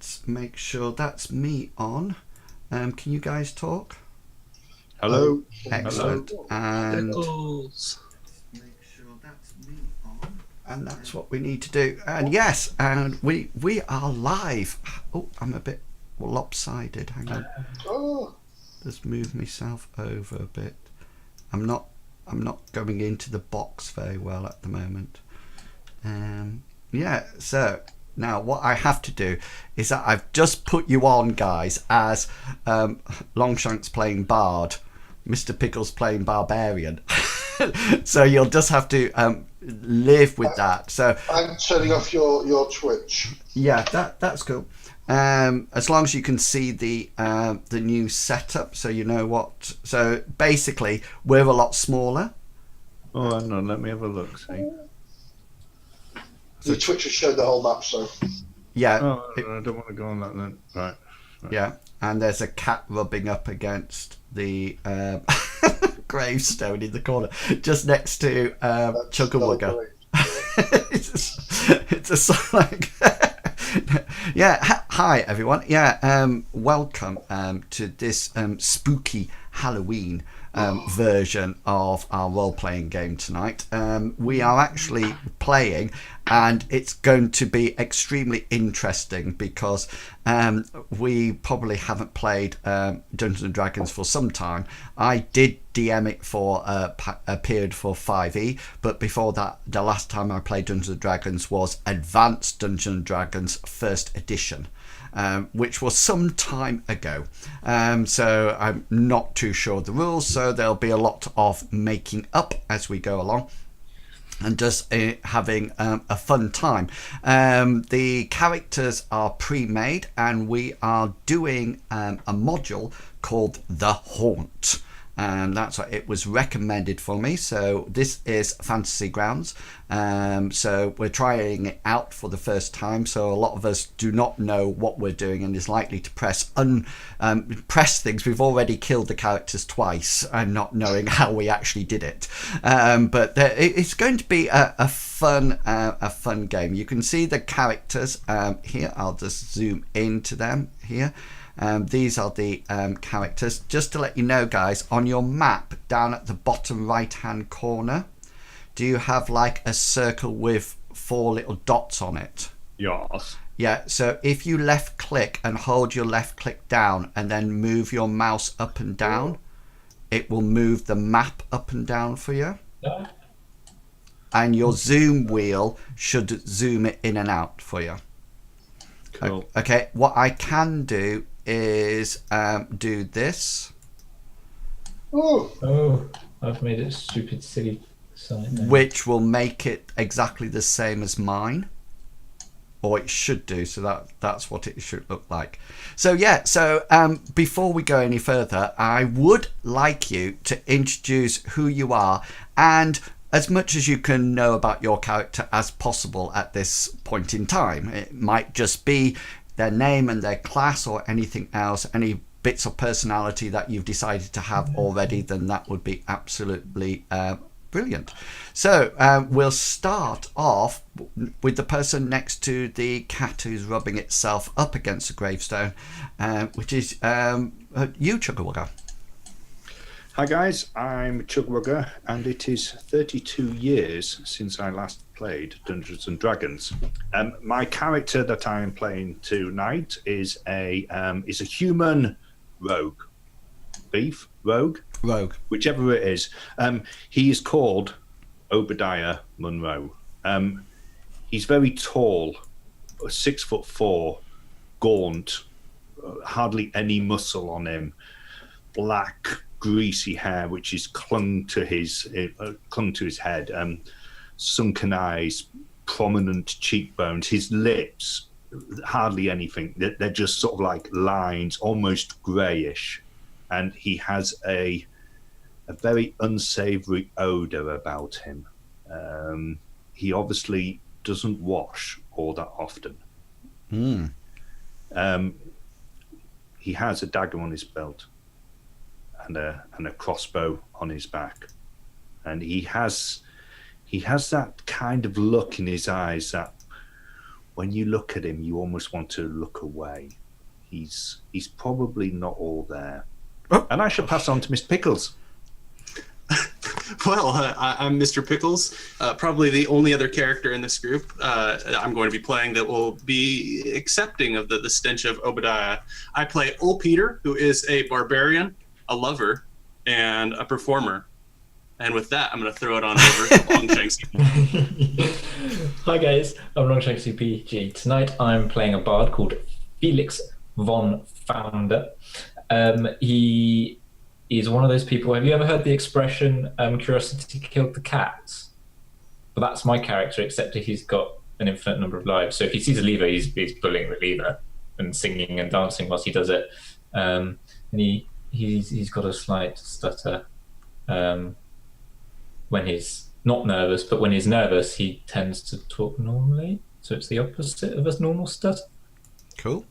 let's make sure that's me on. Can you guys talk? Hello. Excellent. Hello. And Pickles. make sure that's me on. And that's what we need to do. And yes, and we are live. Oh, I'm a bit lopsided. Hang on. Oh, Just move myself over a bit. I'm not going into the box very well at the moment. Yeah, so now what I have to do is that I've just put you on, guys, as Longshanks playing Bard, Mr. Pickles playing Barbarian. So you'll just have to live with that. So I'm turning off your Twitch. yeah, that's cool. As long as you can see the new setup, so you know what. So basically, we're a lot smaller. Oh, hang on, let me have a look. See. The Twitch has showed the whole map, so Yeah, Oh, I don't want to go on that then. Right. yeah, and there's a cat rubbing up against the gravestone in the corner, just next to Chugga it's a song. Yeah, hi everyone. Yeah, welcome to this spooky Halloween version of our role-playing game tonight. We are actually playing, and it's going to be extremely interesting because we probably haven't played Dungeons and Dragons for some time. I did DM it for a period for 5e, but before that, the last time I played Dungeons and Dragons was Advanced Dungeons and Dragons First Edition. Which was some time ago. So I'm not too sure of the rules, so there'll be a lot of making up as we go along and just having a fun time. The characters are pre-made, and we are doing a module called The Haunt. And that's what it was recommended for me. So this is Fantasy Grounds. So we're trying it out for the first time. So a lot of us do not know what we're doing and is likely to press things. We've already killed the characters twice and not knowing how we actually did it. But it's going to be a fun game. You can see the characters here. I'll just zoom into them here. These are the characters. Just to let you know, guys, on your map down at the bottom right hand corner, do you have like a circle with 4 little dots on it? Yes. Yeah, so if you left click and hold your left click down and then move your mouse up and down, it will move the map up and down for you. And your zoom wheel should zoom it in and out for you. Cool. Okay, what I can do is do this, oh, I've made it a stupid, silly site now. which will make it exactly the same as mine, or it should do. So that's what it should look like. So yeah, so before we go any further, I would like you to introduce who you are and as much as you can know about your character as possible at this point in time. It might just be their name and their class, or anything else, any bits of personality that you've decided to have already, then that would be absolutely brilliant. So we'll start off with the person next to the cat who's rubbing itself up against the gravestone, which is you, Chugga. Hi guys, I'm Chugwugger, and it is 32 years since I last played Dungeons and Dragons. My character that I am playing tonight is a human rogue, rogue, whichever it is. He is called Obadiah Monroe. He's very tall, 6'4", gaunt, hardly any muscle on him, black, greasy hair which is clung to his head, sunken eyes, prominent cheekbones, his lips, hardly anything. They're just sort of like lines, almost greyish, and he has a very unsavory odor about him. He obviously doesn't wash all that often. He has a dagger on his belt and a crossbow on his back, and he has that kind of look in his eyes, that when you look at him, you almost want to look away. He's probably not all there. Oh. And I shall pass on to Mr. Pickles. Well, I'm Mr. Pickles, probably the only other character in this group I'm going to be playing that will be accepting of the stench of Obadiah. I play Ol Peter, who is a barbarian, a lover, and a performer. And with that, I'm going to throw it on over to Longshank CPG. Hi guys, I'm Longshank CPG. Tonight I'm playing a bard called Felix von Founder. He is one of those people. Have you ever heard the expression curiosity killed the cat? But that's my character, except he's got an infinite number of lives. So if he sees a lever, he's pulling the lever and singing and dancing whilst he does it. And he's got a slight stutter when he's not nervous, but when he's nervous, he tends to talk normally. So it's the opposite of a normal stutter. Cool.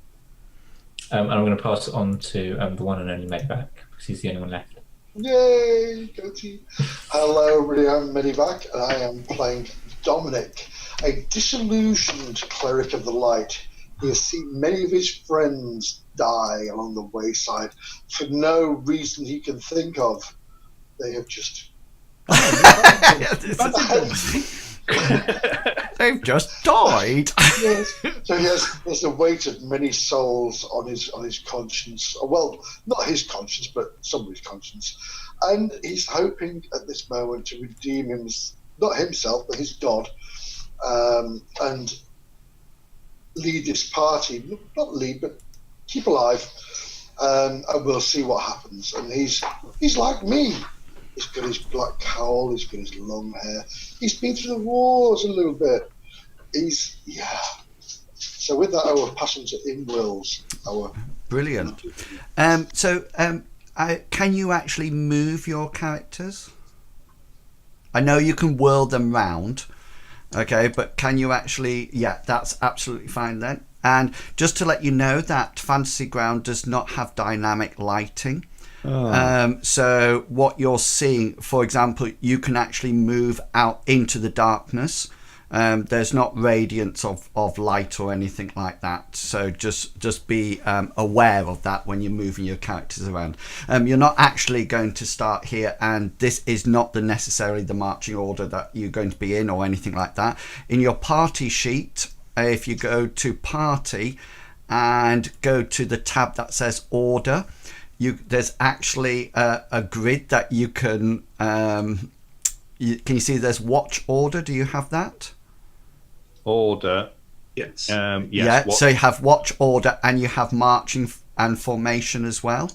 And I'm going to pass it on to the one and only Medivac, because he's the only one left. Yay, goatee. Hello, everybody, I'm Medivac, and I am playing Dominic, a disillusioned cleric of the light. He has seen many of his friends die along the wayside for no reason he can think of. They have just... They've just died. Yes. So he has the weight of many souls on his conscience. Well, not his conscience, but somebody's conscience. And he's hoping at this moment to redeem him, not himself, but his god, and lead this party. Not lead, but keep alive. And we'll see what happens. And he's like me. He's got his black cowl, he's got his long hair. He's been through the wars a little bit. So with that, I will pass on to Imwills. Brilliant. Can you actually move your characters? I know you can whirl them round, okay, but can you actually... Yeah, that's absolutely fine then. And just to let you know that Fantasy Ground does not have dynamic lighting. So what you're seeing, for example, you can actually move out into the darkness. There's not radiance of light or anything like that. So just be aware of that when you're moving your characters around. You're not actually going to start here, and this is not necessarily the marching order that you're going to be in or anything like that. In your party sheet, if you go to party and go to the tab that says order, there's actually a grid that you can... can you see there's watch order? Do you have that? Order. Yes. Yes. So you have watch order and you have marching and formation as well.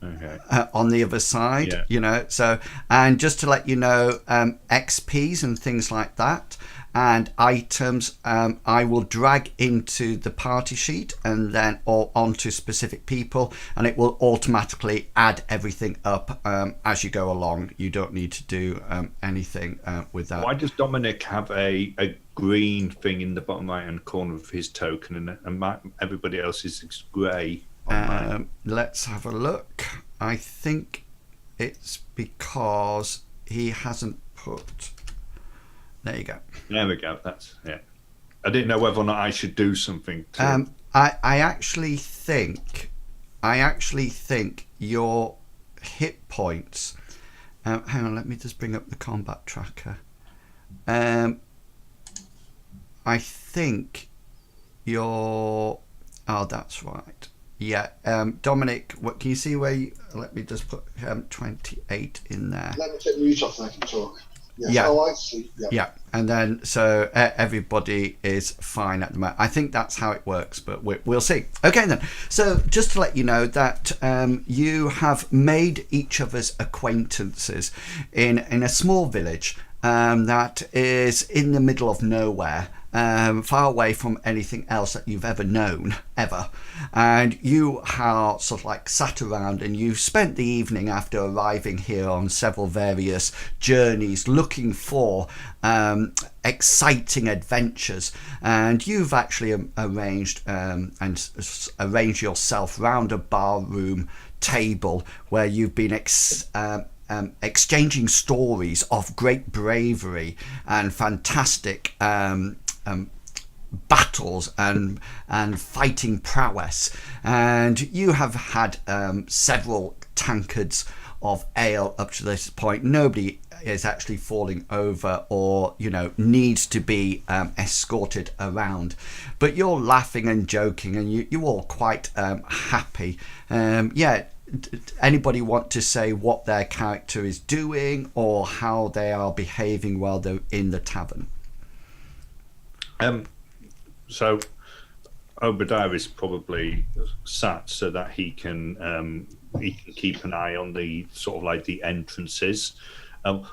Okay. On the other side, yeah. So, and just to let you know, XPs and things like that and items, I will drag into the party sheet and then or onto specific people, and it will automatically add everything up as you go along. You don't need to do anything with that. Why does Dominic have a green thing in the bottom right hand corner of his token, and everybody else is grey? Let's have a look. I think it's because he hasn't put... There you go. There we go. That's I didn't know whether or not I should do something. I actually think your hit points. Hang on, let me just bring up the combat tracker. I think your... Oh, that's right. Yeah, Dominic, what can you see where you... Let me just put 28 in there. Let me take mute off and I can talk. Yes. Yeah. Oh, I see. Yeah, and then so everybody is fine at the moment. I think that's how it works, but we'll see. Okay then, so just to let you know that you have made each other's acquaintances in a small village that is in the middle of nowhere, far away from anything else that you've ever known, ever. And you are sort of like sat around and you've spent the evening after arriving here on several various journeys looking for exciting adventures, and you've actually arranged yourself round a barroom table where you've been exchanging stories of great bravery and fantastic battles and fighting prowess, and you have had several tankards of ale up to this point. Nobody is actually falling over or needs to be escorted around, but you're laughing and joking, and you're all quite happy. Anybody want to say what their character is doing or how they are behaving while they're in the tavern? So Obadiah is probably sat so that he can keep an eye on the sort of like the entrances.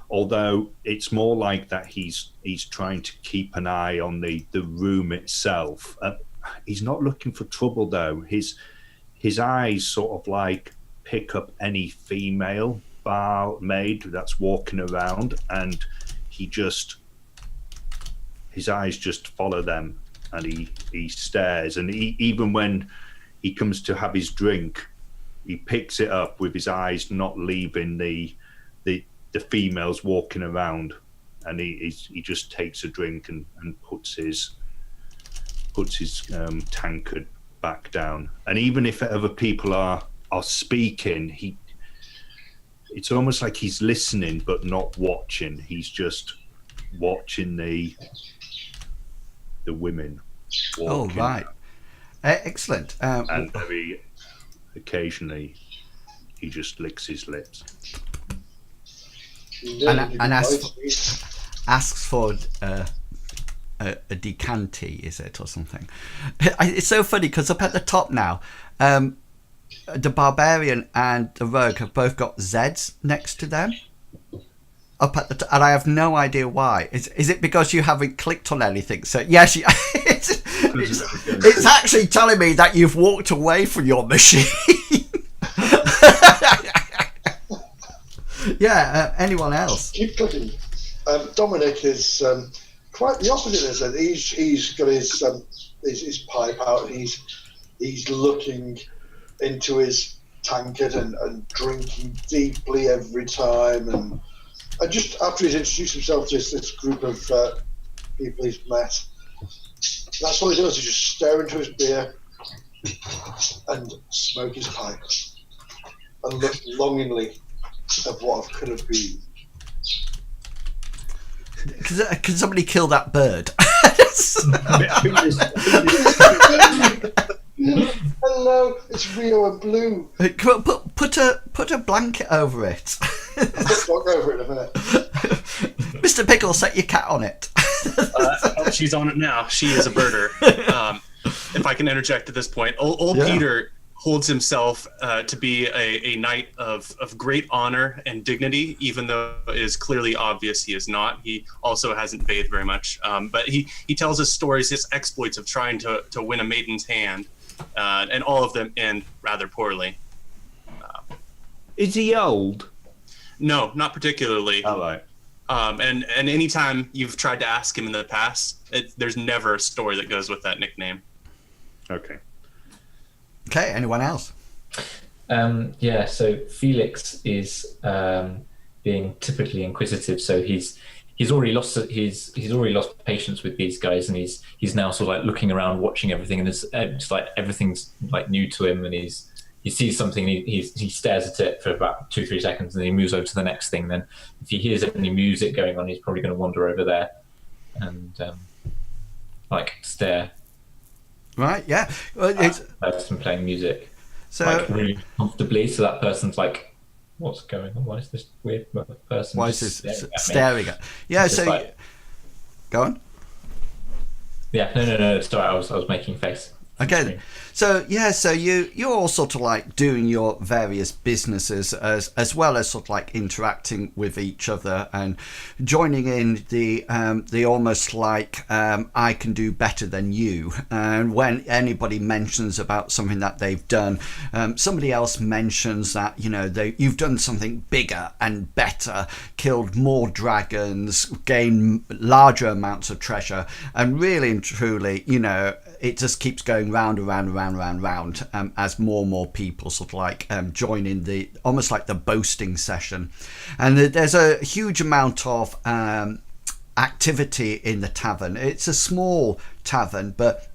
Although it's more like that he's trying to keep an eye on the room itself. He's not looking for trouble though. His eyes sort of like pick up any female barmaid that's walking around, and his eyes just follow them, and he stares, and even when he comes to have his drink, he picks it up with his eyes not leaving the females walking around, and he just takes a drink and puts his tankard back down. And even if other people are speaking, it's almost like he's listening but not watching. He's just watching the women walking. Oh, right. Excellent. And very occasionally he just licks his lips. And asks for a decanty, is it, or something? It's so funny because up at the top now, the barbarian and the rogue have both got Z's next to them. Up at the and I have no idea why. Is it because you haven't clicked on anything? So yes, it's actually telling me that you've walked away from your machine. Yeah. Anyone else? Keep clicking. Dominic is quite the opposite. Is that he's got his pipe out, and he's looking into his tankard and drinking deeply every time, and just after he's introduced himself to this group of people he's met, that's all he does. He just stare into his beer and smoke his pipe and look longingly of what could have been. Can somebody kill that bird? Hello, it's Rio and Blue. Put a blanket over it. I'll put dog over it in a minute. Mr. Pickle, set your cat on it. She's on it now. She is a birder. If I can interject at this point, old Peter holds himself to be a knight of great honor and dignity, even though it is clearly obvious he is not. He also hasn't bathed very much, but he tells us stories, his exploits of trying to win a maiden's hand, and all of them end rather poorly. Is he old? No, not particularly. All right. And anytime you've tried to ask him in the past, there's never a story that goes with that nickname. Okay. Okay, anyone else? So Felix is being typically inquisitive. So he's already lost patience with these guys, and he's now sort of like looking around, watching everything, and it's like everything's like new to him, and he sees something, and he stares at it for about 2-3 seconds, and then he moves over to the next thing. Then if he hears any music going on, he's probably going to wander over there and stare. Right, yeah. Well, it's person playing music, so really comfortably. So that person's like, "What's going on? Why is this weird person? Why is this staring at? Yeah, so go on. Yeah, no. Sorry, I was making a face. Okay, so you're all sort of like doing your various businesses as well as sort of like interacting with each other and joining in the almost like I can do better than you. And when anybody mentions about something that they've done, somebody else mentions that you've done something bigger and better, killed more dragons, gained larger amounts of treasure, and really and truly, it just keeps going round and round and round and round, as more and more people sort of like join in the almost like the boasting session. And there's a huge amount of activity in the tavern. It's a small tavern, but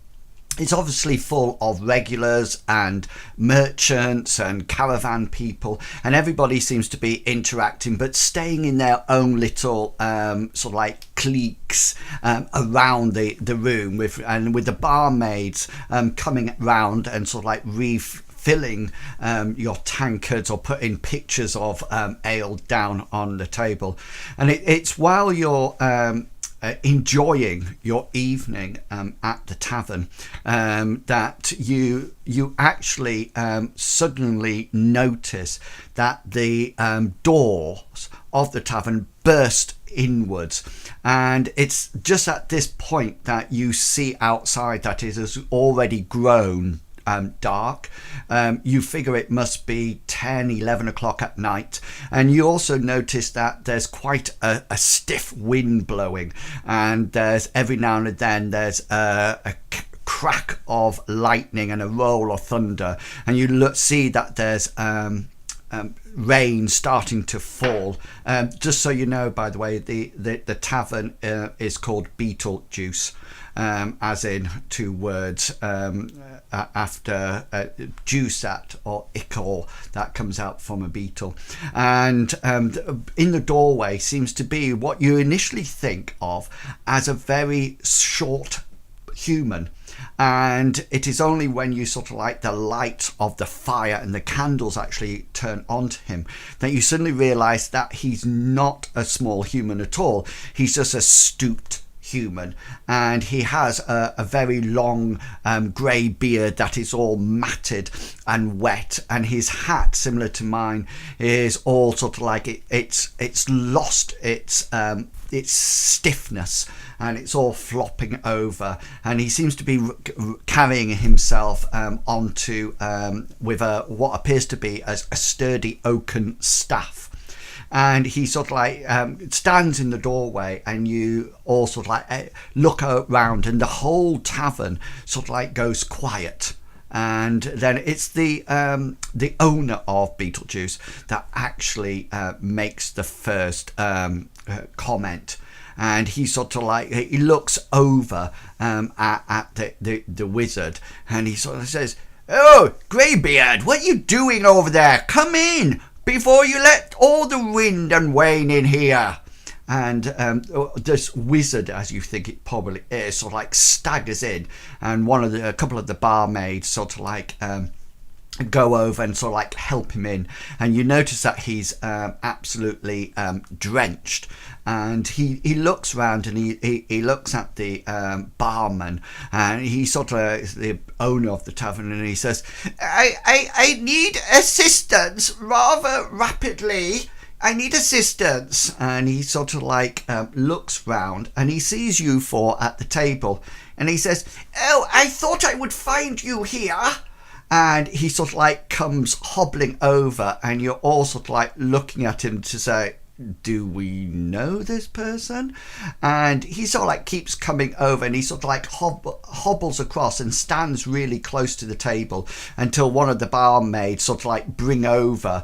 it's obviously full of regulars and merchants and caravan people, and everybody seems to be interacting but staying in their own little sort of like cliques around the room, with the barmaids coming round and sort of like filling your tankards or putting pictures of ale down on the table. And it's while you're enjoying your evening at the tavern that you actually suddenly notice that the doors of the tavern burst inwards, and it's just at this point that you see outside that it has already grown dark. You figure it must be 10-11 o'clock at night, and you also notice that there's quite a stiff wind blowing, and there's every now and then there's a crack of lightning and a roll of thunder, and you see that there's rain starting to fall. Just so you know, by the way, the tavern is called Beetlejuice, as in two words after juice, that or ichor that comes out from a beetle. And in the doorway seems to be what you initially think of as a very short human, and it is only when you sort of like the light of the fire and the candles actually turn onto him that you suddenly realize that he's not a small human at all. He's just a stooped human, and he has a very long grey beard that is all matted and wet, and his hat, similar to mine, is all sort of like it's lost its stiffness, and it's all flopping over, and he seems to be carrying himself onto with what appears to be a sturdy oaken staff. And he sort of like stands in the doorway, and you all sort of like look around, and the whole tavern sort of like goes quiet. And then it's the owner of Beetlejuice that actually makes the first comment. And he sort of like, he looks over at the wizard, and he sort of says, "Oh, Greybeard, what are you doing over there? Come in before you let all the wind and rain in here." And this wizard, as you think it probably is, sort of like staggers in, and a couple of the barmaids sort of like go over and sort of like help him in, and you notice that he's absolutely drenched, and he looks around, and he looks at the barman, and he sort of the owner of the tavern, and he says, I need assistance rather rapidly. I need assistance." And he sort of like looks round, and he sees you four at the table, and he says, "Oh, I thought I would find you here." And he sort of like comes hobbling over, and you're all sort of like looking at him to say, "Do we know this person?" And he sort of like keeps coming over, and he sort of like hobbles across and stands really close to the table until one of the barmaids sort of like bring over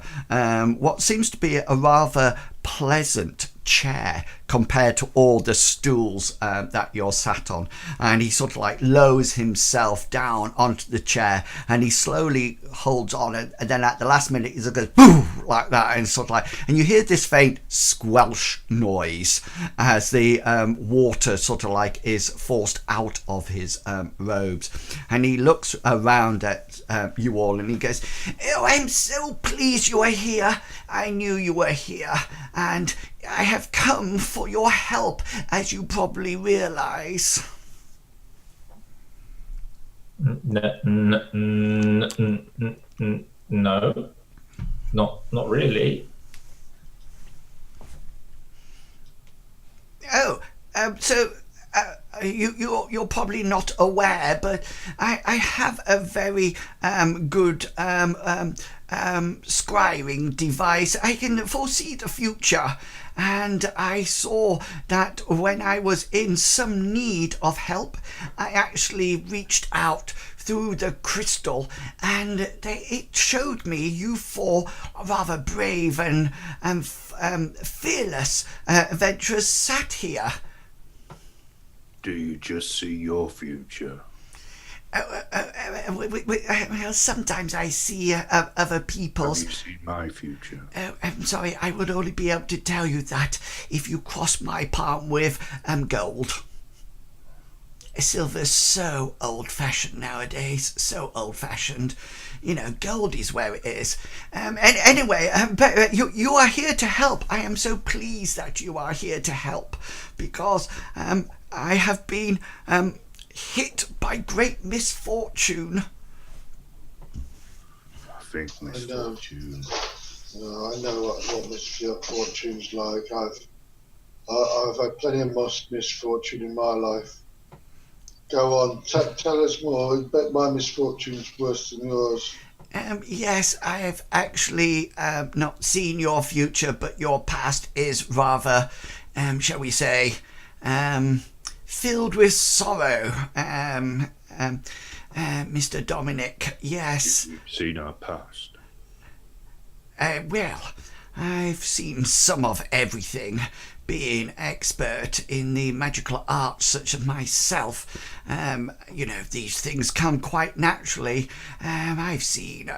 what seems to be a rather pleasant chair compared to all the stools that you're sat on, and he sort of like lowers himself down onto the chair, and he slowly holds on, and then at the last minute he goes boom like that, and sort of like, and you hear this faint squelch noise as the water sort of like is forced out of his robes, and he looks around at you all, and he goes, "Oh, I'm so pleased you are here. I knew you were here, and I have come for your help, as you probably realize." No, not really. Oh, so you're probably not aware, but I have a very good scrying device. I can foresee the future, and I saw that when I was in some need of help, I actually reached out through the crystal, and it showed me you four rather brave and fearless adventurers sat here. do you just see your future? Well, sometimes I see other Have people's. you seen my future? I'm sorry, I would only be able to tell you that if you cross my palm with gold. Silver's so old-fashioned nowadays, so old-fashioned. You know, gold is where it is. And anyway, but you are here to help. I am so pleased that you are here to help, because I have been hit by great misfortune. I think misfortune. I know what misfortune's like. I've had plenty of misfortune in my life. Go on, tell us more. I bet my misfortune's worse than yours. Yes, I have actually not seen your future, but your past is rather, shall we say, filled with sorrow. Mr. Dominic, yes. You've seen our past. Well, I've seen some of everything. Being expert in the magical arts such as myself, you know, these things come quite naturally. I've seen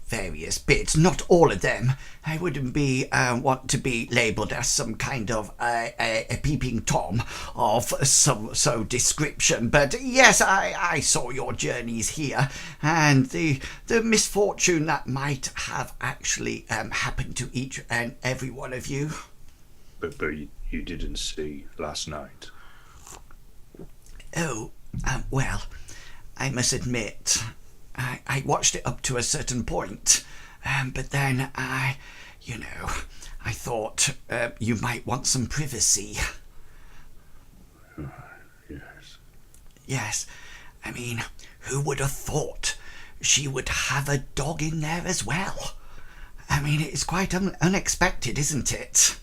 various bits, not all of them. I wouldn't be want to be labelled as some kind of a peeping Tom of some description, but yes, I saw your journeys here, and the misfortune that might have actually happened to each and every one of you. But you didn't see last night. Oh, well, I must admit, I watched it up to a certain point, but then I thought you might want some privacy. Yes. Yes, I mean, who would have thought she would have a dog in there as well? I mean, it's quite unexpected, isn't it?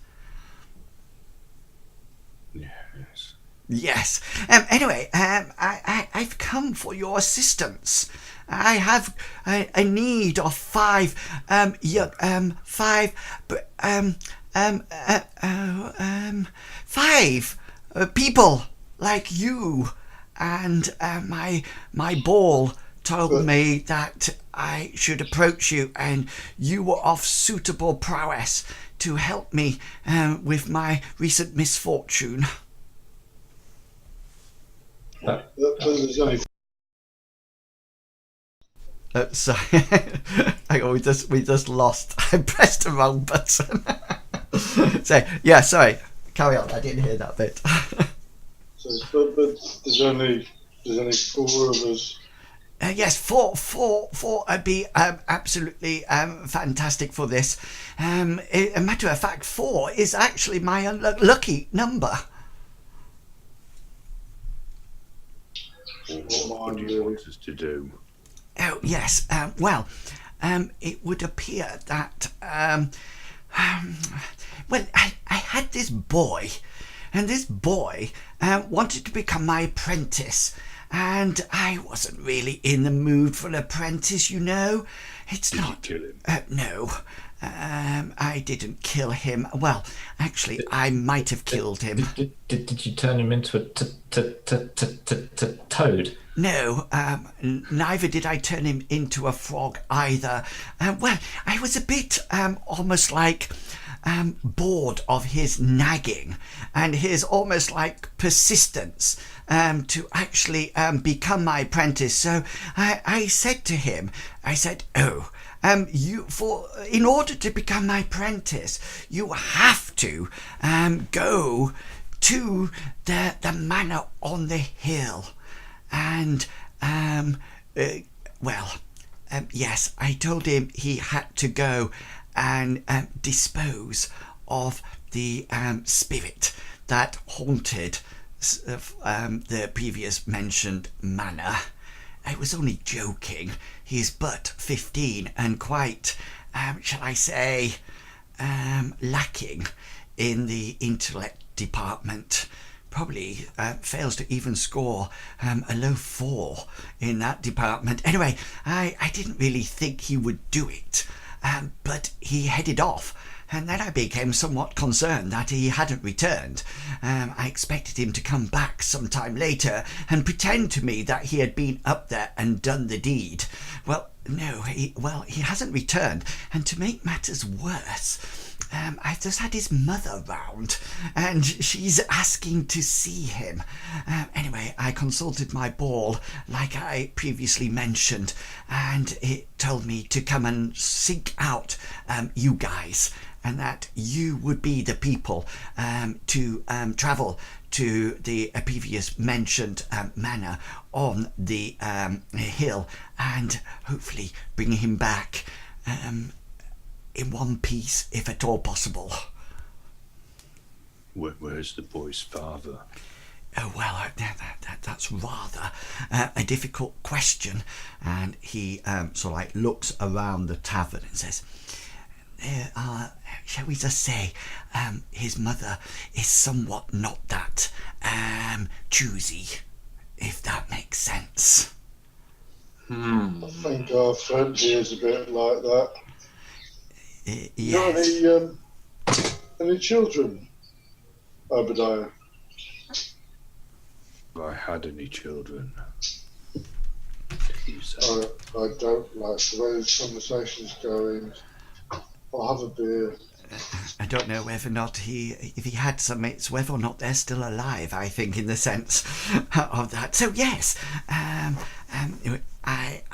Yes. Yes. Anyway, I've come for your assistance. I have a need of five people like you, and my ball told me that I should approach you, and you were of suitable prowess to help me with my recent misfortune. There's only Sorry, hang on, we just lost. I pressed the wrong button. So yeah, sorry. Carry on. I didn't hear that bit. but there's only 4 of us. Yes, four would be absolutely fantastic for this. A matter of fact, 4 is actually my lucky number. What do you want us to do? Oh yes. Well, it would appear that well, I had this boy, and this boy wanted to become my apprentice. And I wasn't really in the mood for an apprentice, you know. It's not. Did you kill him? No. I didn't kill him. Well, actually, I might have killed him. Did you turn him into a toad? No, neither did I turn him into a frog either. Well, I was a bit almost like bored of his nagging and his almost like persistence to actually become my apprentice. So I said to him, I said, "Oh, in order to become my apprentice, you have to go to the manor on the hill." And yes, I told him he had to go and dispose of the spirit that haunted the previous mentioned manor. I was only joking. He's but 15 and quite, shall I say, lacking in the intellect department. Probably fails to even score a low 4 in that department. Anyway, I didn't really think he would do it, but he headed off and then I became somewhat concerned that he hadn't returned. I expected him to come back sometime later and pretend to me that he had been up there and done the deed. Well, no, he hasn't returned, and to make matters worse, I've just had his mother round, and she's asking to see him. Anyway, I consulted my ball, like I previously mentioned, and it told me to come and seek out you guys, and that you would be the people to travel to the previous mentioned manor on the hill, and hopefully bring him back in one piece, if at all possible. Where's the boy's father? Oh, well, that's rather a difficult question. And he sort of like looks around the tavern and says, shall we just say, his mother is somewhat not that choosy, if that makes sense. I think our friend here is a bit like that. You Yes. got any children, Obadiah? Have I had any children? You say? I don't like the way this conversation's going. I'll have a beer. I don't know whether or not if he had some mates, whether or not they're still alive, I think, in the sense of that. So, yes,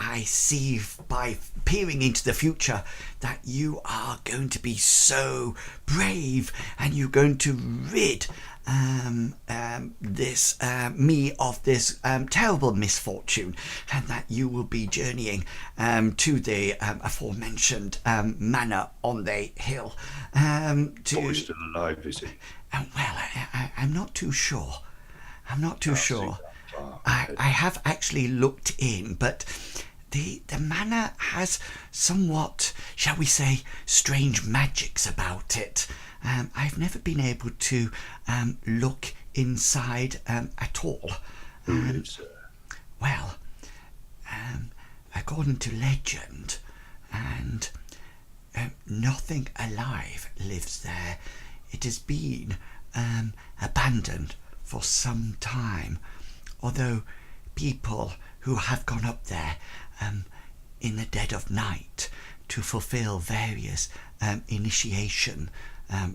I see by peering into the future that you are going to be so brave, and you're going to rid this me of this terrible misfortune, and that you will be journeying to the aforementioned manor on the hill. Boy's still alive, is he? Well, I'm not too sure. I'm not too sure. I have actually looked in, but the manor has somewhat, shall we say, strange magics about it. I've never been able to look inside at all. Who lives there? Well, according to legend, and nothing alive lives there. It has been abandoned for some time, although people who have gone up there in the dead of night to fulfill various initiation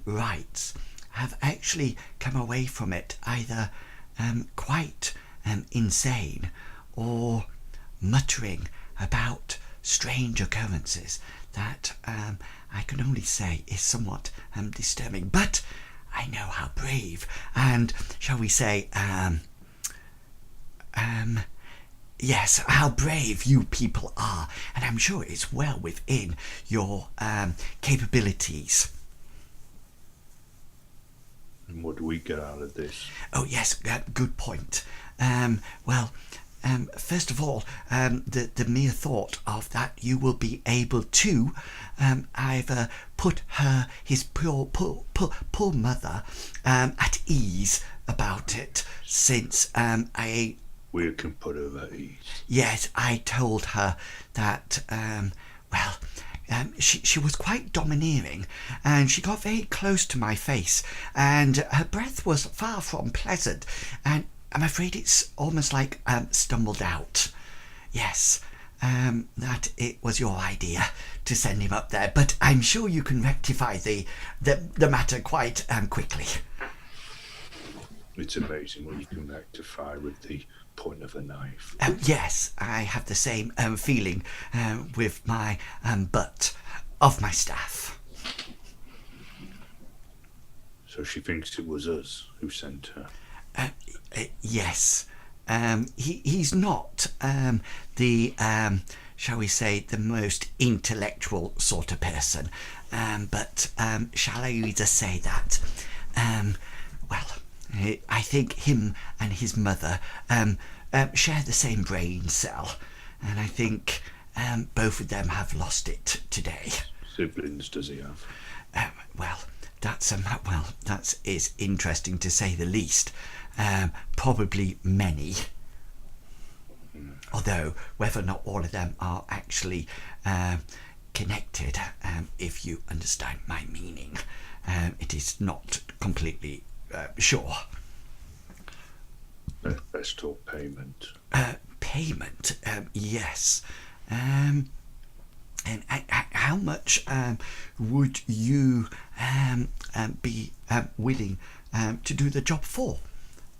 rites have actually come away from it either quite insane, or muttering about strange occurrences that I can only say is somewhat disturbing. But I know how brave and, shall we say, yes, how brave you people are, and I'm sure it's well within your capabilities. And what do we get out of this? Oh yes, good point. First of all, the mere thought of that you will be able to either put his poor mother at ease about it, since We can put her at ease. yes, I told her that she was quite domineering, and she got very close to my face, and her breath was far from pleasant, and I'm afraid it's almost like stumbled out. Yes, that it was your idea to send him up there, but I'm sure you can rectify the matter quite quickly. It's amazing what you can rectify with the point of a knife. Yes, I have the same feeling with my butt of my staff. So she thinks it was us who sent her. Yes, he's not the shall we say, the most intellectual sort of person, but shall I either say that? I think him and his mother share the same brain cell, and I think both of them have lost it today. Siblings does he have? That is interesting to say the least. Probably many. Although whether or not all of them are actually connected, if you understand my meaning. It is not completely sure. Best or payment? Payment, yes. And how much would you be willing to do the job for?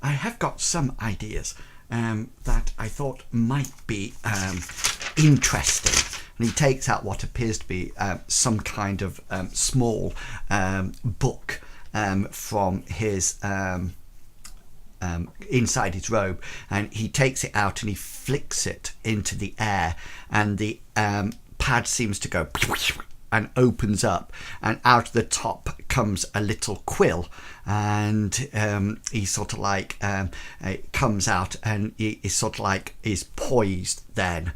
I have got some ideas that I thought might be interesting. And he takes out what appears to be some kind of small book from his inside his robe, and he takes it out and he flicks it into the air, and the pad seems to go and opens up, and out of the top comes a little quill, and he sort of like it comes out, and he is sort of like is poised then,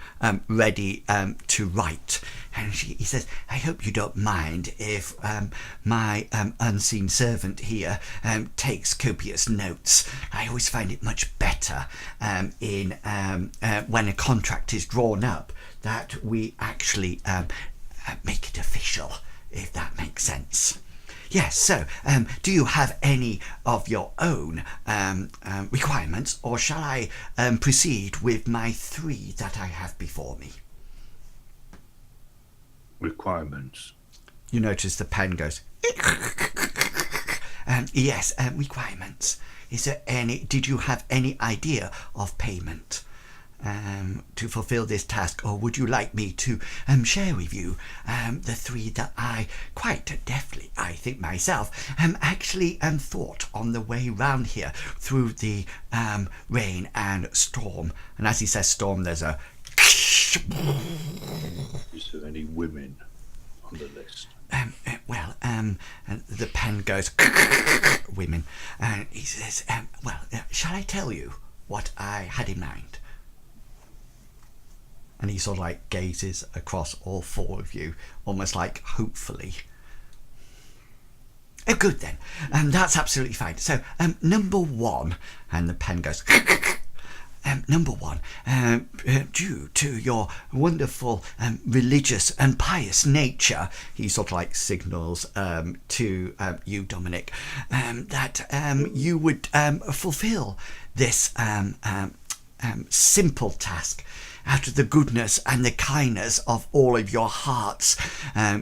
ready to write. And he says, I hope you don't mind if my unseen servant here takes copious notes. I always find it much better in when a contract is drawn up that we actually make it official, if that makes sense. Yes, so do you have any of your own requirements, or shall I proceed with my 3 that I have before me? Requirements. You notice the pen goes. Yes, requirements. Is there any? Did you have any idea of payment to fulfill this task, or would you like me to share with you the 3 that I quite deftly, I think myself, actually thought on the way round here through the rain and storm? And as he says storm, there's a. Is there any women on the list? And the pen goes women, and he says, shall I tell you what I had in mind? And he sort of like gazes across all 4 of you, almost like hopefully. Oh, good then. That's absolutely fine. So, number 1, and the pen goes. Number 1, due to your wonderful religious and pious nature, he sort of like signals to you, Dominic, that you would fulfill this simple task out of the goodness and the kindness of all of your hearts.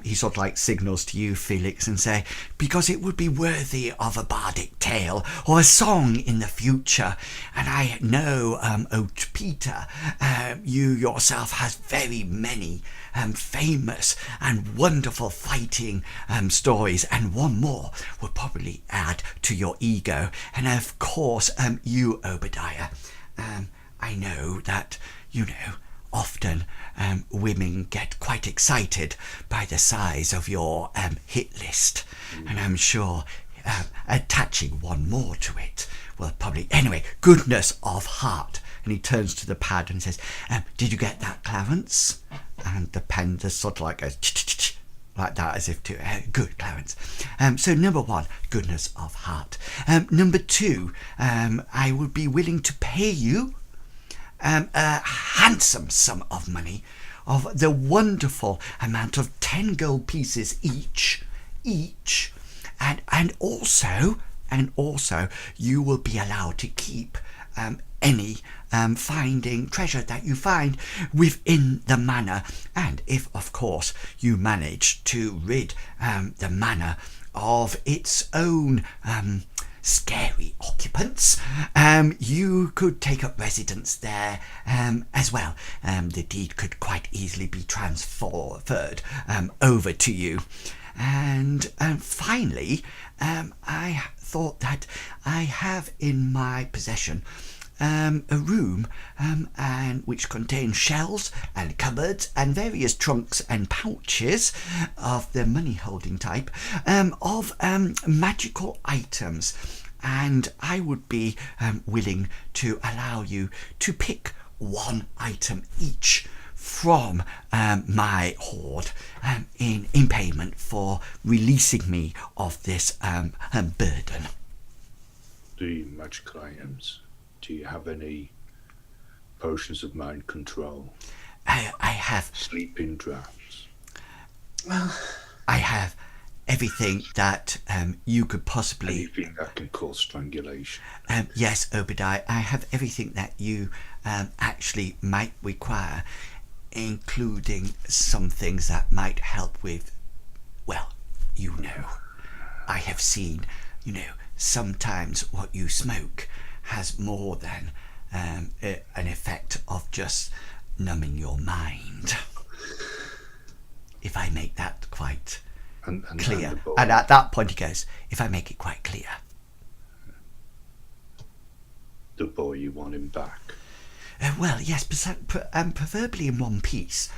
He sort of like signals to you, Felix, and say, because it would be worthy of a bardic tale or a song in the future. And I know, Peter, you yourself has very many famous and wonderful fighting stories, and one more will probably add to your ego. And of course, you, Obadiah, I know that, you know, often women get quite excited by the size of your hit list, and I'm sure attaching one more to it will probably, anyway, goodness of heart. And he turns to the pad and says, did you get that, Clarence? And the pen just sort of like goes like that, as if to good, Clarence. So number 1, goodness of heart. Number 2, I would be willing to pay you a handsome sum of money, of the wonderful amount of 10 gold pieces each, and also you will be allowed to keep any finding treasure that you find within the manor, and if of course you manage to rid the manor of its own scary occupants, you could take up residence there as well. The deed could quite easily be transferred over to you. And finally, I thought that I have in my possession a room and which contains shelves and cupboards and various trunks and pouches of the money holding type of magical items, and I would be willing to allow you to pick 1 item each from my hoard in payment for releasing me of this burden. The magical items. Do you have any potions of mind control? I have sleeping drafts. Well, I have everything that you could possibly. Anything that can cause strangulation. Yes, Obadiah, I have everything that you actually might require, including some things that might help with, well, you know, I have seen, you know, sometimes what you smoke has more than an effect of just numbing your mind. If I make that quite clear. And at that point he goes, if I make it quite clear. The boy, you want him back? Well, yes, preferably in one piece.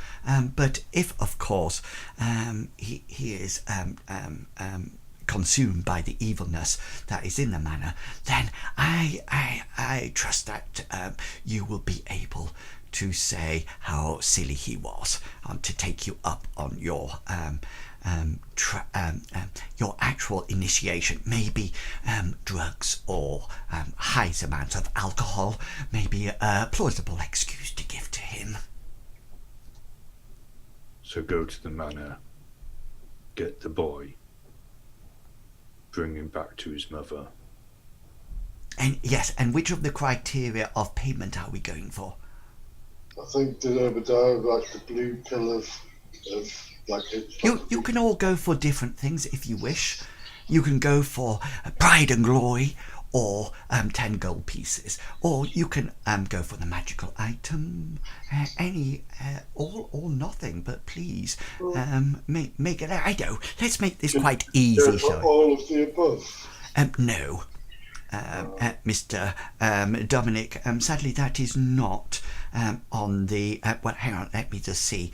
But if, of course, he is consumed by the evilness that is in the manor, then I trust that you will be able to say how silly he was, to take you up on your actual initiation. Maybe drugs or high amounts of alcohol may be a plausible excuse to give to him. So go to the manor, get the boy, bring him back to his mother. And yes, and which of the criteria of payment are we going for? I think that Obadiah like the blue pill of like it. You can all go for different things if you wish. You can go for pride and glory, or 10 gold pieces, or you can go for the magical item. Any, all or nothing. But please, make it. I know. Let's make this quite easy. Shall we? All of the above. No. Mr. Dominic, sadly that is not on the. Well, hang on, let me just see.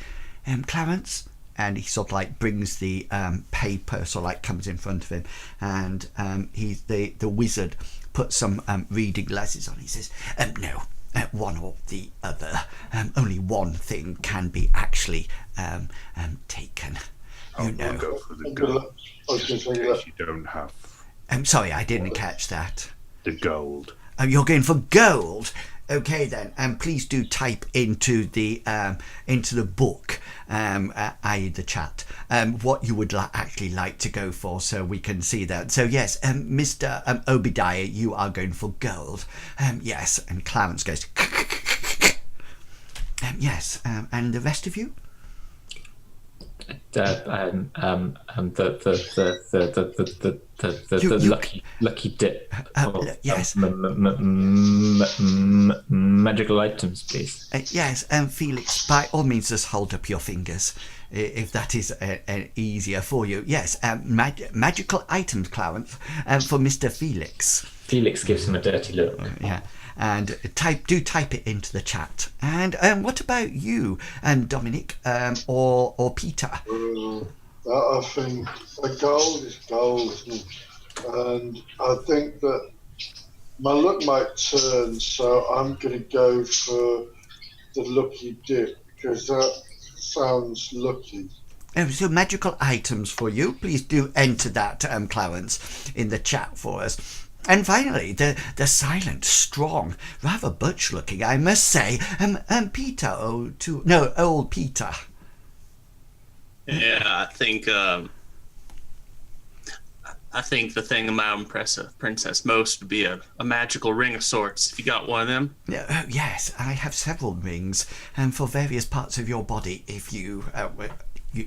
Clarence, and he sort of like brings the paper, sort of like comes in front of him, and the wizard puts some reading glasses on. He says, no, one or the other. Only one thing can be actually taken. You know. Go for the gold. You don't have. I'm sorry, I didn't catch that. The gold. You're going for gold. Okay then, please do type into the book, i.e. the chat, what you would actually like to go for, so we can see that. So yes, Mr. Obadiah, you are going for gold. Yes, and Clarence goes. Yes, and the rest of you? The lucky dip. Yes. Magical items, please. Yes, Felix, by all means, just hold up your fingers if that is easier for you. Yes, magical items, Clarence, for Mr. Felix. Felix gives him a dirty look. Yeah. And type it into the chat. And what about you, Dominic, or Peter? I think the gold is gold, isn't it? And I think that my luck might turn, so I'm going to go for the lucky dip, because that sounds lucky. So magical items for you. Please do enter that, Clarence, in the chat for us. And finally, the silent, strong, rather butch-looking, I must say, Peter. Old Peter. Yeah, I think the thing about impress a princess most would be a magical ring of sorts. If you got one of them. Yes, I have several rings, for various parts of your body. If you.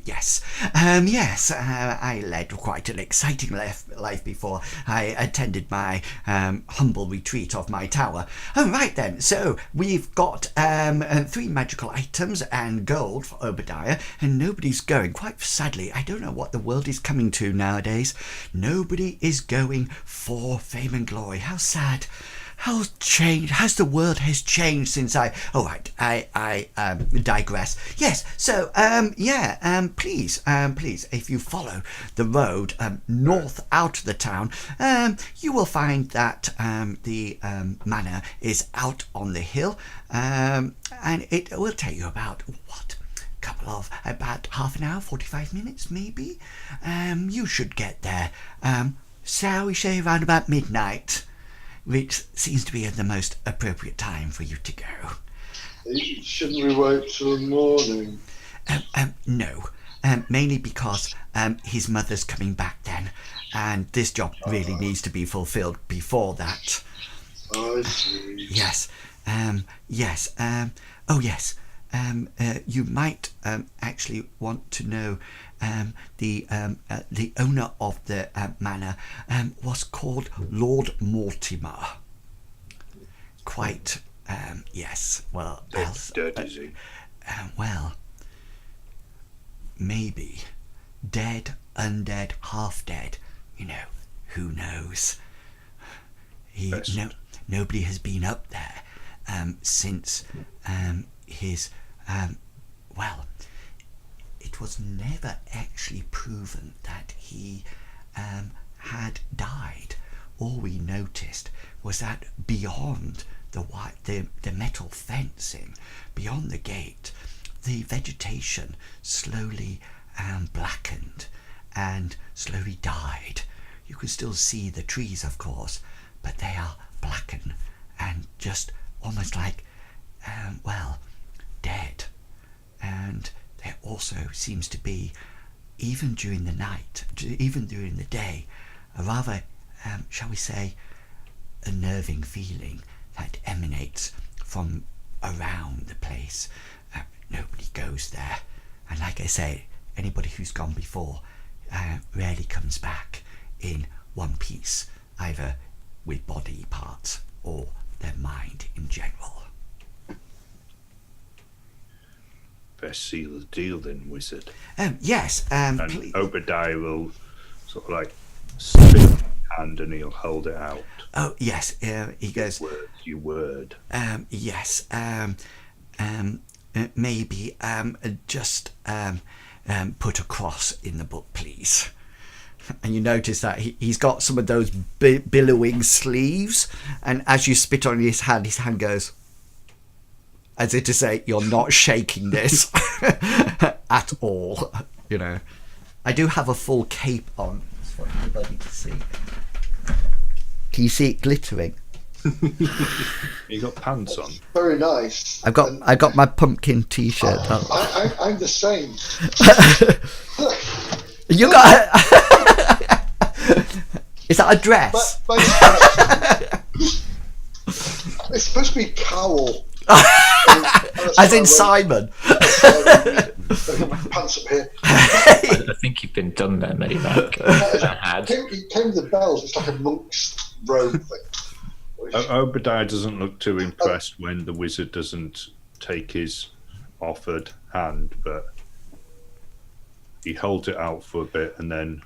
Yes. I led quite an exciting life before I attended my humble retreat of my tower. Right then, so we've got 3 magical items and gold for Obadiah, and nobody's going. Quite sadly, I don't know what the world is coming to nowadays. Nobody is going for fame and glory. How sad. How the world has changed since I digress. Yes, so, please, if you follow the road north out of the town, you will find that the manor is out on the hill, and it will take you about, about half an hour, 45 minutes maybe. You should get there, shall we say around about midnight, which seems to be the most appropriate time for you to go. Shouldn't we wait till the morning? No. mainly because his mother's coming back then, and this job really needs to be fulfilled before that. I see. Yes. Yes. Oh, yes. You might actually want to know the owner of the manor was called Lord Mortimer. Quite. Yes. Well. Dead, is he? Well. Maybe. Dead, undead, half dead. You know. Who knows? Nobody has been up there since his well, it was never actually proven that he had died. All we noticed was that beyond the metal fencing, beyond the gate, the vegetation slowly blackened and slowly died. You can still see the trees, of course, but they are blackened and just almost like, well, dead. And there also seems to be, even during the night, even during the day, a rather, shall we say, unnerving feeling that emanates from around the place. Nobody goes there. And like I say, anybody who's gone before rarely comes back in one piece, either with body parts or their mind in general. Best seal the deal then, wizard. Yes, And please. Obadiah will sort of like spit in his hand and he'll hold it out. Oh, yes, he goes, You word. yes, maybe just put a cross in the book, please. And you notice that he's got some of those billowing sleeves, and as you spit on his hand goes, as if to say, you're not shaking this at all, you know. I do have a full cape on, just for everybody to see. Can you see it glittering? You got pants on. Very nice. I've got my pumpkin t-shirt on. I'm the same. You got Is that a dress? It's supposed to be cowl. As in Simon. Pants up here. I think you've been done there, Medivac. I had. It came with the bells. It's like a monk's robe thing. Obadiah doesn't look too impressed when the wizard doesn't take his offered hand, but he holds it out for a bit and then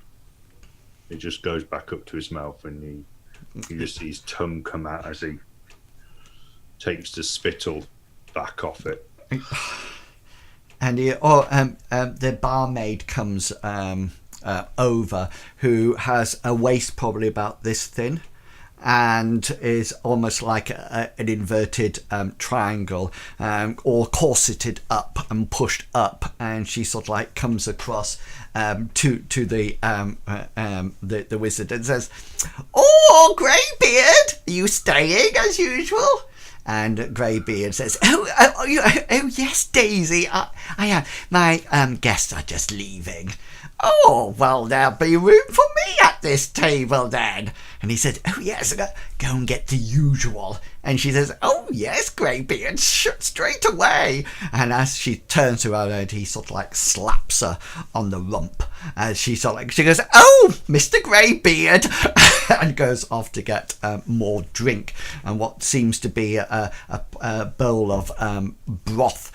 it just goes back up to his mouth and you just see his tongue come out as he takes the spittle back off it. And the barmaid comes over, who has a waist probably about this thin, and is almost like an inverted triangle, or corseted up and pushed up, and she sort of like comes across to the wizard and says, "Oh, Greybeard, are you staying as usual?" And Greybeard says, "Oh, yes, Daisy, I am. My guests are just leaving." "Oh, well, there'll be room for me at this table then." And he said, "Oh, yes, go and get the usual." And she says, "Oh, yes, Greybeard, straight away." And as she turns around, he sort of like slaps her on the rump. As she goes, "Oh, Mr. Greybeard," and goes off to get more drink and what seems to be a bowl of broth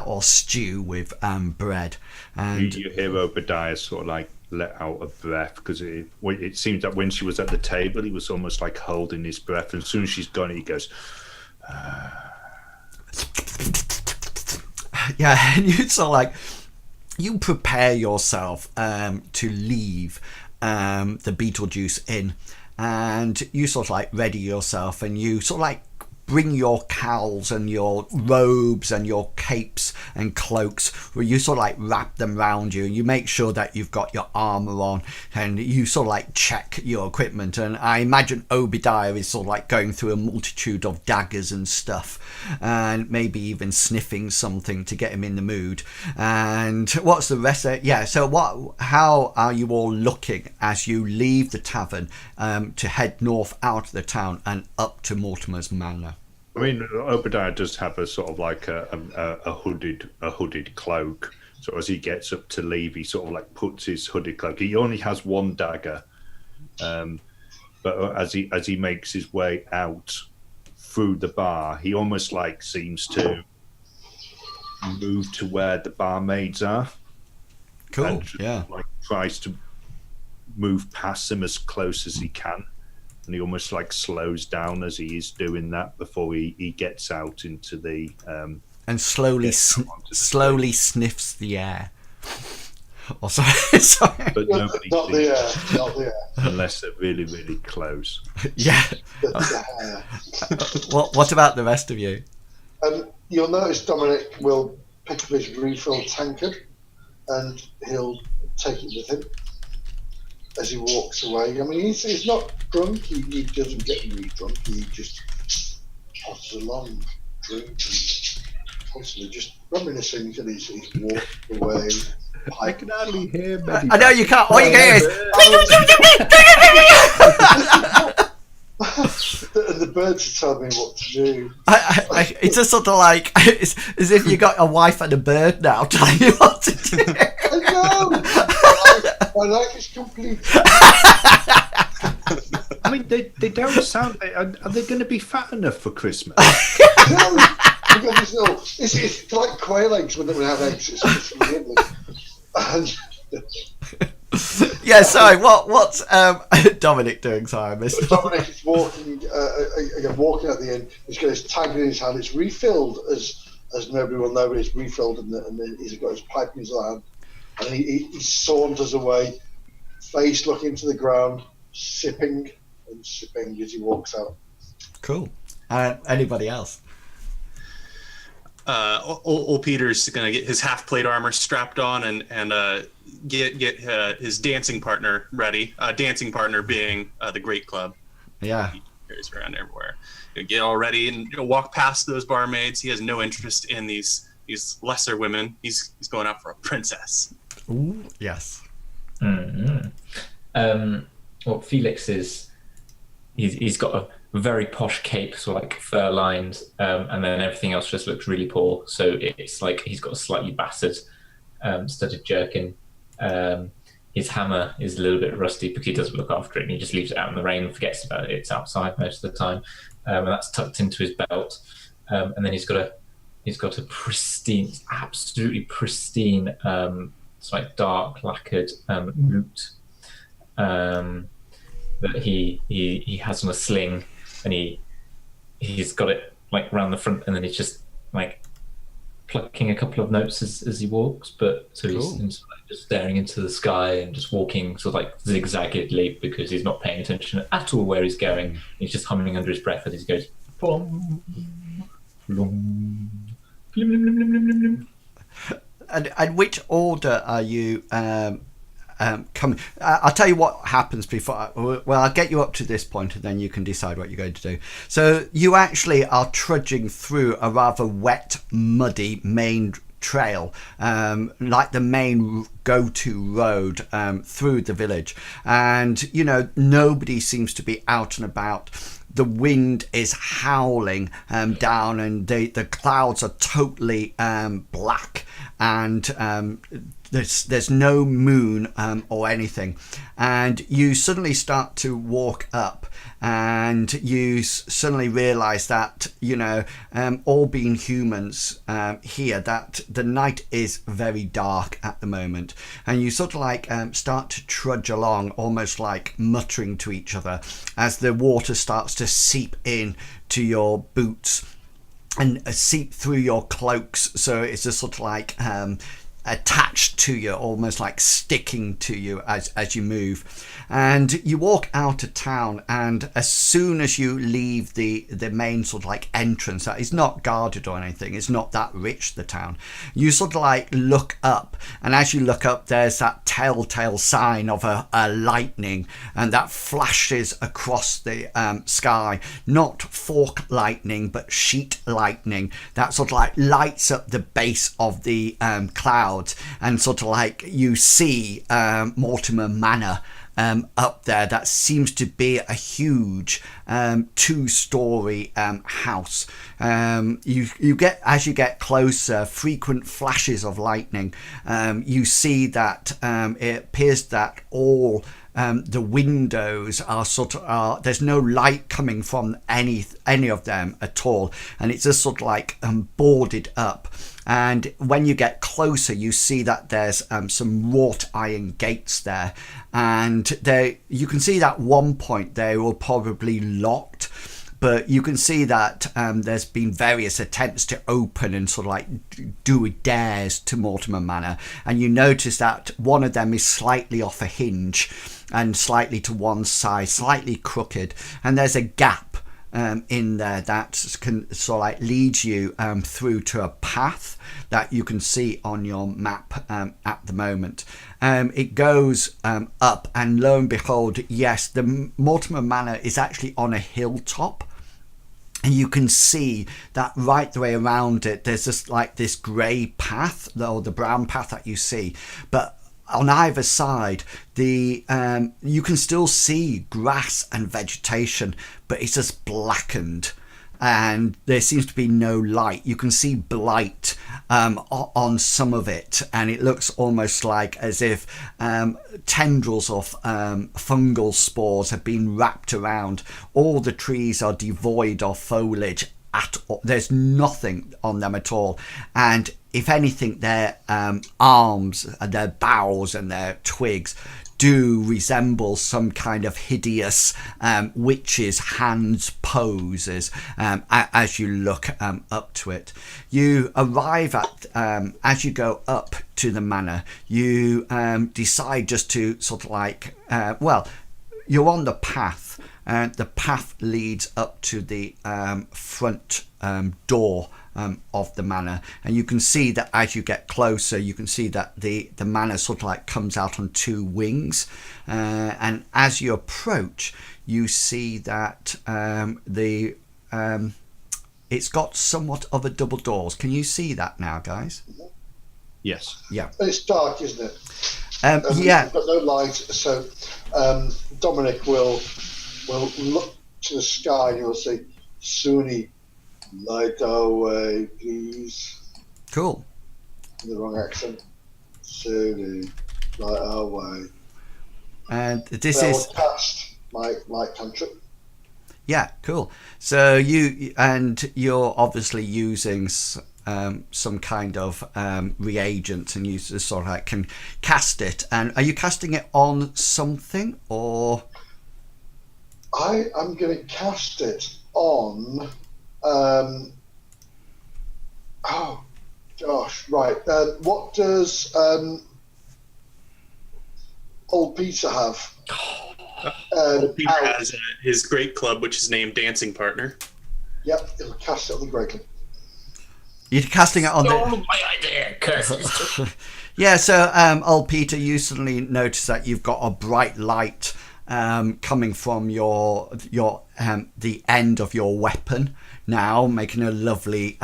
or stew with bread. And You hear Obadiah sort of like let out a breath because it seems that when she was at the table, he was almost like holding his breath. And as soon as she's gone, he goes, yeah, and you sort of like, you prepare yourself to leave the Beetlejuice Inn, and you sort of like ready yourself, and you sort of like bring your cowls and your robes and your capes and cloaks, where you sort of like wrap them around you. You make sure that you've got your armor on, and you sort of like check your equipment. And I imagine Obadiah is sort of like going through a multitude of daggers and stuff, and maybe even sniffing something to get him in the mood. And what's the rest of it? Yeah, so how are you all looking as you leave the tavern to head north out of the town and up to Mortimer's Manor? I mean, Obadiah does have a sort of like a hooded cloak. So as he gets up to leave, he sort of like puts his hooded cloak. He only has one dagger, but as he makes his way out through the bar, he almost like seems to move to where the barmaids are. Cool. And just, Yeah. like tries to move past them as close as he can. And he almost like slows down as he is doing that before he gets out into the And slowly sniffs the air. Oh, sorry. Sorry. but nobody Not sees the air, not the air. unless they're really, really close. Yeah. The hair. What about the rest of you? You'll notice Dominic will pick up his refill tankard and he'll take it with him as he walks away. I mean, he's not drunk. He doesn't get really drunk. He just potters along, drinking, possibly just reminiscing and he's walked away. I can hardly hear. I know you can't. All you can hear is. And the birds are telling me what to do. It's just sort of like it's as if you got a wife and a bird now telling you what to do. I know. My life is complete. I mean, they don't sound. Are they going to be fat enough for Christmas? No, because it's like quail eggs when we have eggs. It's really. And Yeah, sorry. What's Dominic doing? Sorry, I missed. Dominic is walking at the end. He's got his tag in his hand. It's refilled, as nobody will know. It's refilled, and then he's got his pipe in his hand, and he saunters away, face looking to the ground, sipping as he walks out. Cool. Anybody else? Old Peter's gonna get his half plate armor strapped on and get his dancing partner ready. Dancing partner being the Great Club. Yeah. He carries around everywhere. He'll get all ready and walk past those barmaids. He has no interest in these lesser women. He's going out for a princess. Ooh, yes. Mm-hmm. Well, Felix is he's got a very posh cape, so like fur lined, and then everything else just looks really poor. So it's like he's got a slightly battered studded jerkin. His hammer is a little bit rusty because he doesn't look after it, and he just leaves it out in the rain and forgets about it. It's outside most of the time, and that's tucked into his belt. And then he's got a pristine, absolutely pristine, it's like dark lacquered lute that he has on a sling, and he's got it like around the front, and then he's just like plucking a couple of notes as he walks. But so Cool. he's like just staring into the sky and just walking sort of like zigzaggedly because he's not paying attention at all where he's going. He's just humming under his breath as he goes. Plum, plum, blim, blim, blim, blim, blim, blim. And which order are you coming? I'll tell you what happens before. Well, I'll get you up to this point, and then you can decide what you're going to do. So you actually are trudging through a rather wet, muddy main trail, like the main go-to road through the village, and nobody seems to be out and about. The wind is howling down, and the clouds are totally black, and there's no moon or anything. And you suddenly start to walk up, and you suddenly realise that all being humans here, that the night is very dark at the moment, and you sort of like start to trudge along, almost like muttering to each other as the water starts to seep in to your boots and seep through your cloaks. So it's just sort of like attached to you, almost like sticking to you as you move. And you walk out of town, and as soon as you leave the main sort of like entrance that is not guarded or anything, it's not that rich, the town, you sort of like look up, and as you look up, there's that telltale sign of a lightning, and that flashes across the sky, not fork lightning but sheet lightning, that sort of like lights up the base of the clouds, and sort of like you see Mortimer Manor up there. That seems to be a huge 2-story house. You get, as you get closer, frequent flashes of lightning. You see that it appears that all the windows are there's no light coming from any of them at all, and it's just sort of like boarded up. And when you get closer, you see that there's some wrought iron gates there, and you can see that one point they were probably locked, but you can see that there's been various attempts to open and sort of like do dares to Mortimer Manor, and you notice that one of them is slightly off a hinge and slightly to one side, slightly crooked, and there's a gap in there that can sort of like leads you through to a path that you can see on your map at the moment. It goes up, and lo and behold, yes, the Mortimer Manor is actually on a hilltop. And you can see that right the way around it, there's just like this grey path, or the brown path that you see. But on either side, you can still see grass and vegetation, but it's just blackened, and there seems to be no light. You can see blight on some of it, and it looks almost like as if tendrils of fungal spores have been wrapped around. All the trees are devoid of foliage at all. There's nothing on them at all, and if anything, their arms and their boughs and their twigs do resemble some kind of hideous witch's hands poses as you look up to it. You arrive at, as you go up to the manor, you decide just to sort of like, you're on the path, and the path leads up to the front door of the manor, and you can see that as you get closer, you can see that the manor sort of like comes out on 2 wings, and as you approach, you see that it's got somewhat of a double doors. Can you see that now, guys? Yes. Yeah. It's dark, isn't it? Yeah. We've got no light, so Dominic will look to the sky and he'll say, "Suni, light our way, please." Cool. In the wrong accent. Suni, light our way. And this So is I'll cast my light cantrip. Yeah, cool. So you're obviously using some kind of reagent, and you just sort of like can cast it. And are you casting it on something, or? I am going to cast it on. Oh, gosh, right. What does old Peter have? Peter has his great club, which is named Dancing Partner. Yep, it'll cast it on the great club. You're casting it on Oh, my idea, curses. Yeah, so old Peter, you suddenly notice that you've got a bright light coming from the end of your weapon now, making a lovely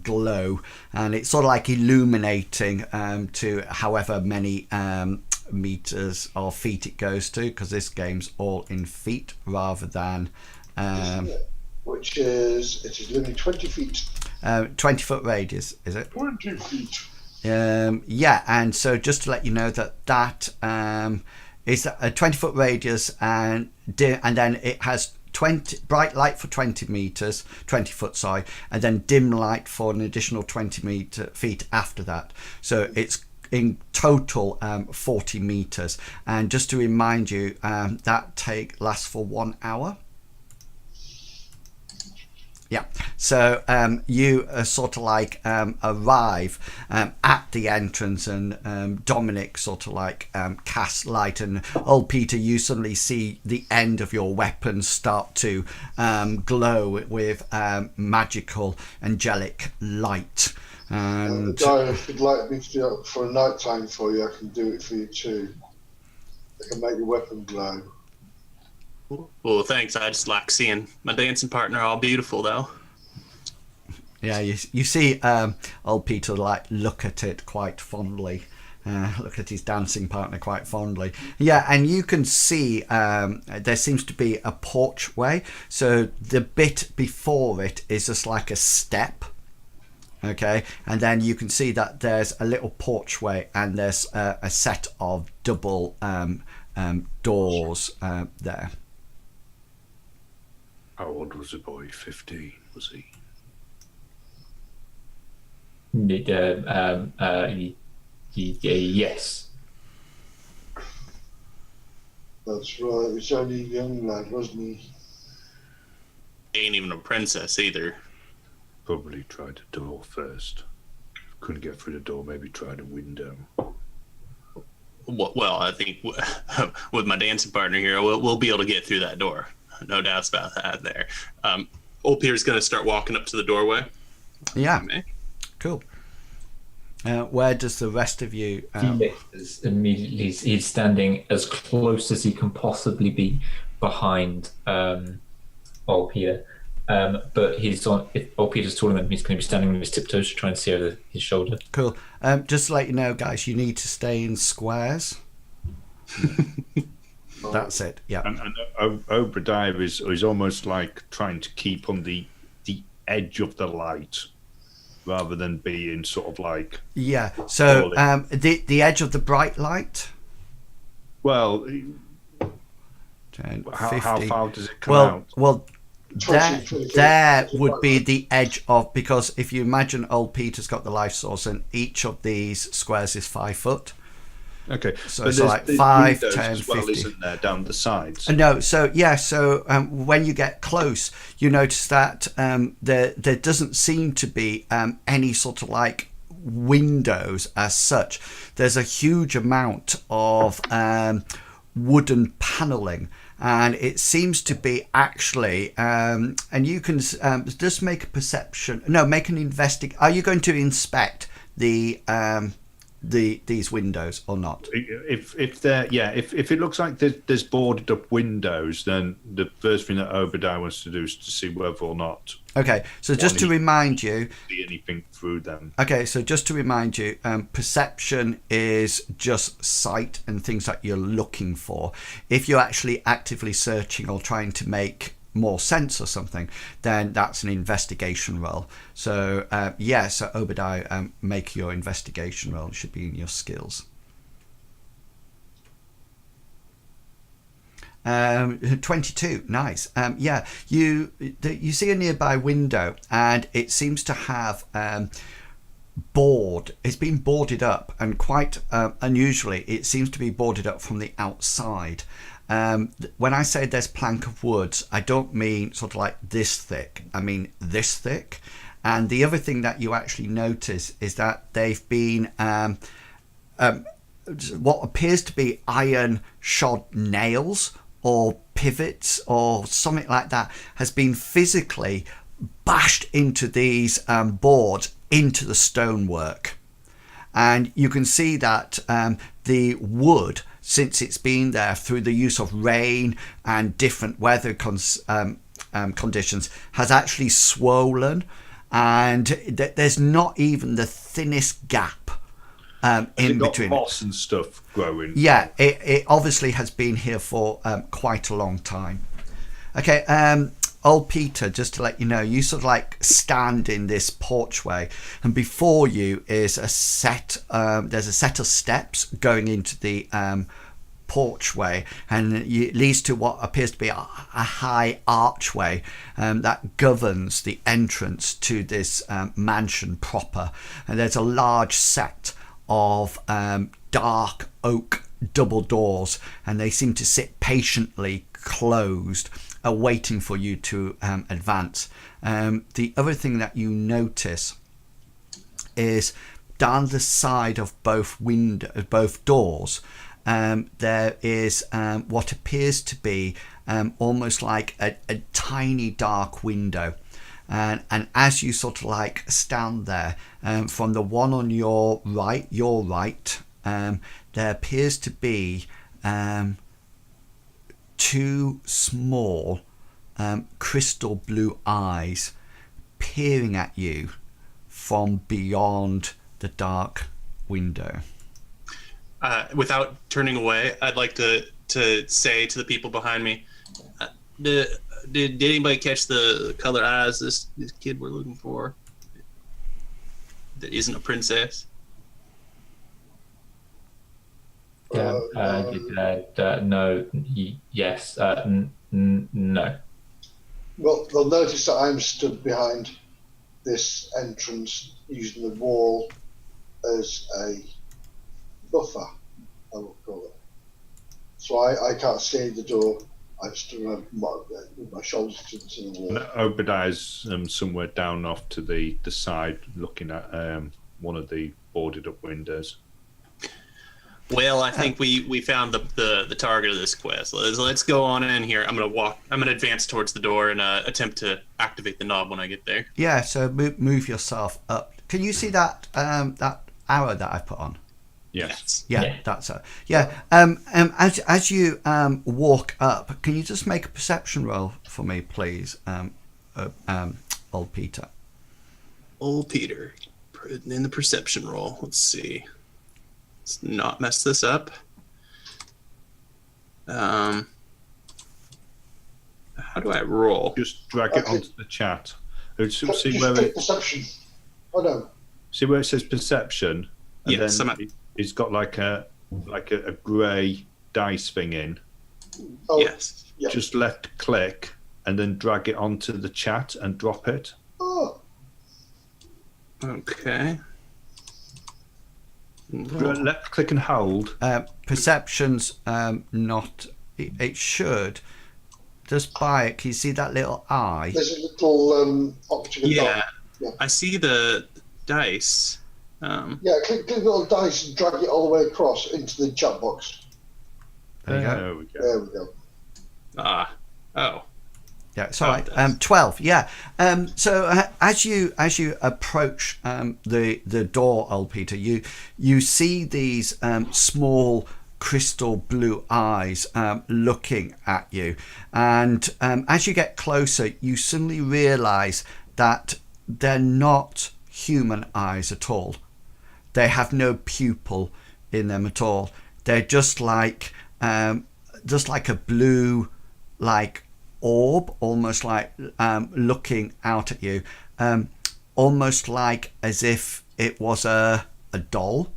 glow, and it's sort of like illuminating to however many meters or feet it goes to, because this game's all in feet rather than Which is, it is literally 20 feet. 20-foot radius, is it? 20 feet. Yeah, and so just to let you know that is a 20-foot radius, and then it has bright light for 20 foot, sorry, and then dim light for an additional 20 feet after that. So it's in total 40 meters. And just to remind you, that lasts for 1 hour. Yeah. So you sort of like arrive at the entrance, and Dominic sort of like casts light, and old Peter, you suddenly see the end of your weapon start to glow with magical, angelic light. And Guy, if you'd like me to do it for a night time for you, I can do it for you too. I can make your weapon glow. Well, thanks. I just like seeing my dancing partner all beautiful, though. yeah, you see old Peter like look at it quite fondly. Look at his dancing partner quite fondly. Yeah, and you can see there seems to be a porchway. So the bit before it is just like a step. Okay, and then you can see that there's a little porchway, and there's a set of double doors there. How old was the boy? 15, was he? Yes. That's right. He was only a young lad, wasn't he? Ain't even a princess either. Probably tried a door first. Couldn't get through the door, maybe tried a window. Well, I think with my dancing partner here, we'll be able to get through that door. No doubts about that there. Old Peter's going to start walking up to the doorway. Yeah, Okay. cool. Where does the rest of you? Felix is immediately, he's standing as close as he can possibly be behind old Peter. But he's on. If old Peter's taller than him, he's going to be standing on his tiptoes to try and see over his shoulder. Cool. Just to let you know, guys, you need to stay in squares. That's it. Yeah. And Obadiah is almost like trying to keep on the edge of the light, rather than being sort of like. Yeah. So the edge of the bright light. Well, 10, how 50. far does it come out? Well, 20, 20, there 20, would be the edge of, because if you imagine old Peter's got the life source, and each of these squares is 5 foot. Okay, So but it's there's like the 5, windows 10, as well, 50. isn't there, down the sides? No, so yeah, so when you get close, you notice that there doesn't seem to be any sort of like windows as such. There's a huge amount of wooden paneling, and it seems to be actually and you can just make a perception. No, make an investigate. Are you going to inspect these windows or not? If it looks like there's boarded up windows, then the first thing that Obadiah wants to do is to see whether or not Okay, so just to remind you, see anything through them. okay, so just to remind you, perception is just sight and things that you're looking for. If you're actually actively searching or trying to make more sense or something, then that's an investigation roll. So so Obadiah, make your investigation roll. It should be in your skills. 22, nice. You see a nearby window, and it seems to have it's been boarded up, and quite unusually it seems to be boarded up from the outside. When I say there's plank of wood, I don't mean sort of like this thick, I mean this thick. And the other thing that you actually notice is that they've been what appears to be iron shod nails or pivots or something like that has been physically bashed into these boards, into the stonework. And you can see that the wood, since it's been there through the use of rain and different weather conditions, has actually swollen, and there's not even the thinnest gap in between. Moss and stuff growing. Yeah, it obviously has been here for quite a long time. Okay, old Peter, just to let you know, you sort of like stand in this porchway, and before you is a set. There's a set of steps going into the porchway, and it leads to what appears to be a high archway that governs the entrance to this mansion proper. And there's a large set of dark oak double doors, and they seem to sit patiently closed, waiting for you to advance. The other thing that you notice is down the side of both doors, there is what appears to be almost like a tiny dark window. And as you sort of like stand there, from the one on your right, there appears to be two small crystal blue eyes peering at you from beyond the dark window. Without turning away, I'd like to say to the people behind me, did anybody catch the color eyes this kid we're looking for that isn't a princess? Yeah. No. Yes. No. Well, they'll notice that I'm stood behind this entrance using the wall as a buffer, I will call it. So I can't see the door. I'm stood with my shoulders to the wall. And Obadiah's somewhere down off to the side, looking at one of the boarded up windows. Well, I think we found the target of this quest. Let's go on in here. I'm gonna advance towards the door and attempt to activate the knob when I get there. Yeah, so move yourself up. Can you see that that arrow that I put on? Yes. Yeah, that's it. Yeah. As you walk up, can you just make a perception roll for me, please, old Peter? Old Peter, in the perception roll. Let's see. Let's not mess this up. How do I roll? Just drag it onto the chat. See where perception. Oh no. See where it says perception, and Yes, then it's got like a grey dice thing in. Oh, Yes. yeah. Just left click and then drag it onto the chat and drop it. Oh, Okay. Left click and hold. Perception's not. It should. Just by it, can you see that little eye? there's a little option. Yeah. Yeah. I see the dice. Yeah, click the little dice and drag it all the way across into the chat box. There you go. There we go. There we go. Oh. Yeah, it's all right. 12. Yeah. So as you approach the door, old Peter, you see these small crystal blue eyes looking at you, and as you get closer, you suddenly realise that they're not human eyes at all. They have no pupil in them at all. They're just like a blue, like orb, almost like looking out at you, almost like as if it was a doll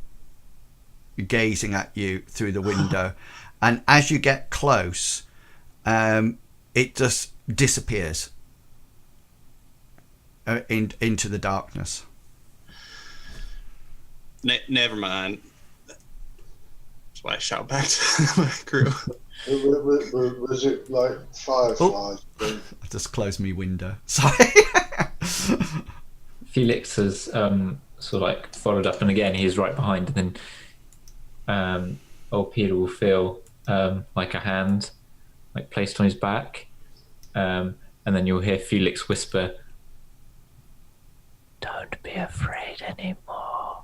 gazing at you through the window. And as you get close, it just disappears into the darkness. Never mind. That's why I shout back to my crew. Was it like fireflies? I just closed my window. Sorry. Felix has sort of like followed up, and again he's right behind, and then old Peter will feel like a hand like placed on his back, and then you'll hear Felix whisper, "Don't be afraid anymore.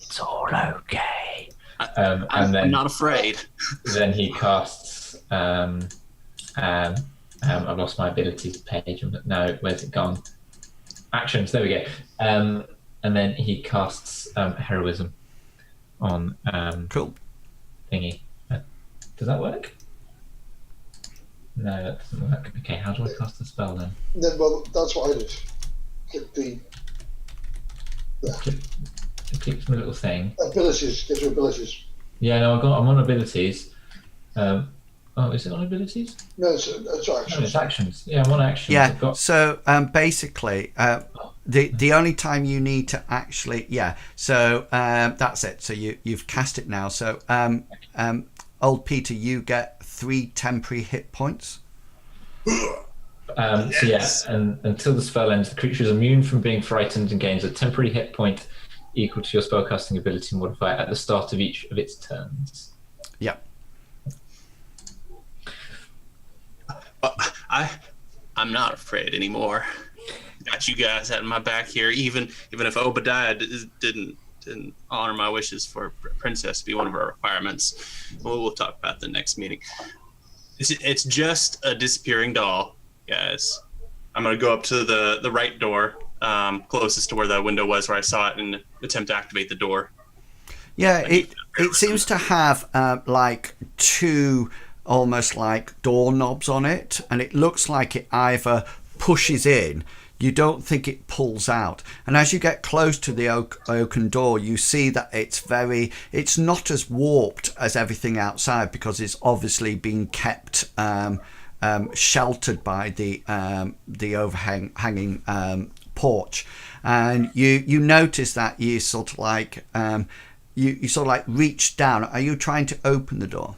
It's all okay." I'm not afraid. Then he casts I've lost my abilities page, but no, where's it gone? Actions, there we go. And then he casts heroism on Cool. thingy. Does that work? No, that doesn't work. Okay, how do I cast the spell then? Then, well, that's what I did. Click the It clicks my little thing. abilities. Get your abilities. Yeah, no, I'm on abilities. Oh, is it on abilities? No, it's No, actions. it's actions. Yeah, I'm on actions. Yeah. I've got So basically, the only time you need to actually, yeah. So that's it. So you've cast it now. So old Peter, you get 3 temporary hit points. So yeah, and until the spell ends, the creature is immune from being frightened and gains a temporary hit point equal to your spellcasting ability modifier at the start of each of its turns. Yeah. I'm not afraid anymore. Got you guys at my back here. Even if Obadiah didn't honor my wishes for Princess to be one of our requirements, we'll talk about the next meeting. It's just a disappearing doll, guys. I'm gonna go up to the right door, closest to where the window was, where I saw it, and attempt to activate the door. Yeah, it seems to have like 2 almost like doorknobs on it, and it looks like it either pushes in. You don't think it pulls out. And as you get close to the oaken door, you see that it's not as warped as everything outside, because it's obviously been kept sheltered by the overhanging porch. And you notice that you sort of like you sort of like reach down. Are you trying to open the door?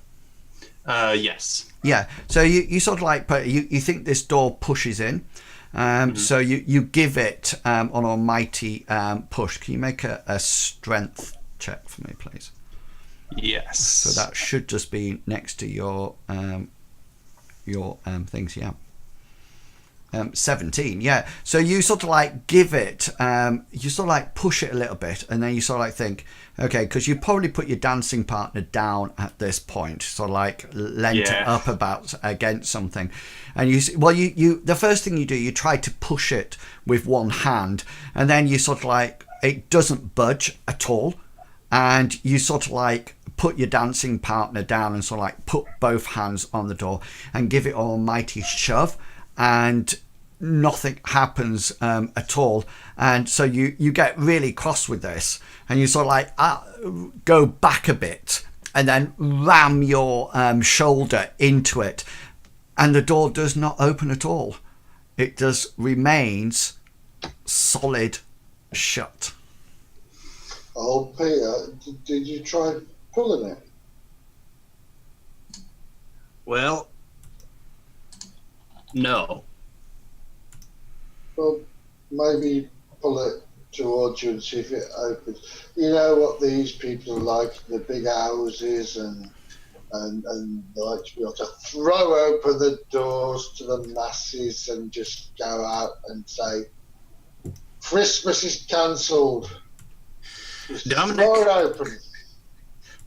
Yes. Yeah. So you sort of like you think this door pushes in. So you give it an almighty push. Can you make a strength check for me, please? Yes. So that should just be next to your things, yeah. 17, yeah. So you sort of like give it, you sort of like push it a little bit, and then you sort of like think, okay, because you probably put your dancing partner down at this point, sort of like lent it up about against something, and you the first thing you do, you try to push it with one hand, and then you sort of like, it doesn't budge at all, and you sort of like put your dancing partner down and sort of like put both hands on the door and give it an almighty shove, and nothing happens at all. And so you get really cross with this, and you sort of like go back a bit and then ram your shoulder into it, and the door does not open at all. It just remains solid shut. Oh, Peter, did you try pulling it? Well, no. Well, maybe pull it towards you and see if it opens. You know what these people are like in the big houses, and they like to be able to throw open the doors to the masses and just go out and say, Christmas is cancelled. Dominic, throw it open.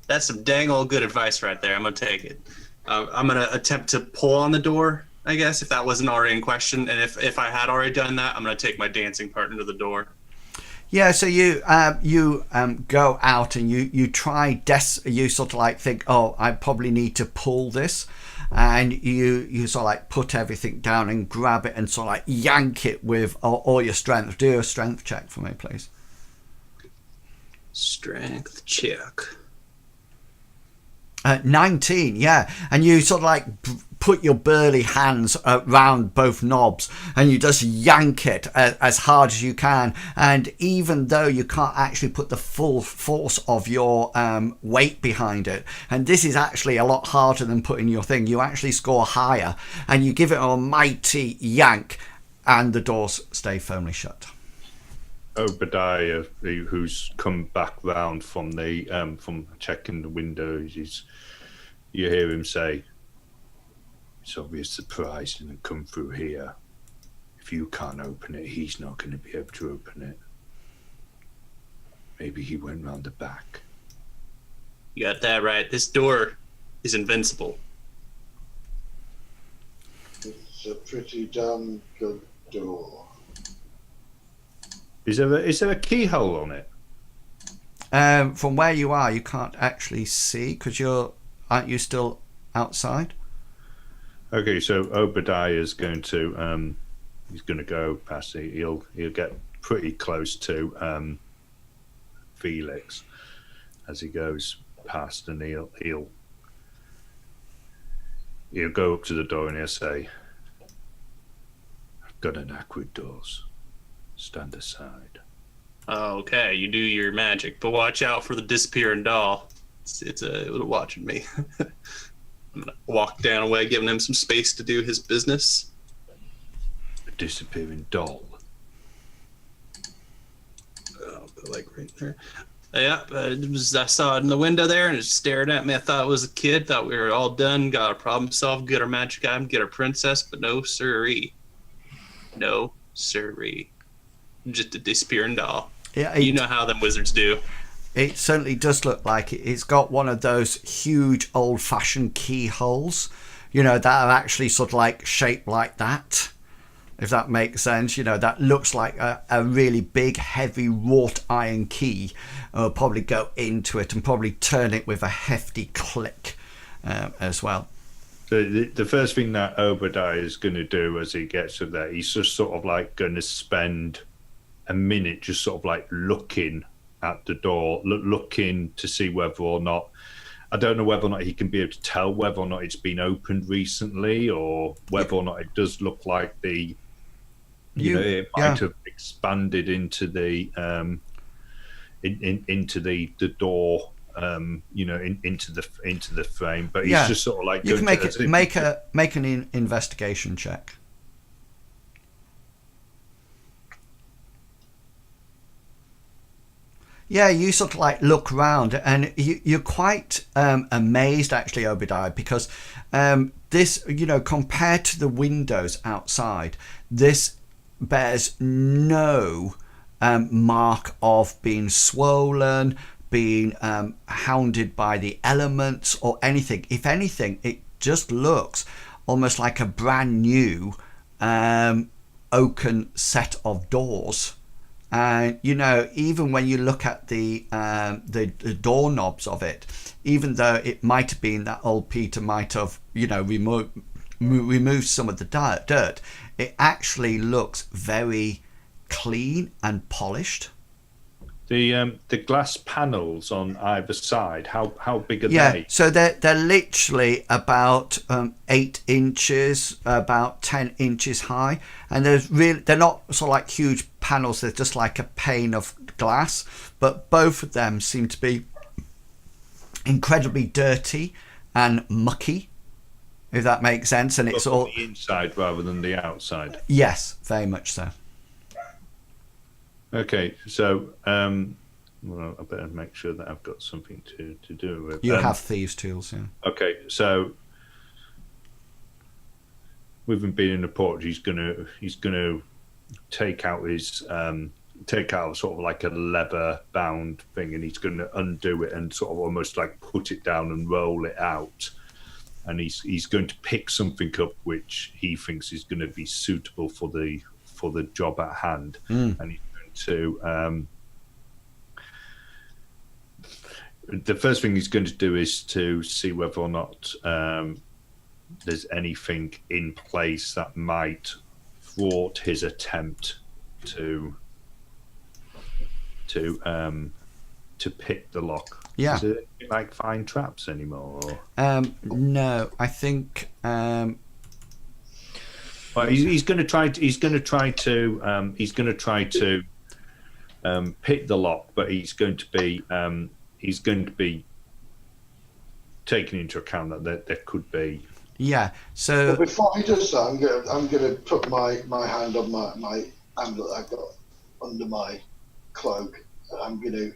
That's some dang old good advice right there. I'm going to take it. I'm going to attempt to pull on the door, I guess, if that wasn't already in question. And if I had already done that, I'm going to take my dancing partner to the door. Yeah, so you go out and you try, you sort of like think, oh, I probably need to pull this. And you sort of like put everything down and grab it and sort of like yank it with all your strength. Do a strength check for me, please. Strength check. 19, yeah. And you sort of like put your burly hands around both knobs and you just yank it as hard as you can. And even though you can't actually put the full force of your weight behind it, and this is actually a lot harder than putting your thing, you actually score higher, and you give it a mighty yank, and the doors stay firmly shut. Obadiah, who's come back round from the from checking the windows, you hear him say, "It's obvious the prize didn't come through here. If you can't open it, he's not going to be able to open it. Maybe he went round the back." You got that right. This door is invincible. It's a pretty damn good door. Is there a keyhole on it? From where you are, you can't actually see because aren't you still outside? Okay, so Obadiah's going to he's going to go past it. He'll get pretty close to Felix as he goes past, and he'll go up to the door and he'll say, "I've got a knack with doors. Stand aside." Okay, you do your magic, but watch out for the disappearing doll. It's watching me. I'm gonna walk down away, giving him some space to do his business. A disappearing doll. Like right there. Yeah, I saw it in the window there, and it stared at me. I thought it was a kid. Thought we were all done, got our problem solved, get our magic item, get our princess, but no siree. No siree. Just a disappearing doll. Yeah, You know how them wizards do. it certainly does look like it. It's got one of those huge old-fashioned keyholes, that are actually sort of like shaped like that, if that makes sense. That looks like a really big, heavy wrought iron key. Will probably go into it and probably turn it with a hefty click as well. The first thing that Obadiah is going to do as he gets to there, he's just sort of like going to spend a minute just sort of like looking at the door, looking to see whether or not, I don't know whether or not he can be able to tell whether or not it's been opened recently, or whether or not it does look like it might have expanded into the into the door, into the frame. But he's just sort of like you can make an investigation check. Yeah, you sort of like look around, and you're quite amazed, actually, Obadiah, because this, compared to the windows outside, this bears no mark of being swollen, being hounded by the elements or anything. If anything, it just looks almost like a brand new oaken set of doors. And even when you look at the doorknobs of it, even though it might have been that old Peter might have removed some of the dirt, it actually looks very clean and polished. The glass panels on either side, how big are they? Yeah, so they're literally about 8 inches, about 10 inches high, and they're not sort of like huge panels. They're just like a pane of glass, but both of them seem to be incredibly dirty and mucky, if that makes sense. And it's all the inside rather than the outside. Yes, very much so. Okay, so well, I better make sure that I've got something to do with. You have thieves' tools, yeah. Okay, so with him being in the porch, he's gonna take out sort of like a leather bound thing, and he's gonna undo it and sort of almost like put it down and roll it out. And he's going to pick something up which he thinks is going to be suitable for the job at hand, and he's to the first thing he's going to do is to see whether or not there's anything in place that might thwart his attempt to pick the lock. Yeah. Is it like find traps anymore? Or? No, I think. Well, he's going to try to pick the lock, but he's going to be taking into account that there could be. Yeah. So but before he does that, I'm gonna put my hand on my amulet I've got under my cloak. I'm gonna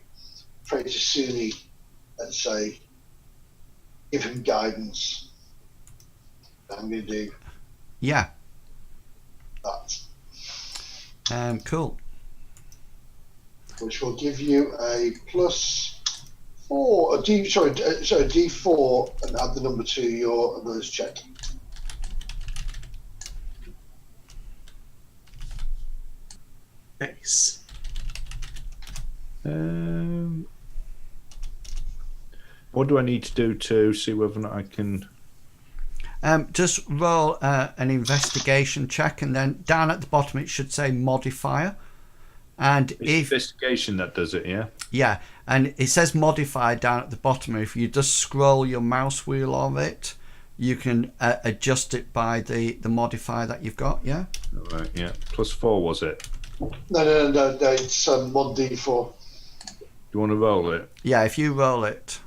pray to Suni and say, give him guidance. I'm gonna do. Yeah. That. Cool. Which will give you a +4, a D4, and add the number to your ability check. Nice. What do I need to do to see whether or not I can? Just roll an investigation check, and then down at the bottom it should say modifier. And if investigation that does it, yeah, and it says modifier down at the bottom. If you just scroll your mouse wheel on it, you can adjust it by the modifier that you've got. Yeah. All right. Yeah. +4 was it? No. It's 1d4. Do you want to roll it? Yeah. If you roll it.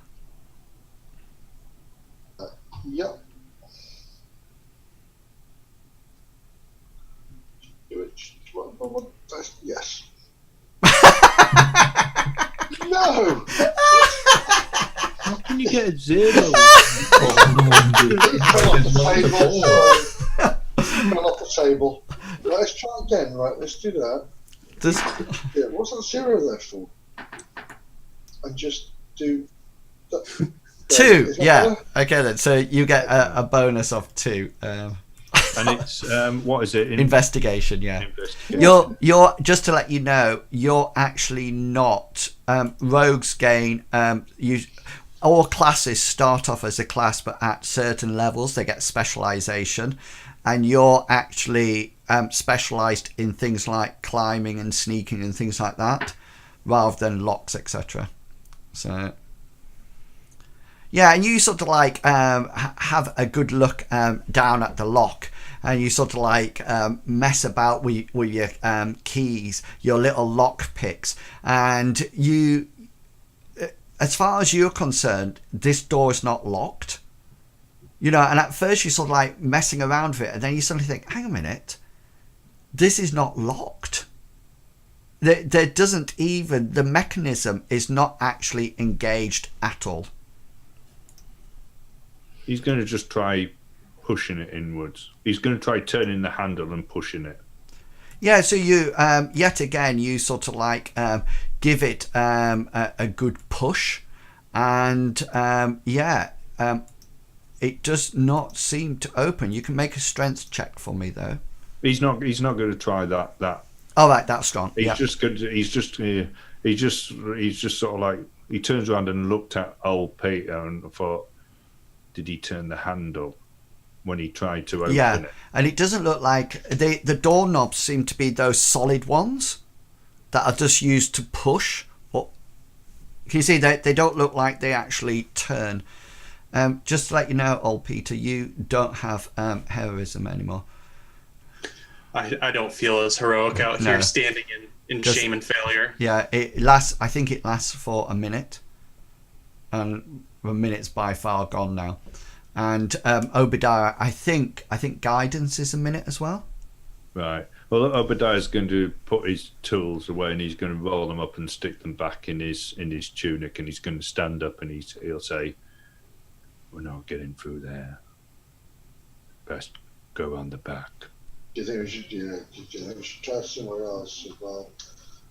Yep. Do it. Yes. No. How can you get a 0? He fell off the table. Sorry. Fell off the table. Right, let's try again. Right, let's do that. Does Yeah, what's that 0 there for? And just do that. 2? Is that Yeah. better? Okay then. So you get a bonus of 2. And it's what is it? Investigation. Yeah. Investigation. You're just to let you know, you're actually not rogues gain. All classes start off as a class, but at certain levels they get specialization, and you're actually specialized in things like climbing and sneaking and things like that, rather than locks, etc. So. Yeah, and you sort of like have a good look down at the lock, and you sort of like mess about with your keys, your little lock picks, and you, as far as you're concerned, this door is not locked. You know, and at first you're sort of like messing around with it, and then you suddenly think, hang a minute, this is not locked. There doesn't even, the mechanism is not actually engaged at all. He's going to just try pushing it inwards. He's going to try turning the handle and pushing it. Yeah, so you yet again you sort of like give it a good push, and it does not seem to open. You can make a strength check for me though. He's not going to try that. All right, that's strong. He's Yeah. just going to. He's just sort of like, he turns around and looked at old Peter and thought, did he turn the handle when he tried to open it? And it doesn't look like the doorknobs seem to be those solid ones that are just used to push. Or you see, they don't look like they actually turn. Just to let you know, old Peter, you don't have heroism anymore. I don't feel as heroic out No. here standing in Just- shame and failure. Yeah, it lasts. I think it lasts for a minute, and the minute's by far gone now. And Obadiah, I think guidance is a minute as well. Right. Well, Obadiah's going to put his tools away, and he's going to roll them up and stick them back in his tunic, and he's going to stand up, and he'll say, "We're not getting through there. Best go on the back." Do you think we should? Do you think we should try somewhere else as well?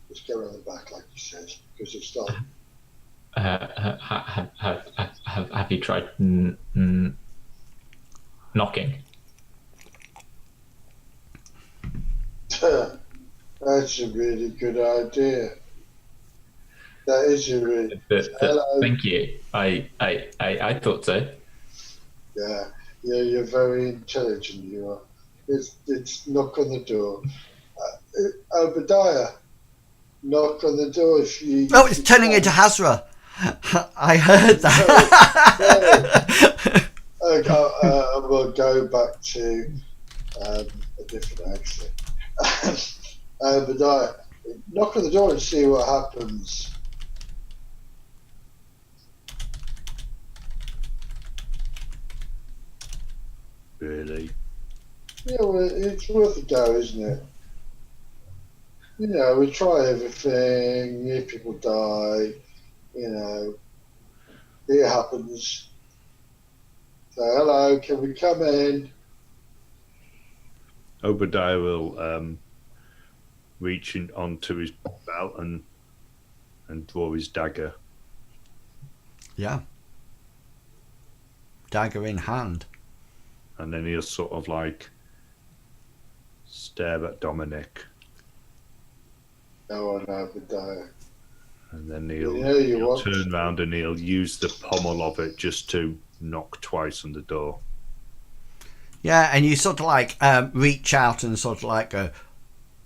Let's go around the back, like you said, because it's not. Have you tried knocking? That's a really good idea. That is a really. Hello. Thank you. I thought so. Yeah, you're very intelligent. You are. It's knock on the door. Obadiah, knock on the door. If you. Oh, it's turning into Hazra. I heard that. We'll go back to a different accent. Obadiah, knock on the door and see what happens. Really? Yeah, well, it's worth a go, isn't it? You know, we try everything. If people die, you know, it happens. So, hello, can we come in? Obadiah will reach onto his belt and draw his dagger. Yeah. Dagger in hand. And then he'll sort of like stare at Dominic. No one Obadiah. And then he'll, Yeah, you he'll want turn to. round and he'll use the pommel of it just to knock twice on the door. Yeah, and you sort of like reach out and sort of like go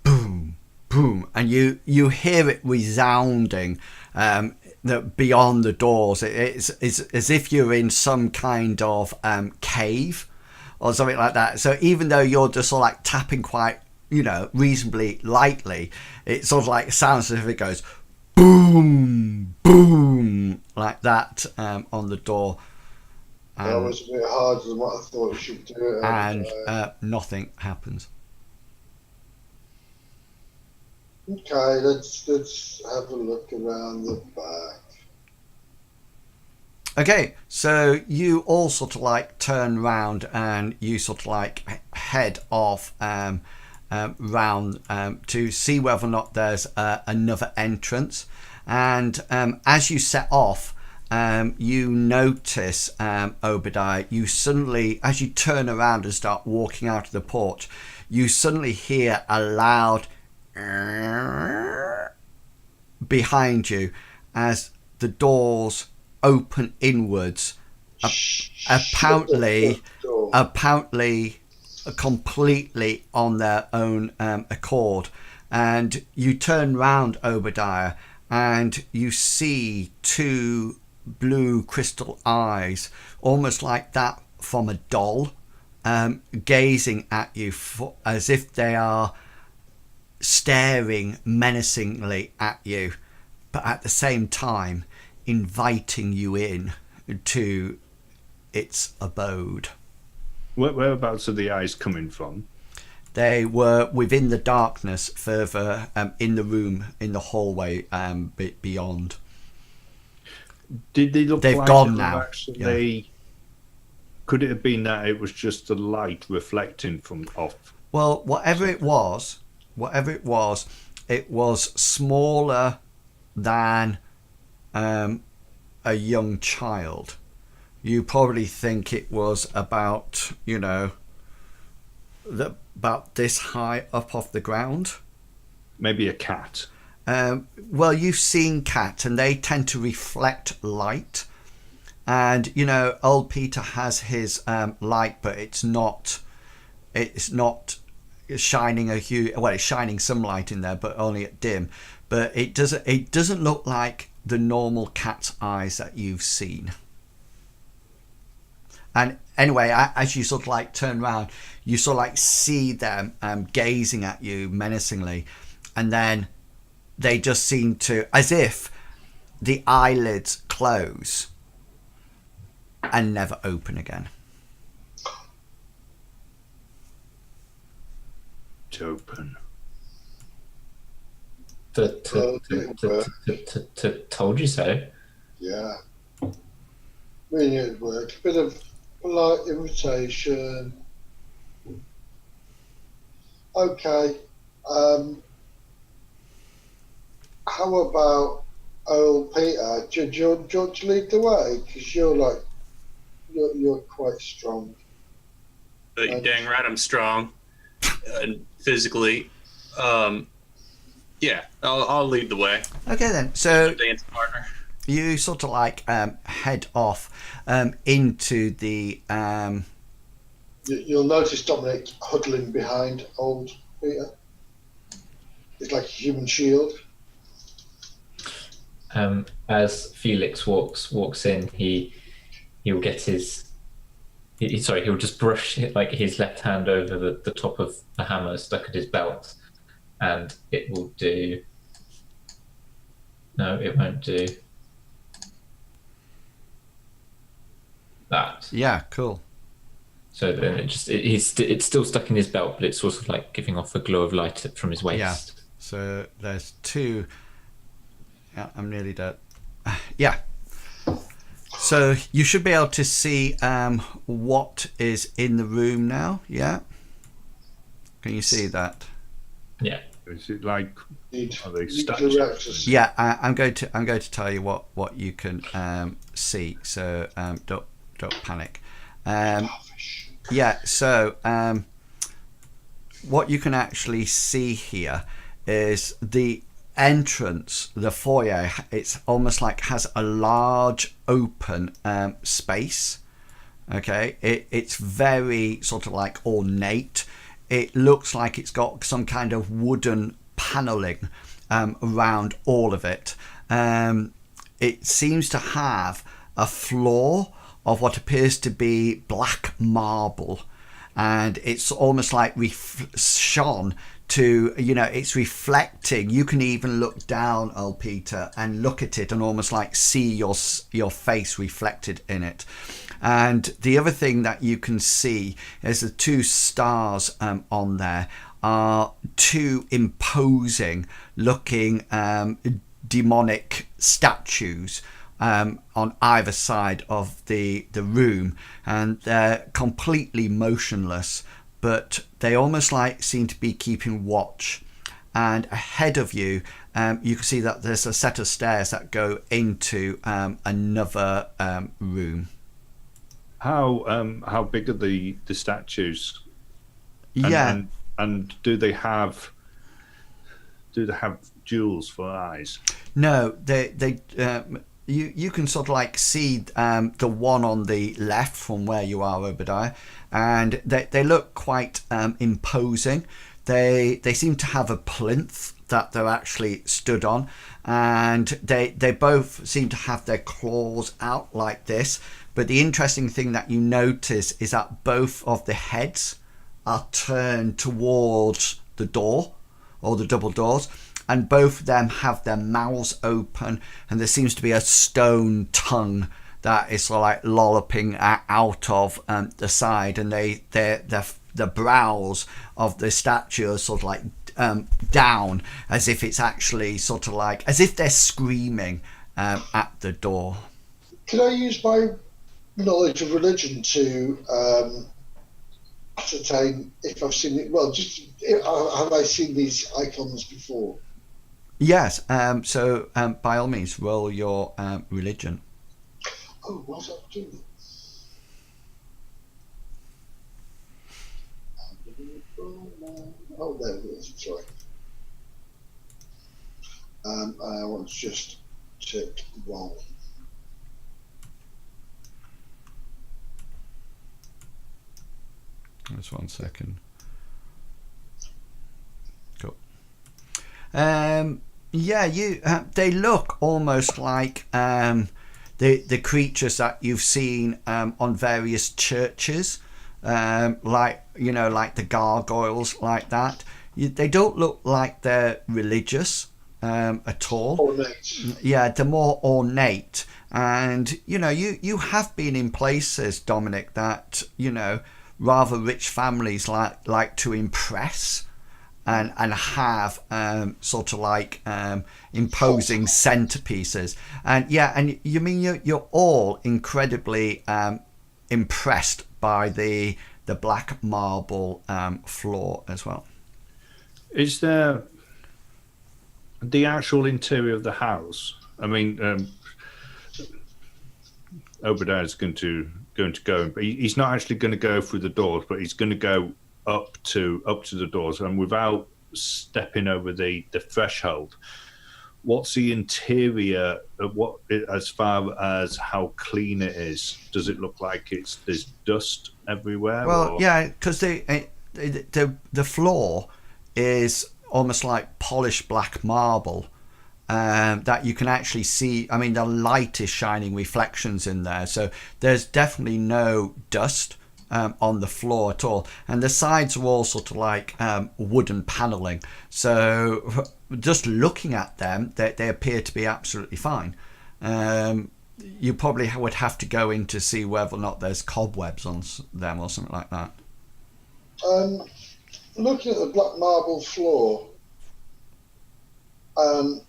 boom, boom, and you hear it resounding beyond the doors. It's as if you're in some kind of cave or something like that. So even though you're just sort of like tapping quite, reasonably lightly, it sort of like sounds as if it goes boom, boom, like that on the door. That was a bit harder than what I thought it should do. and nothing happens. Okay, let's have a look around the back. Okay, so you all sort of like turn round and you sort of like head off round to see whether or not there's another entrance. And as you set off, you notice, Obadiah, you suddenly, as you turn around and start walking out of the porch, you suddenly hear a loud behind you as the doors open inwards, apparently completely on their own accord. And you turn round, Obadiah, and you see two blue crystal eyes, almost like that from a doll, gazing at you as if they are staring menacingly at you, but at the same time inviting you in to its abode. Whereabouts are the eyes coming from? They were within the darkness further in the room, in the hallway beyond. Did they look They've like gone they were now. Actually, could it have been that it was just the light reflecting from off? Well, whatever it was, it was smaller than a young child. You probably think it was about, about this high up off the ground. Maybe a cat. Well, you've seen cats, and they tend to reflect light. And old Peter has his light, but it's not shining a huge. Well, it's shining some light in there, but only at dim. But it doesn't look like the normal cat's eyes that you've seen. And anyway, as you sort of like turn around, you sort of like see them gazing at you menacingly, and then they just seem to, as if the eyelids close and never open again. To open. Told you so. Yeah. Really it work. A bit of polite invitation. Okay. How about old Peter? Do you want to lead the way? Because you're quite strong. You're dang right, I'm strong, and physically. Yeah, I'll lead the way. Okay then. So Dance partner. you sort of like head off into the. You'll notice Dominic huddling behind old Peter. It's like a human shield. As Felix walks in, he'll get he'll just brush like his left hand over the top of the hammer stuck at his belt, and it will do. No, it won't do that. Yeah, cool. So then it's still stuck in his belt, but it's sort of like giving off a glow of light from his waist. Yeah. So there's two. Yeah, I'm nearly dead. Yeah. So you should be able to see what is in the room now. Yeah. Can you see that? Yeah. Is it like? Need Are they need statues? directors. Yeah, I'm going to tell you what you can see. So don't panic. Yeah. So what you can actually see here is the entrance, the foyer. It's almost like has a large open space. Okay, it's very sort of like ornate. It looks like it's got some kind of wooden paneling around all of it. It seems to have a floor of what appears to be black marble, and it's almost like shone to, it's reflecting. You can even look down, old Peter, and look at it and almost like see your face reflected in it. And the other thing that you can see is the two stars on there are two imposing looking demonic statues on either side of the room, and they're completely motionless, but they almost like seem to be keeping watch. And ahead of you, you can see that there's a set of stairs that go into another room. How big are the statues? Yeah. And do they have jewels for eyes? No, you can sort of like see the one on the left from where you are, Obadiah, and they look quite imposing. They seem to have a plinth that they're actually stood on, and they both seem to have their claws out like this. But the interesting thing that you notice is that both of the heads are turned towards the door, or the double doors, and both of them have their mouths open, and there seems to be a stone tongue that is sort of like lolloping out of the side, and the brows of the statue are sort of like down, as if it's actually sort of like as if they're screaming at the door. Can I use my knowledge of religion to ascertain if I've seen it? Well, just have I seen these icons before? Yes. So by all means, roll your religion. Oh, what's that doing? Oh, there it is. Sorry. I want to just check roll. Just 1 second. Cool. Yeah, they look almost like the creatures that you've seen on various churches, like the gargoyles, like that. They don't look like they're religious at all. Ornate. Yeah, they're more ornate, and you have been in places, Dominic, that rather rich families like to impress and have sort of like imposing centerpieces, and you mean you're all incredibly impressed by the black marble floor as well. Is there the actual interior of the house? I mean, Obadiah's going to go, but he's not actually going to go through the doors, but he's going to go up to the doors, and without stepping over the threshold. What's the interior? As far as how clean it is? Does it look like there's dust everywhere? Well, yeah, because the floor is almost like polished black marble. That you can actually see. I mean, the light is shining reflections in there, so there's definitely no dust on the floor at all. And the sides are all sort of like wooden paneling. So just looking at them, they appear to be absolutely fine. You probably would have to go in to see whether or not there's cobwebs on them or something like that. Looking at the black marble floor, can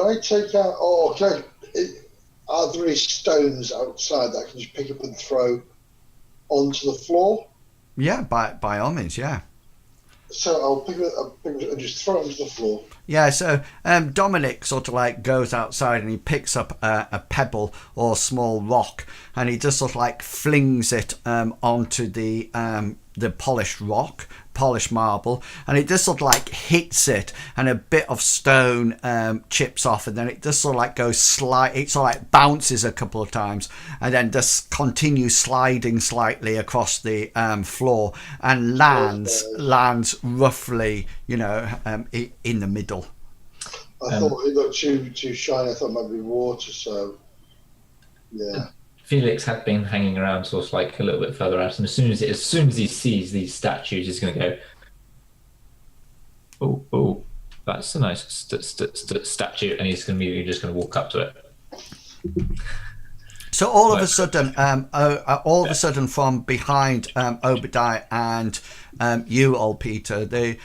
I take out, or are there any stones outside that I can just pick up and throw onto the floor? Yeah, by all means, yeah. So I'll pick it up and just throw it onto the floor. Yeah, so Dominic sort of like goes outside and he picks up a pebble or a small rock, and he just sort of like flings it onto the polished marble, and it just sort of like hits it, and a bit of stone chips off, and then it just sort of like goes it sort of like bounces a couple of times, and then just continues sliding slightly across the floor, and lands roughly in the middle. I thought it looked too shiny. I thought it might be water, so yeah. Felix had been hanging around sort of like a little bit further out, and as soon as he sees these statues, he's going to go, oh, that's a nice statue, and he's immediately just going to walk up to it. So all of a sudden, from behind Obadiah and you, old Peter, the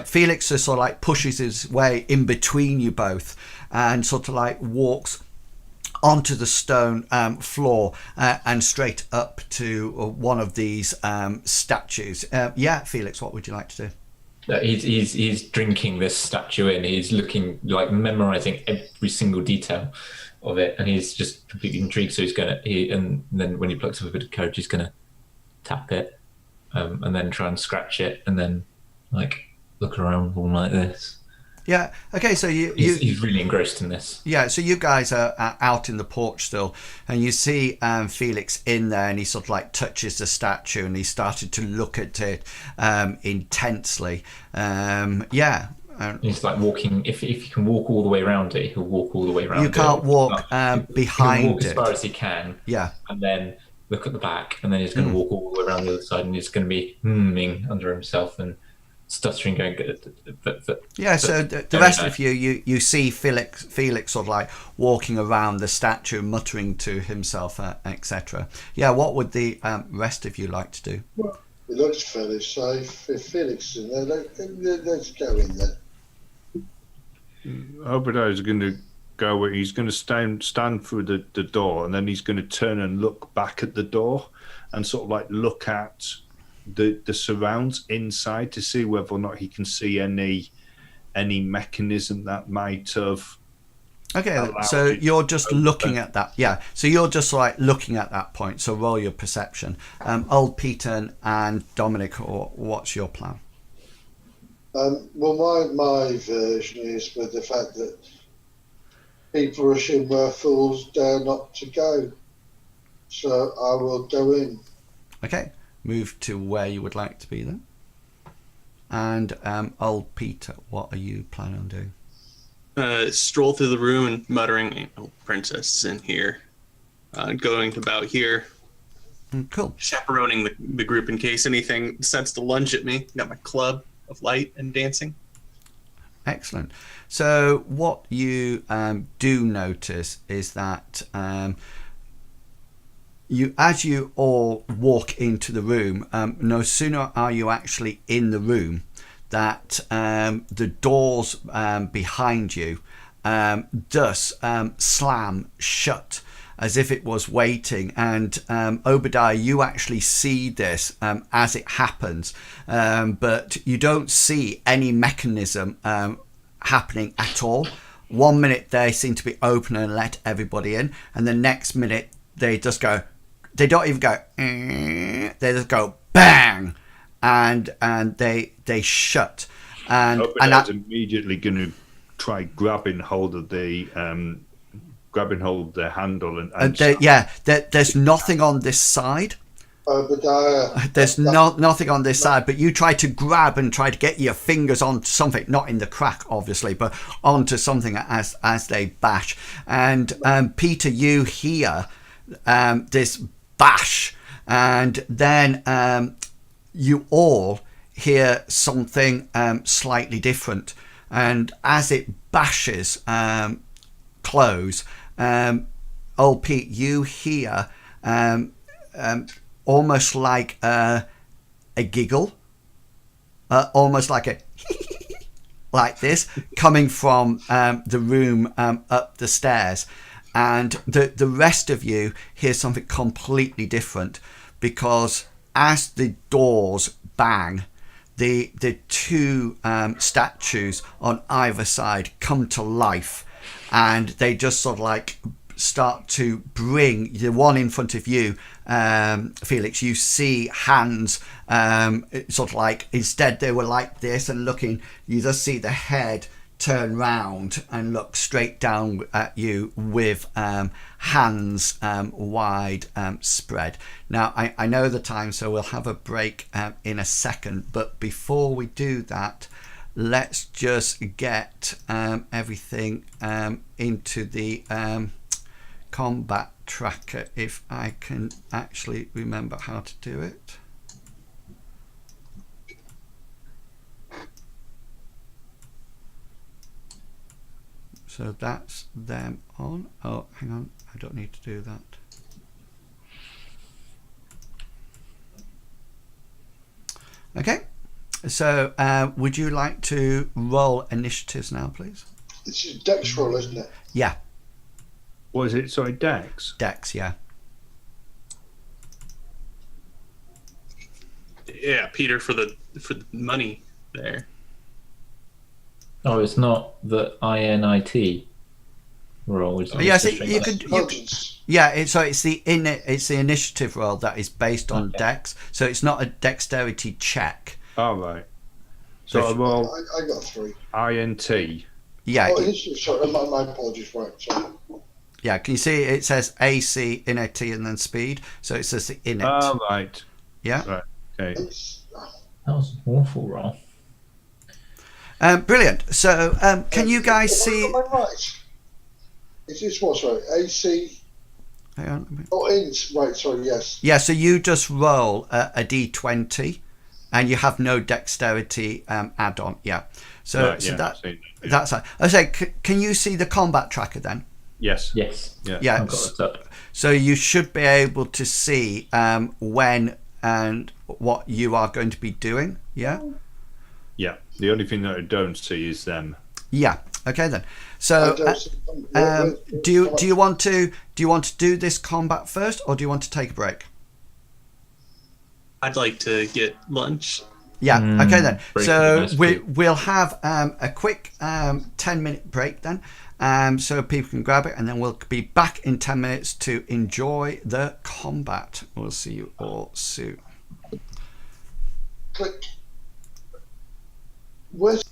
Felix just sort of like pushes his way in between you both and sort of like walks onto the stone floor and straight up to one of these statues. Felix, what would you like to do? He's drinking this statue in. He's looking, like, memorizing every single detail of it, and he's just completely intrigued. So and then when he plucks up a bit of courage, he's gonna tap it, and then try and scratch it, and then like look around all like this. Yeah. Okay. So he's really engrossed in this. Yeah. So you guys are out in the porch still, and you see Felix in there, and he sort of like touches the statue, and he started to look at it intensely. He's like walking. If he can walk all the way around it, he'll walk all the way around. You can't walk behind he can walk it as far as he can. Yeah. And then look at the back, and then he's going to walk all the way around the other side, and he's going to be humming under himself and stuttering, going. So the rest of you see Felix sort of like walking around the statue, muttering to himself, etc. Yeah, what would the rest of you like to do? Well, it looks fairly safe. If Felix is in there, let's go in there. Obadiah's going to go. He's going to stand through the door, and then he's going to turn and look back at the door, and sort of like look at the surrounds inside to see whether or not he can see any mechanism that might have. Okay, so you're just looking at that. Yeah, so you're just like looking at that point. So roll your perception. Old Peter and Dominic, what's your plan? Well, my version is with the fact that people assume we're fools, dare not to go. So I will go in. Okay, move to where you would like to be then. And old Peter, what are you planning on doing? Stroll through the room and muttering, princess is in here. Going about here. Cool. Chaperoning the group in case anything decides to lunge at me. Got my club of light and dancing. Excellent. So what you do notice is that as you all walk into the room, no sooner are you actually in the room that the doors behind you does slam shut as if it was waiting. And Obadiah, you actually see this as it happens, but you don't see any mechanism happening at all. 1 minute they seem to be open and let everybody in, and the next minute they just go, they don't even go, they just go bang, and they shut. And Obadiah's immediately going to try grabbing hold of the handle and there's nothing on this side. Obadiah. There's nothing on this side, but you try to grab and try to get your fingers onto something, not in the crack obviously, but onto something as they bash. And Peter, you hear this bash, and then you all hear something slightly different, and as it bashes close, old Pete, you hear almost like a giggle, almost like a like this, coming from the room up the stairs. And the rest of you hear something completely different, because as the doors bang, the two statues on either side come to life, and they just sort of like start to bring the one in front of you, Felix. You see hands sort of like, instead they were like this and looking, you just see the head turn round and look straight down at you with hands wide spread. Now I know the time, so we'll have a break in a second, but before we do that, let's just get everything into the combat tracker, if I can actually remember how to do it. So that's them on. Oh, hang on. I don't need to do that. Okay. So would you like to roll initiatives now, please? This is Dex roll, isn't it? Yeah, What is it? Sorry, Dex. Dex, yeah. Yeah, Peter for the money there. Oh, it's not the INIT roll. It's Yeah, just so straight you up. could. Conscience. Yeah, it's the initiative roll that is based on Okay. Dex. So it's not a dexterity check. All right. So So I roll I got 3. INT. Yeah, Oh, initiative, sorry, my apologies, right, sorry. yeah. Can you see it says AC, innate, and then speed? So it says the innate. All right. Yeah. Right. Okay. It's, That was an awful roll. Brilliant. So can you guys see? Am I right? Is this what, sorry? AC. Hang on. a minute. Oh, int. Right, sorry, yes. Yeah. So you just roll a d20, and you have no dexterity add-on. Yeah. So Right, so yeah, that see, yeah. that's. I say, can you see the combat tracker then? Yes. Yes. Yeah. Yeah. I've got it up. So you should be able to see when and what you are going to be doing. Yeah. Yeah. The only thing that I don't see is them. Yeah. Okay then. I So don't see- where- do you want to do this combat first, or do you want to take a break? I'd like to get lunch. Yeah. Okay then. break So would be nice we'll have a quick 10-minute break then, so people can grab it, and then we'll be back in 10 minutes to enjoy the combat. We'll see you all soon. Click. Where's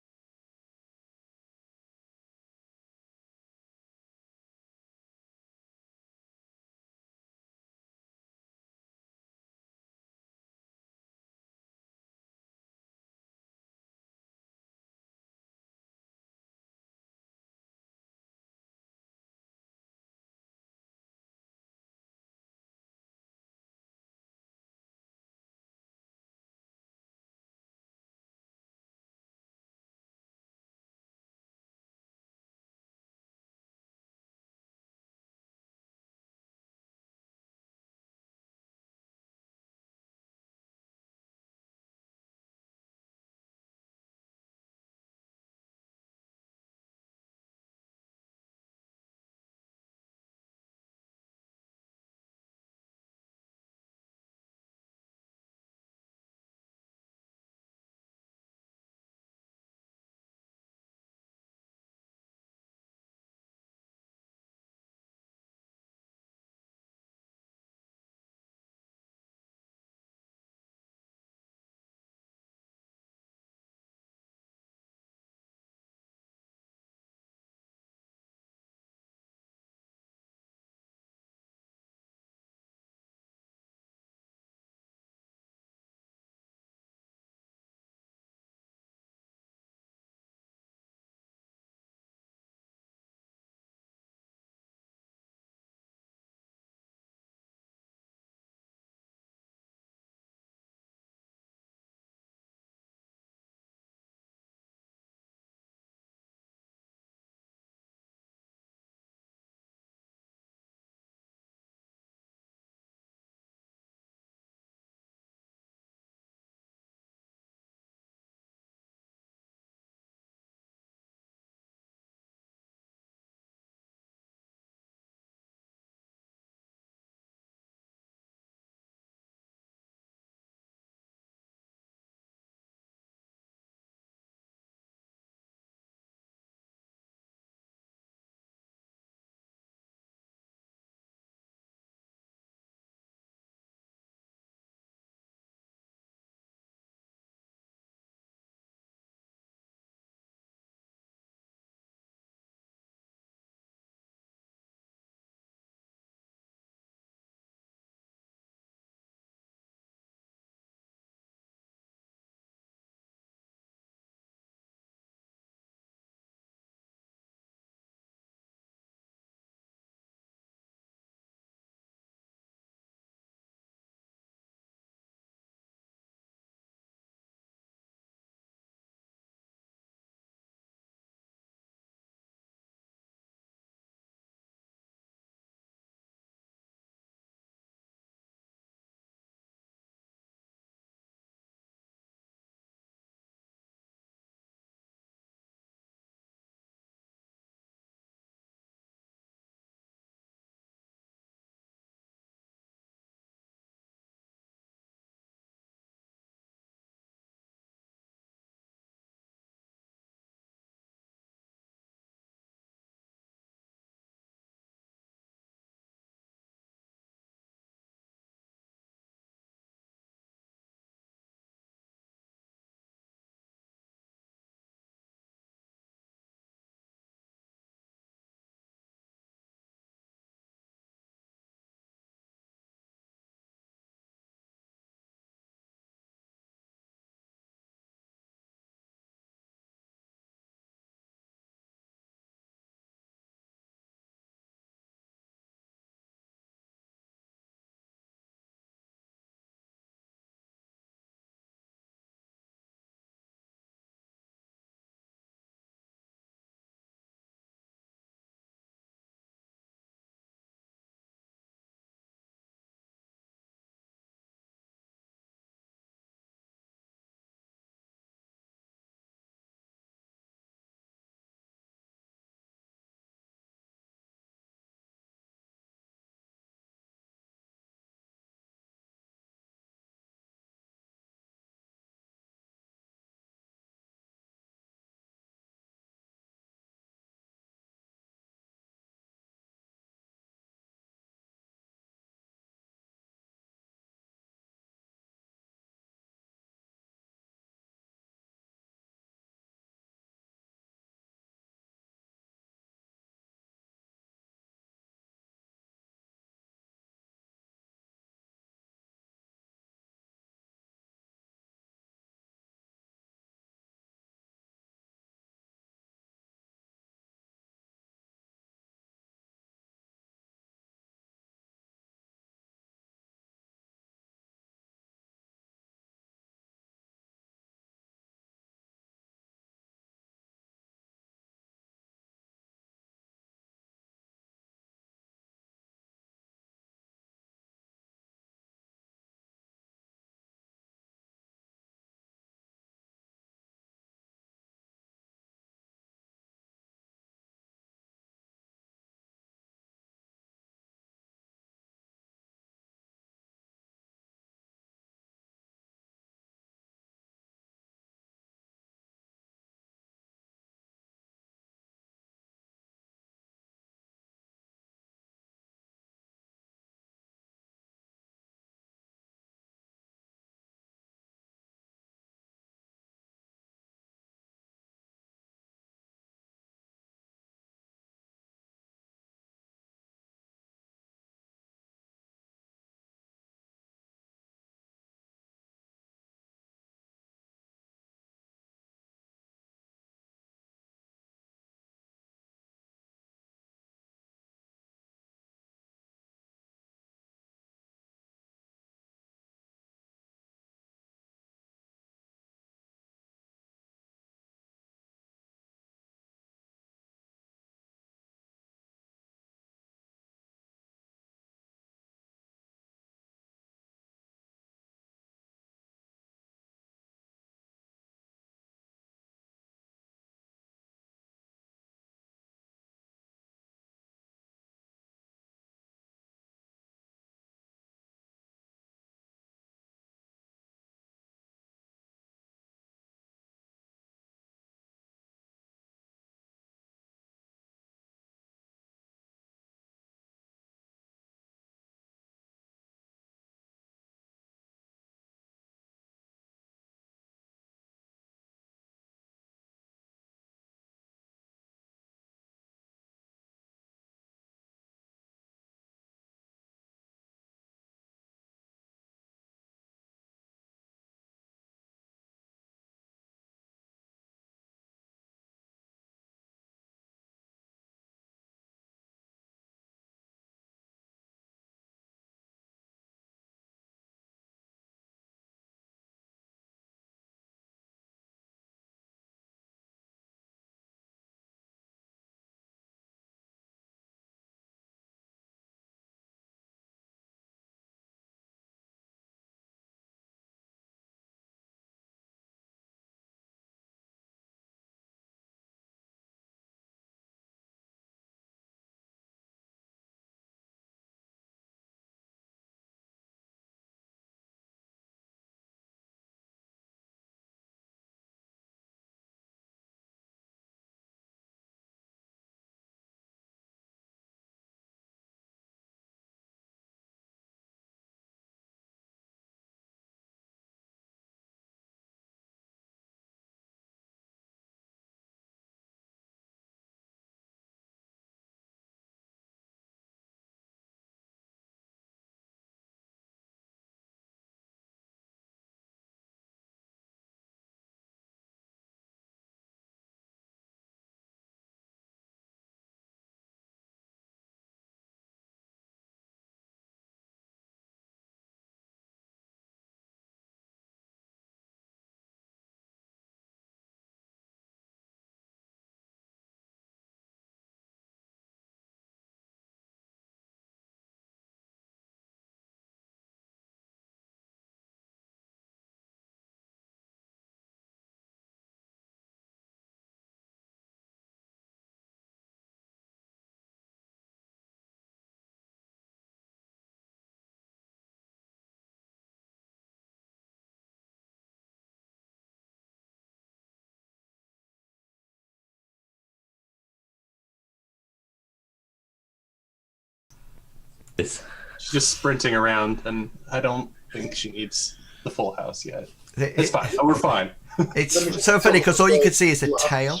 This. She's just sprinting around, and I don't think she needs the full house yet. It's fine. Oh, we're fine. It's so funny because all you can see is a tail.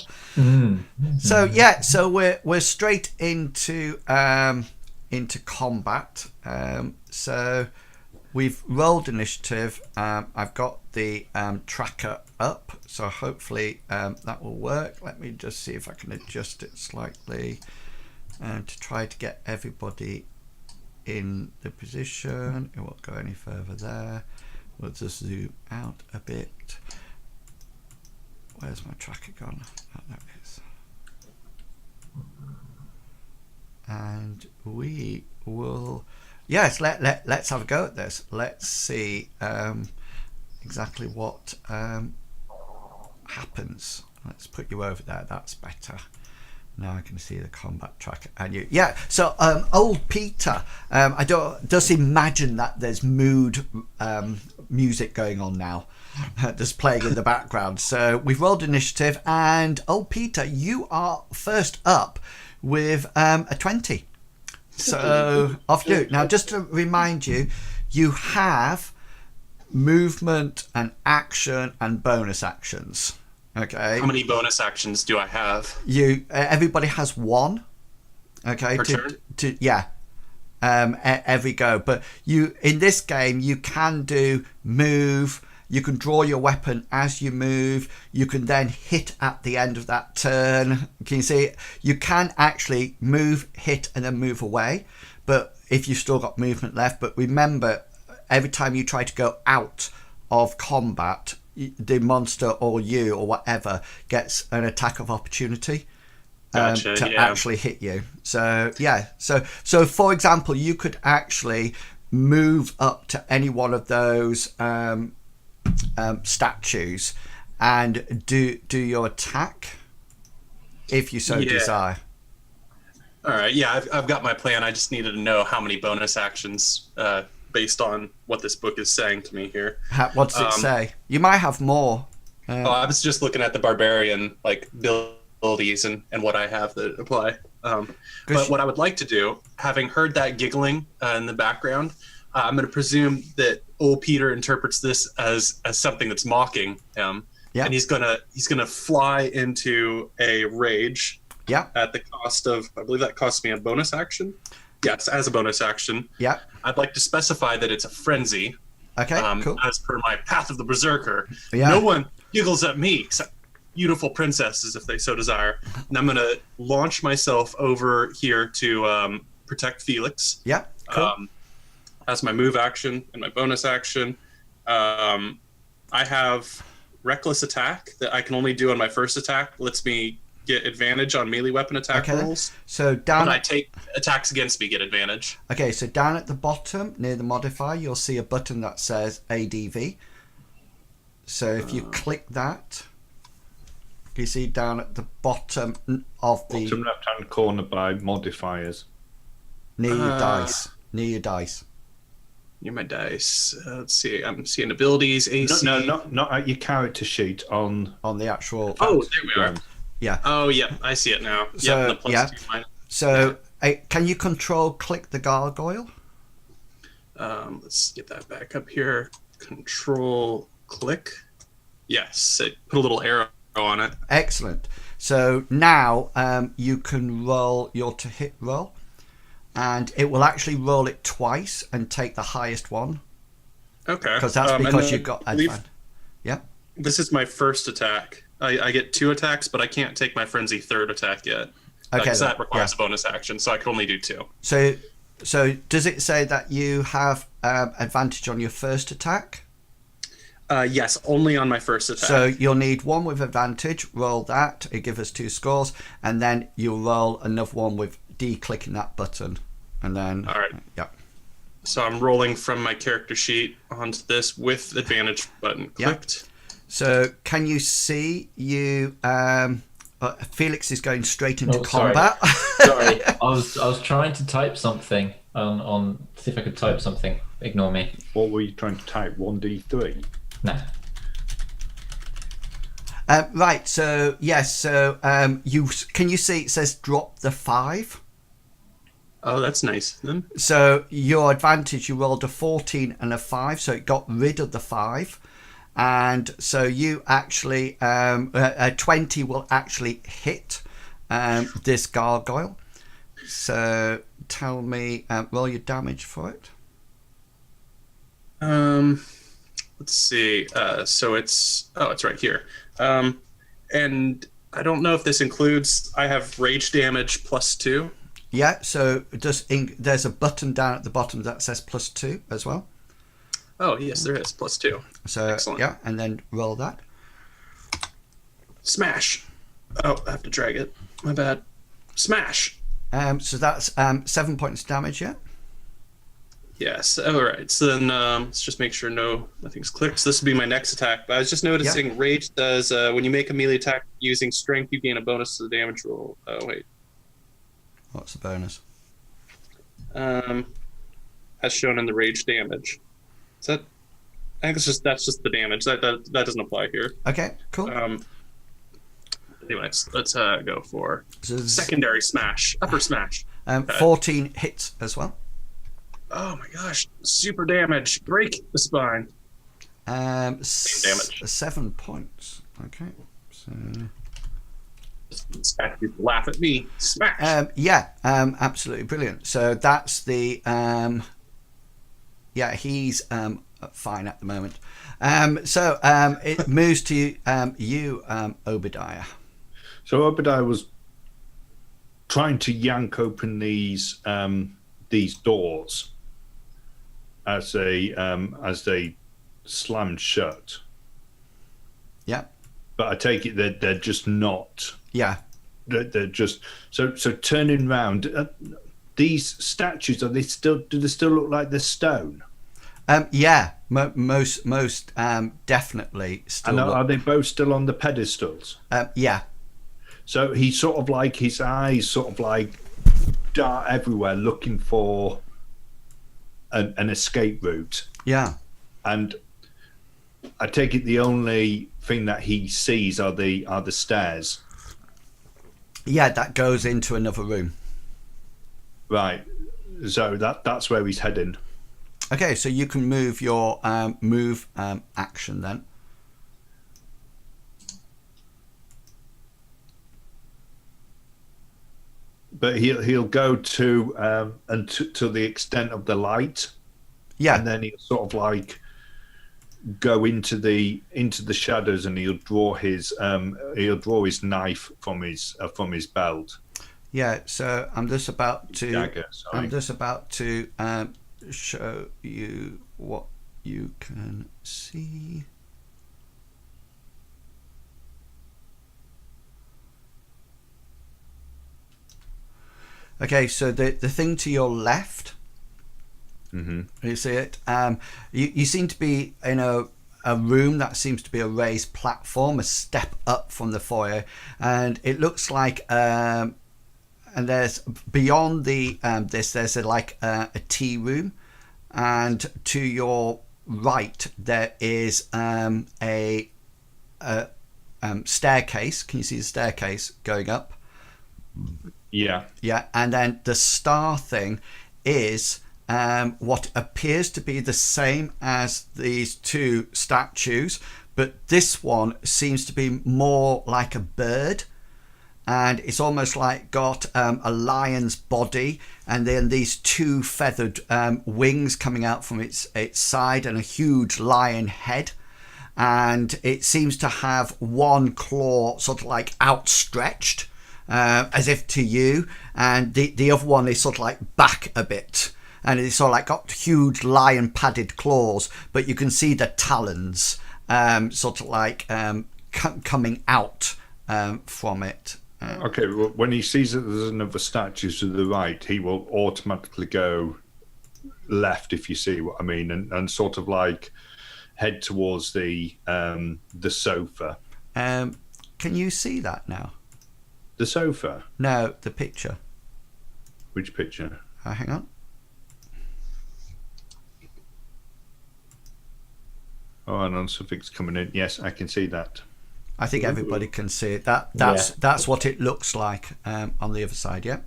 So yeah, so we're straight into combat. So we've rolled initiative. I've got the tracker up, so hopefully that will work. Let me just see if I can adjust it slightly to try to get everybody in the position. It won't go any further there. We'll just zoom out a bit. Where's my tracker gone? Oh, there it is. And we will, yes, let's have a go at this. Let's see exactly what happens. Let's put you over there. That's better. Now I can see the combat tracker and you. Yeah. So old Peter, I don't just imagine that there's mood music going on now, just playing in the background. So we've rolled initiative, and old Peter, you are first up with a 20. So off you. Now, just to remind you, you have movement and action and bonus actions. Okay. How many bonus actions do I have? Everybody has one. Okay. Per turn? Every go. But you in this game you can do move. You can draw your weapon as you move. You can then hit at the end of that turn. Can you see it? You can actually move, hit, and then move away. But if you've still got movement left, but remember, every time you try to go out of combat, the monster or you or whatever gets an attack of opportunity to actually hit you. So yeah, so for example, you could actually move up to any one of those statues and do your attack if you so desire. All right, yeah, I've got my plan. I just needed to know how many bonus actions based on what this book is saying to me here. What does it say? You might have more. I was just looking at the barbarian abilities and what I have that apply. But what I would like to do, having heard that giggling in the background, I'm going to presume that old Peter interprets this as something that's mocking him, and he's gonna fly into a rage. Yeah. At the cost of, I believe that costs me a bonus action. Yes, as a bonus action. Yeah. I'd like to specify that it's a frenzy. Okay. Cool. As per my Path of the Berserker. Yeah. No one giggles at me except beautiful princesses if they so desire. And I'm gonna launch myself over here to protect Felix. Yeah. Cool. As my move action and my bonus action. I have reckless attack that I can only do on my first attack. Lets me get advantage on melee weapon attack rolls. So down. When I take attacks against me, get advantage. Okay, so down at the bottom near the modifier, you'll see a button that says ADV. So if you click that, you see down at the bottom of the bottom left-hand corner by modifiers. Near your dice. Near your dice. Near my dice. Let's see. I'm seeing abilities. AC. No, not at your character sheet on the actual. Oh, there we are. Yeah. Oh, yeah. I see it now. So, the plus yeah. 2 minus. So can you control click the gargoyle? Let's get that back up here. Control click. Yes. It put a little arrow on it. Excellent. So now you can roll your to hit roll, and it will actually roll it twice and take the highest one. Okay. Because that's because you've got advantage. Yeah. This is my first attack. I get 2 attacks, but I can't take my frenzy third attack yet. Okay. Because that requires a bonus action, so I can only do 2. So does it say that you have advantage on your first attack? Yes, only on my first attack. So you'll need one with advantage. Roll that. It gives us 2 scores, and then you'll roll another one with clicking that button, and then. All right. Yeah. So I'm rolling from my character sheet onto this with advantage button clicked. Yep. So can you see you? Felix is going straight into combat. Sorry, I was trying to type something on see if I could type something. Ignore me. What were you trying to type? 1d3. No. Right. So yes. So can you see it says drop the 5? Oh, that's nice. Then So your advantage, you rolled a 14 and a 5, so it got rid of the 5. And so you actually, a 20 will actually hit this gargoyle. So tell me, roll your damage for it. let's see. So it's right here. And I don't know if this includes. I have rage damage +2. Yeah, so there's a button down at the bottom that says +2 as well. Oh yes, there is +2. So Excellent. yeah, and then roll that. Smash. Oh, I have to drag it. My bad. Smash. So that's 7 points damage, yeah? Yes. All right. So then let's just make sure nothing's clicked. So this would be my next attack. But I was just noticing rage does when you make a melee attack using strength, you gain a bonus to the damage roll. Oh wait. What's the bonus? As shown in the rage damage. Is that? I think that's just the damage. That doesn't apply here. Okay, cool. Anyways, let's go for So this is, secondary smash, upper smash. 14 hits as well. Oh my gosh, super damage, break the spine. Same damage. 7 points. Okay, so Smash people laugh at me. Smash. absolutely brilliant. So that's the he's fine at the moment. So it moves to you, Obadiah. So Obadiah was trying to yank open these doors as they slammed shut. Yeah. But I take it that they're just not. Yeah. They're just so turning round. These statues do they still look like they're stone? Most definitely still. And are they both still on the pedestals? Yeah. So he's sort of like his eyes sort of like dart everywhere, looking for an escape route. Yeah. And I take it the only thing that he sees are the stairs. Yeah, that goes into another room. Right. So that's where he's heading. Okay, so you can move your action then. But he'll go to to the extent of the light. Yeah. And then he'll sort of like go into the shadows, and he'll draw his knife from his belt. Yeah. So I'm just about to. Dagger, sorry. I'm just about to show you what you can see. Okay, so the thing to your left, you see it? You seem to be in a room that seems to be a raised platform, a step up from the foyer, and it looks like and there's beyond the there's a tea room, and to your right there is a staircase. Can you see the staircase going up? Yeah. Yeah, and then the star thing is what appears to be the same as these two statues, but this one seems to be more like a bird, and it's almost like got a lion's body, and then these two feathered wings coming out from its side, and a huge lion head. And it seems to have one claw sort of like outstretched, as if to you, and the other one is sort of like back a bit, and it's sort of like got huge lion padded claws, but you can see the talons sort of like coming out from it. Okay, well, when he sees that there's another statue to the right, he will automatically go left, if you see what I mean, and sort of like head towards the sofa. Can you see that now? The sofa? No, the picture. Which picture? Hang on. Oh, and on something's coming in. Yes, I can see that. I think everybody can see it. That's what it looks like on the other side. Yeah.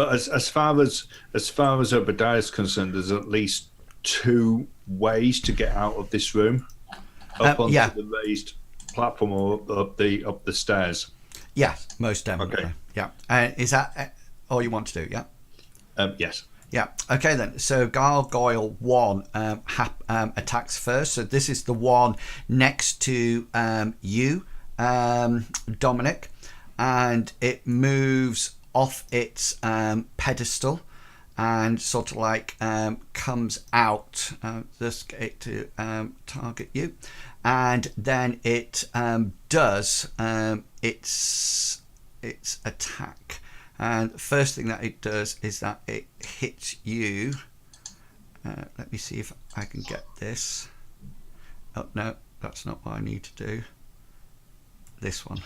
But as far as Obadiah is concerned, there's at least 2 ways to get out of this room, up onto yeah. the raised platform or up the stairs. Yeah, most definitely. Okay. Yeah. Is that all you want to do? Yeah. Yes. Yeah. Okay then. So Gargoyle 1 attacks first. So this is the one next to you, Dominic, and it moves off its pedestal and sort of like comes out. Just get it to target you, and then it does its attack. And the first thing that it does is that it hits you. Let me see if I can get this. Oh, no, that's not what I need to do. This one.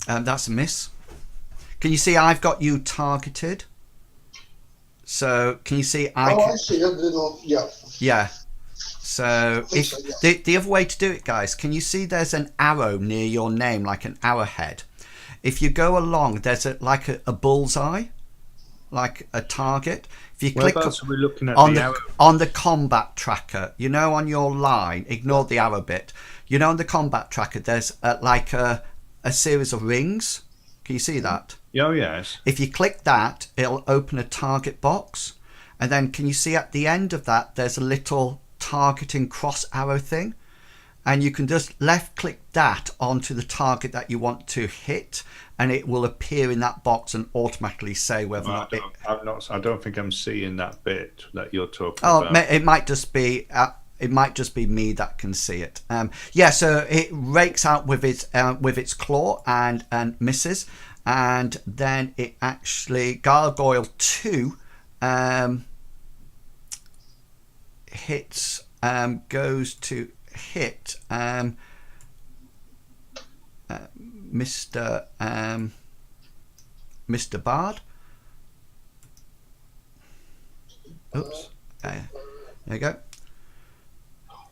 That's a miss. Can you see I've got you targeted? So can you see I see a little, yeah. Yeah. So if So, yeah. the other way to do it, guys, can you see there's an arrow near your name, like an arrowhead? If you go along, there's a bullseye, like a target. If you click Whereabouts are we looking at on the the arrow? on the combat tracker, you know, on your line, ignore the arrow bit. You know, on the combat tracker, there's like a series of rings. Can you see that? Oh, yes. If you click that, it'll open a target box, and then can you see at the end of that there's a little targeting cross arrow thing, and you can just left click that onto the target that you want to hit, and it will appear in that box and automatically say whether or not it. I don't think I'm seeing that bit that you're talking Oh, about. it might just be. It might just be me that can see it. Yeah, so it rakes out with its claw and misses, and then it actually Gargoyle 2 hits, goes to hit Mr. Bard. Oops. There you go.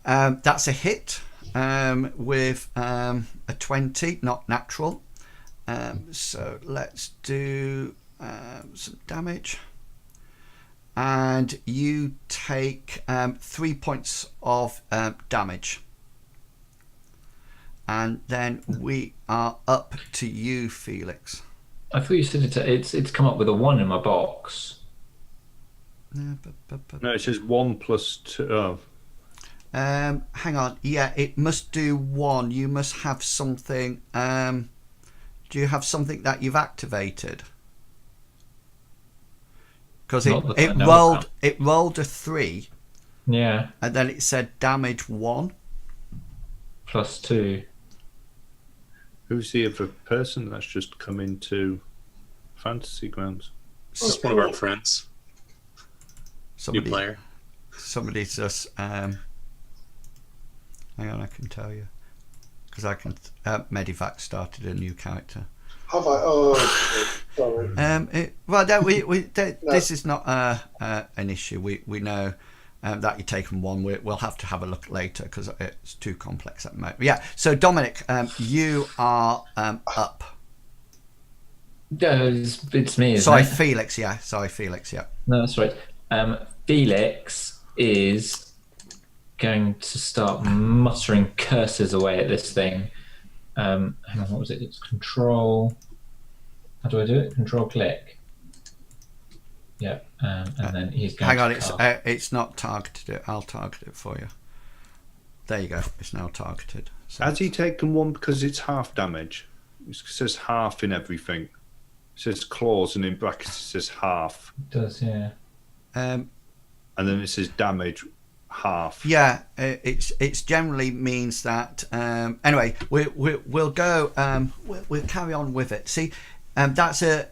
That's a hit with a 20, not natural. So let's do some damage. And you take 3 points of damage. And then we are up to you, Felix. I thought you said it's come up with a 1 in my box. No, it says 1 plus 2. Oh. Hang on. Yeah, it must do 1. You must have something. Do you have something that you've activated? Because it rolled a 3. Yeah. And then it said damage 1. Plus 2. Who's the other person that's just come into Fantasy Grounds? It's one of our friends. New player. Somebody's just. Hang on, I can tell you. Because I can. Medivac started a new character. Have I? Oh, sorry. This is not an issue. We know that you've taken 1. We'll have to have a look later because it's too complex at the moment. Yeah. So Dominic, you are up. It's me. Sorry, It? Felix. Yeah. Sorry, Felix. Yeah. No, that's right. Felix is going to start muttering curses away at this thing. Hang on, what was it? It's control. How do I do it? Control click. Yeah, and then he's going. Hang on, to it's not targeted. I'll target it for you. There you go. It's now targeted. So Has he taken 1 because it's half damage? It says half in everything. It says claws and in brackets it says half. It does, yeah. And then it says damage half. Yeah, it's generally means that. Anyway, we'll go. We'll carry on with it. See, that's a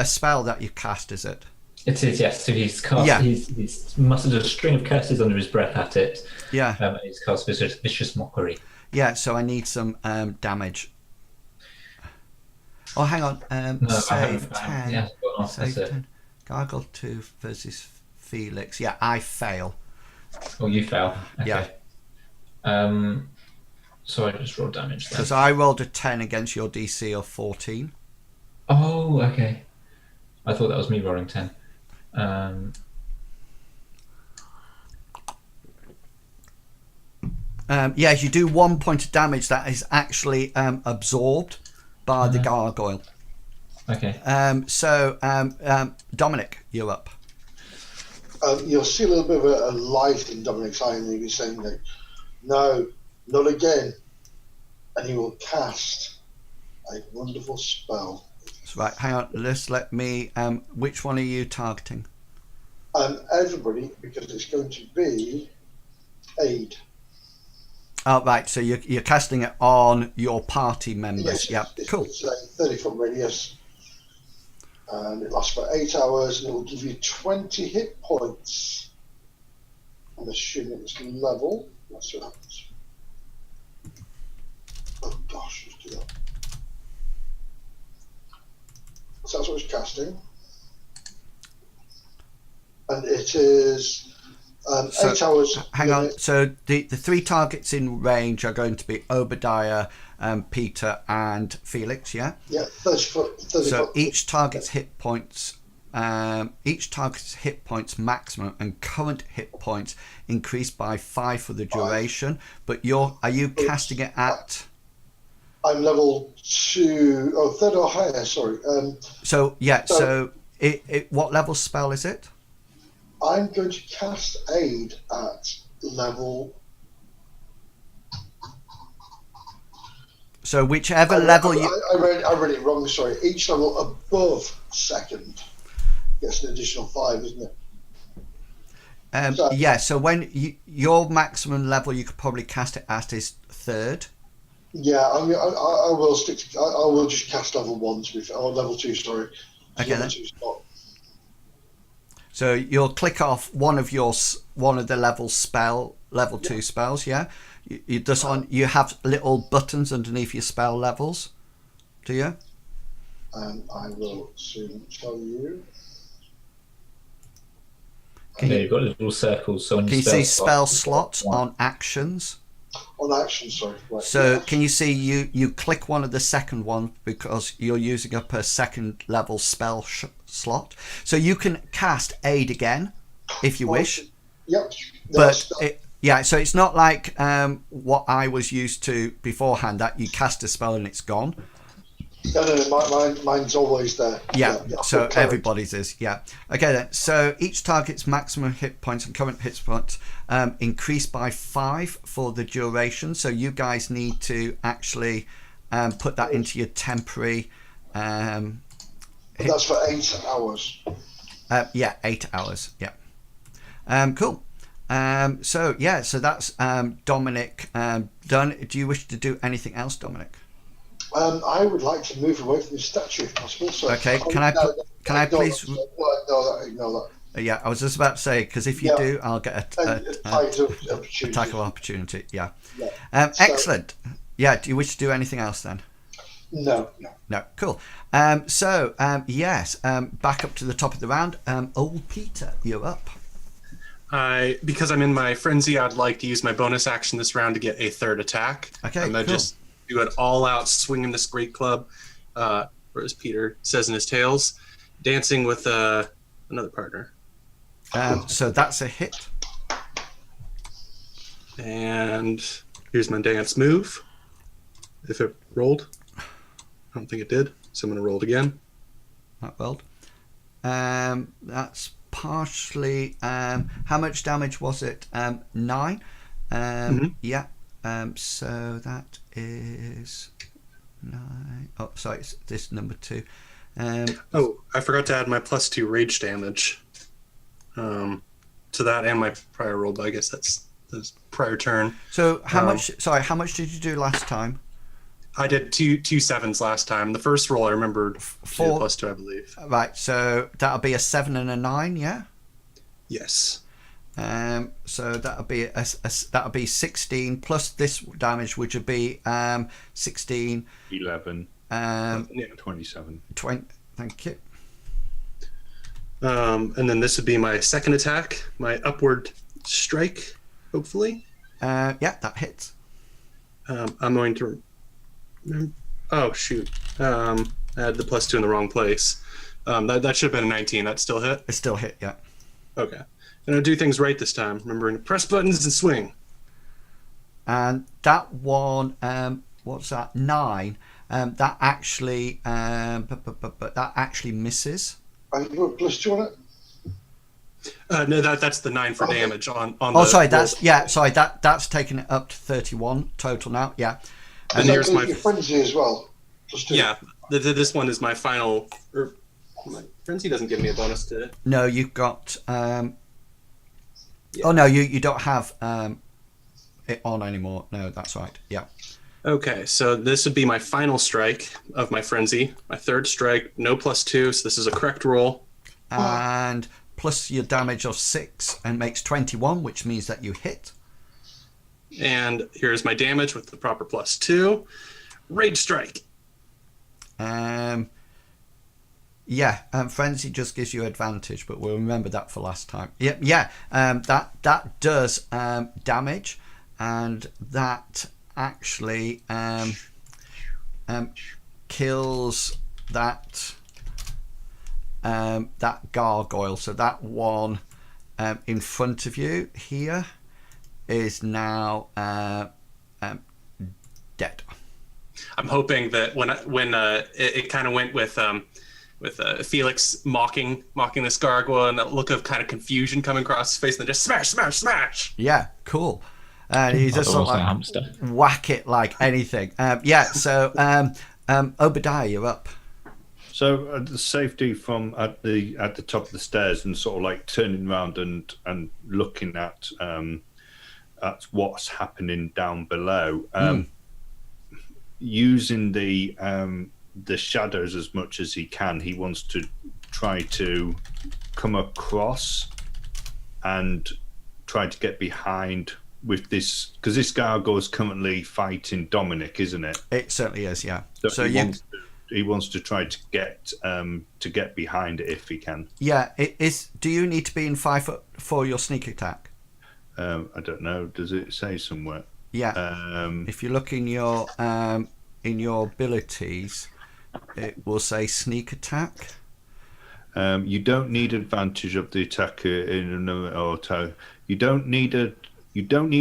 spell that you cast, is it? It is, yes. So he's cast. Yeah. He's muttered a string of curses under his breath at it. Yeah. He's cast vicious mockery. Yeah. So I need some damage. Oh, hang on. No, Save I haven't. 10. Yeah, got off, Save that's it. 10. Gargle 2 versus Felix. Yeah, I fail. Oh, you fell. Okay. Yeah. So I just rolled damage then. Because I rolled a 10 against your DC of 14. Oh, okay. I thought that was me rolling 10. Yes, you do 1 point of damage that is actually absorbed by the gargoyle. Okay. Dominic, you're up. You'll see a little bit of a light in Dominic's eye, and he'll be saying, like, "No, not again." And he will cast a wonderful spell. Right, hang on. Let me. Which one are you targeting? Everybody, because it's going to be aid. Oh, right. So you're casting it on your party members. Yes, Yeah, cool. It's a 30-foot radius, and it lasts for 8 hours, and it will give you 20 hit points. I'm assuming it's level. Let's see what happens. Oh gosh, let's do that. So that's what it's casting, and it is 8 hours. Hang on. So the 3 targets in range are going to be Obadiah, Peter, and Felix. Yeah. Yeah, 30 foot. 30 So foot. each target's hit points. Each target's hit points maximum and current hit points increase by 5 for the duration. But are you casting it at? I'm level 2. Oh, 3rd or higher. Sorry. So what level spell is it? I'm going to cast aid at level. So whichever level you. I read it wrong. Sorry. Each level above 2nd gets an additional 5, isn't it? Yeah. So when your maximum level you could probably cast it at is 3rd. Yeah, I will stick. I will just cast level 1 to be fair, or level 2. Sorry. Okay, level then. 2's not. So you'll click off one of the level 2 spells. Yeah. You have little buttons underneath your spell levels. Do you? I will soon tell you. You've got little circles. So Can you see spell slots on actions? On action, sorry. Right, So yeah. can you see you click one of the second one because you're using up a 2nd level spell slot. So you can cast aid again if you wish. Yep. But so it's not like what I was used to beforehand, that you cast a spell and it's gone. No, mine's always there. Yeah, so correct. everybody's is, yeah. Okay then, so each target's maximum hit points and current hit points increase by 5 for the duration. So you guys need to actually put that into your temporary... That's for 8 hours. 8 hours, yeah. Cool. So that's Dominic done. Do you wish to do anything else, Dominic? I would like to move away from the statue if possible. So Okay, can I please? Ignore that. Yeah, I was just about to say, because if you do, I'll get opportunity. attack of opportunity. Yeah. Yeah. Excellent. Yeah. Do you wish to do anything else then? No. No. Cool. Yes. Back up to the top of the round. Old Peter, you're up. Because I'm in my frenzy, I'd like to use my bonus action this round to get a 3rd attack. Okay. I'm gonna just do it all out, swinging this great club, or as Peter says in his tales, dancing with another partner. So that's a hit. And here's my dance move. If it rolled, I don't think it did, so I'm going to roll it again. That rolled. That's partially. How much damage was it? 9. Yeah. So that is 9. Oh, sorry, it's this number 2. I forgot to add my +2 rage damage to that and my prior roll, but I guess that's prior turn. So how much? Sorry, how much did you do last time? I did two 7s last time. The first roll I remembered 4 +2, I believe. Right, so that'll be a 7 and a 9, yeah. Yes. So that'll be 16 plus this damage, which would be 16. 11. 27. 20. Thank you. And then this would be my 2nd attack, my upward strike, hopefully. Yeah, that hits. I'm going to. Oh shoot! I had the +2 in the wrong place. That should have been a 19. That still hit? It still hit, yeah. Okay. Gonna do things right this time. Remembering to press buttons and swing. And that one, what's that? 9. That actually, but that actually misses. I put +2 on it. No, that's the 9 for damage on. Oh, sorry, that's taken it up to 31 total now. Yeah. And Does here's that my include your frenzy as well. +2. yeah. This one is my final. My frenzy doesn't give me a bonus to. No, you've got. Oh no, you don't have it on anymore. No, that's right. Yeah. Okay, so this would be my final strike of my frenzy. My third strike, no +2, so this is a correct roll. And plus your damage of 6 and makes 21, which means that you hit. And here's my damage with the proper +2. Rage strike. Frenzy just gives you advantage, but we'll remember that for last time. That does damage, and that actually kills that gargoyle. So that one in front of you here is now dead. I'm hoping that when it kind of went with Felix mocking this gargoyle and that look of kind of confusion coming across his face, and then just smash. Yeah, cool. And he just sort of hamster. whack it like anything. So Obadiah, you're up. So the safety from at the top of the stairs and sort of like turning around and looking at what's happening down below, using the shadows as much as he can. He wants to try to come across and try to get behind with this, because this gargoyle is currently fighting Dominic, isn't it? It certainly is, yeah. So he wants to try to get behind it if he can. Yeah, it is. Do you need to be in 5 foot for your sneak attack? I don't know. Does it say somewhere? Yeah. If you look in your abilities, it will say sneak attack. You don't need advantage of the attacker in another auto. You don't need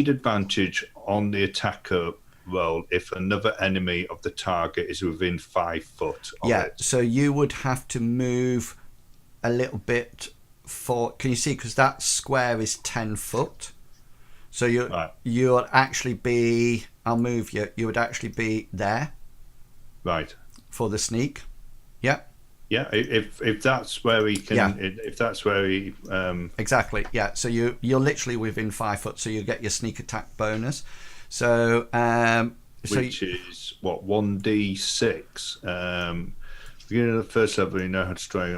advantage on the attacker roll if another enemy of the target is within 5 foot of it. So you would have to move a little bit for. Can you see? Because that square is 10 foot. So you'll actually be. I'll move you. You would actually be there. Right. For the sneak. Yeah. Yeah. If that's where he can. Yeah. If that's where he. Exactly. Yeah. So you're literally within 5 foot. So you get your sneak attack bonus. So. Which is what 1d6. Beginning of the first level, you know how to strike.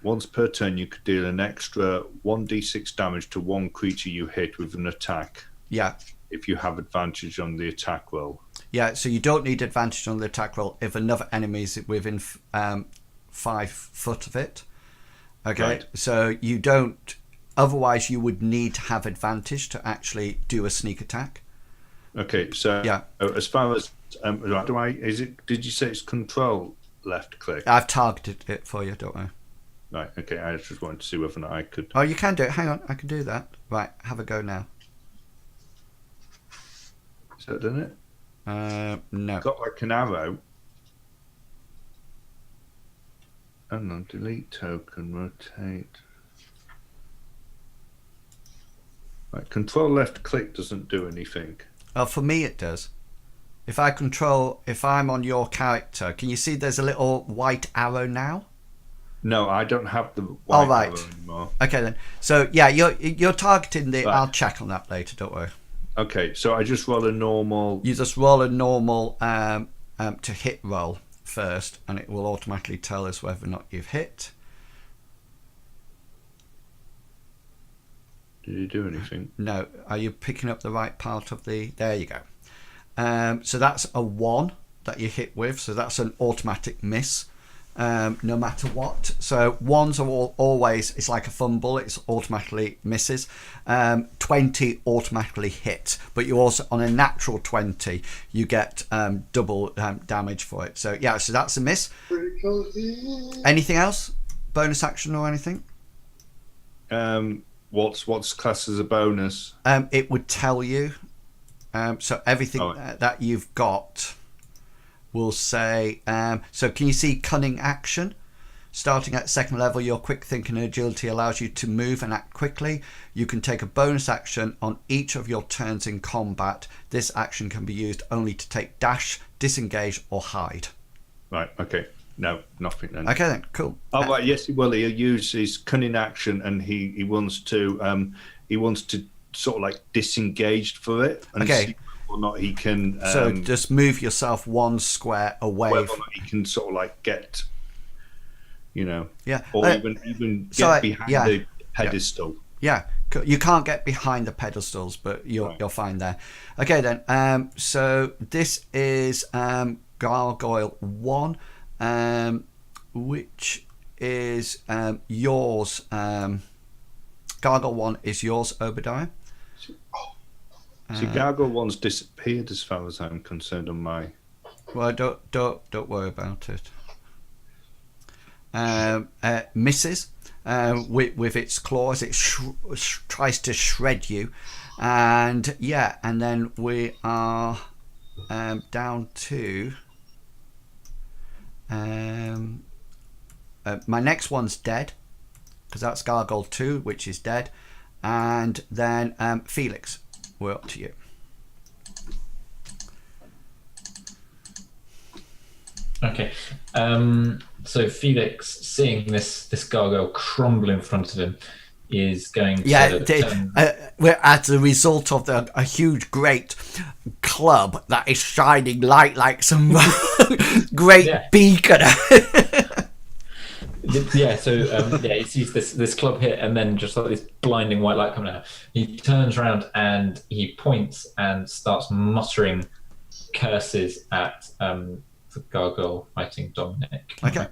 Once per turn, you could deal an extra 1d6 damage to one creature you hit with an attack. Yeah. If you have advantage on the attack roll. Yeah, so you don't need advantage on the attack roll if another enemy is within 5 foot of it. Okay, right. So you don't. Otherwise, you would need to have advantage to actually do a sneak attack. Okay, so yeah. As far as did you say it's control left click? I've targeted it for you, don't I? Right. Okay. I just wanted to see whether or not I could. Oh, you can do it. Hang on, I can do that. Right, have a go now. Is that done it? No. Got like an arrow. And then delete token, rotate. Right, control left click doesn't do anything. Oh, for me it does. If I'm on your character, can you see there's a little white arrow now? No, I don't have the white arrow anymore. Okay then. So yeah, you're targeting the. Right. I'll check on that later. Don't worry. Okay, so I just roll a normal. You just roll a normal to hit roll first, and it will automatically tell us whether or not you've hit. Did you do anything? No. Are you picking up the right part of the? There you go. So that's a 1 that you hit with. So that's an automatic miss. no matter what. So ones are always, it's like a fumble, it's automatically misses. 20 automatically hit, but you also, on a natural 20, you get double damage for it. So yeah, so that's a miss. Anything else? Bonus action or anything? What's classed as a bonus? It would tell you. So everything that you've got will say. So can you see cunning action? Starting at second level, your quick thinking and agility allows you to move and act quickly. You can take a bonus action on each of your turns in combat. This action can be used only to take dash, disengage, or hide. Right. Okay. No, nothing then. Okay then, cool. Oh right, yes, well he'll use his cunning action, and he wants to sort of like disengage for it, and see whether or not he can. So just move yourself one square away. Whether or not he can sort of like get, or even get behind the pedestal. Yeah, you can't get behind the pedestals, but you're fine there. Okay then. So this is Gargoyle 1. Which is yours. Gargoyle 1 is yours, Obadiah. So Gargoyle 1's disappeared as far as I'm concerned on my. Well, don't worry about it. Misses with its claws. It tries to shred you, and then we are down to. My next one's dead, because that's Gargoyle 2, which is dead, and then Felix, we're up to you. Okay, so Felix, seeing this gargoyle crumble in front of him, is going to... we're as a result of a huge, great club that is shining light like some great beacon. He sees this club hit, and then just like this blinding white light coming out. He turns around and he points and starts muttering curses at the gargoyle fighting Dominic. Okay.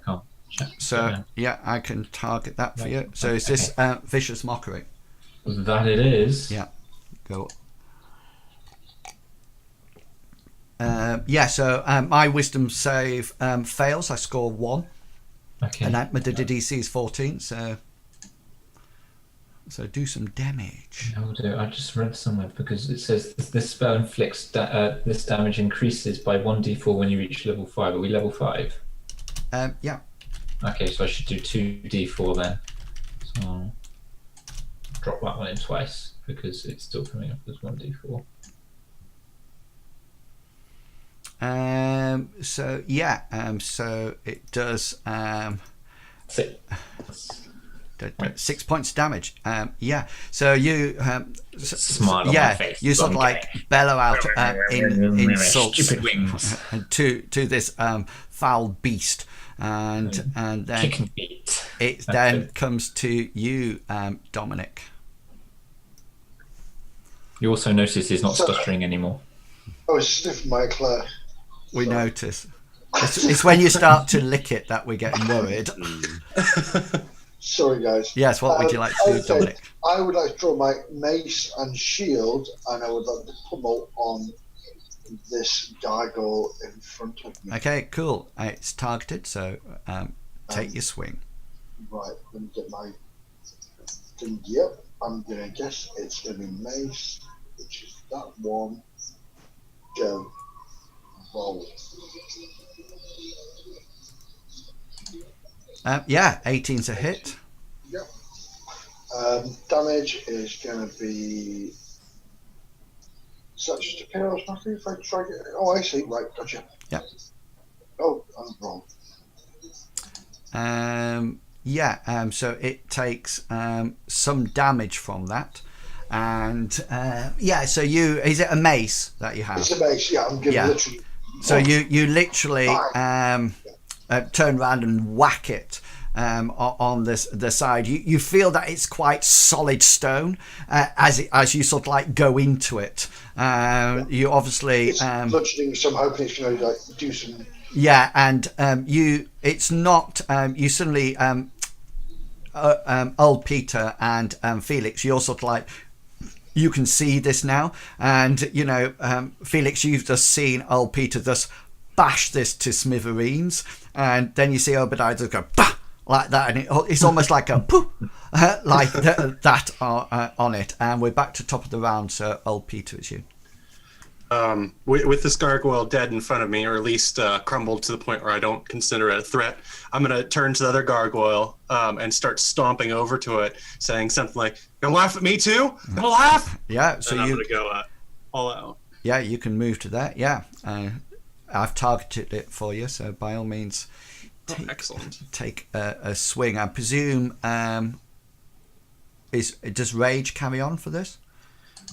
I can target that for you. So is this vicious mockery? That it is. Yeah. Go. So my wisdom save fails. I score 1. Okay. And my DC is 14. So do some damage. I'll do. I just read somewhere because it says this spell inflicts this damage increases by 1d4 when you reach level 5. Are we level 5? Yeah. Okay, so I should do 2d4 then. So I'll drop that one in twice because it's still coming up as 1d4. So it does 6. 6 points of damage. So you smile on my face. You sort of like bellow out insults stupid wings to this foul beast, and then chicken feet. It then comes to you, Dominic. You also notice he's not stuttering anymore. I was sniffing my eclair. We notice. It's when you start to lick it that we're getting worried. Sorry, guys. Yes, what would you like to do, Dominic? I would like to draw my mace and shield, and I would like to pummel on this gargoyle in front of me. Okay, cool. It's targeted, so take your swing. Right, let me get my thing. Yep, I'm going to guess it's going to be mace, which is that one. Go. Roll. 18's a hit. Yep. Damage is going to be. Is that just a chaos matter if I try to get it? Oh, I see. Right, gotcha. Yeah. Oh, I'm wrong. So it takes some damage from that. And so is it a mace that you have? It's a mace, yeah. I'm giving literally. So you literally turn around and whack it on the side. You feel that it's quite solid stone as you sort of like go into it. You obviously bludgeoning, so I'm hoping it's going to like do some Yeah, and it's not, you suddenly, old Peter and Felix, you're sort of like, you can see this now, and Felix, you've just seen old Peter just bash this to smithereens, and then you see Obadiah just go bah! Like that, and it's almost like a poof, like that on it. And we're back to top of the round, so old Peter, it's you. With this gargoyle dead in front of me, or at least crumbled to the point where I don't consider it a threat, I'm going to turn to the other gargoyle and start stomping over to it, saying something like, "Gonna laugh at me too? Gonna laugh?" Yeah, so I'm going to go all out. Yeah, you can move to that. Yeah, I've targeted it for you, so by all means, take a swing. I presume, does rage carry on for this?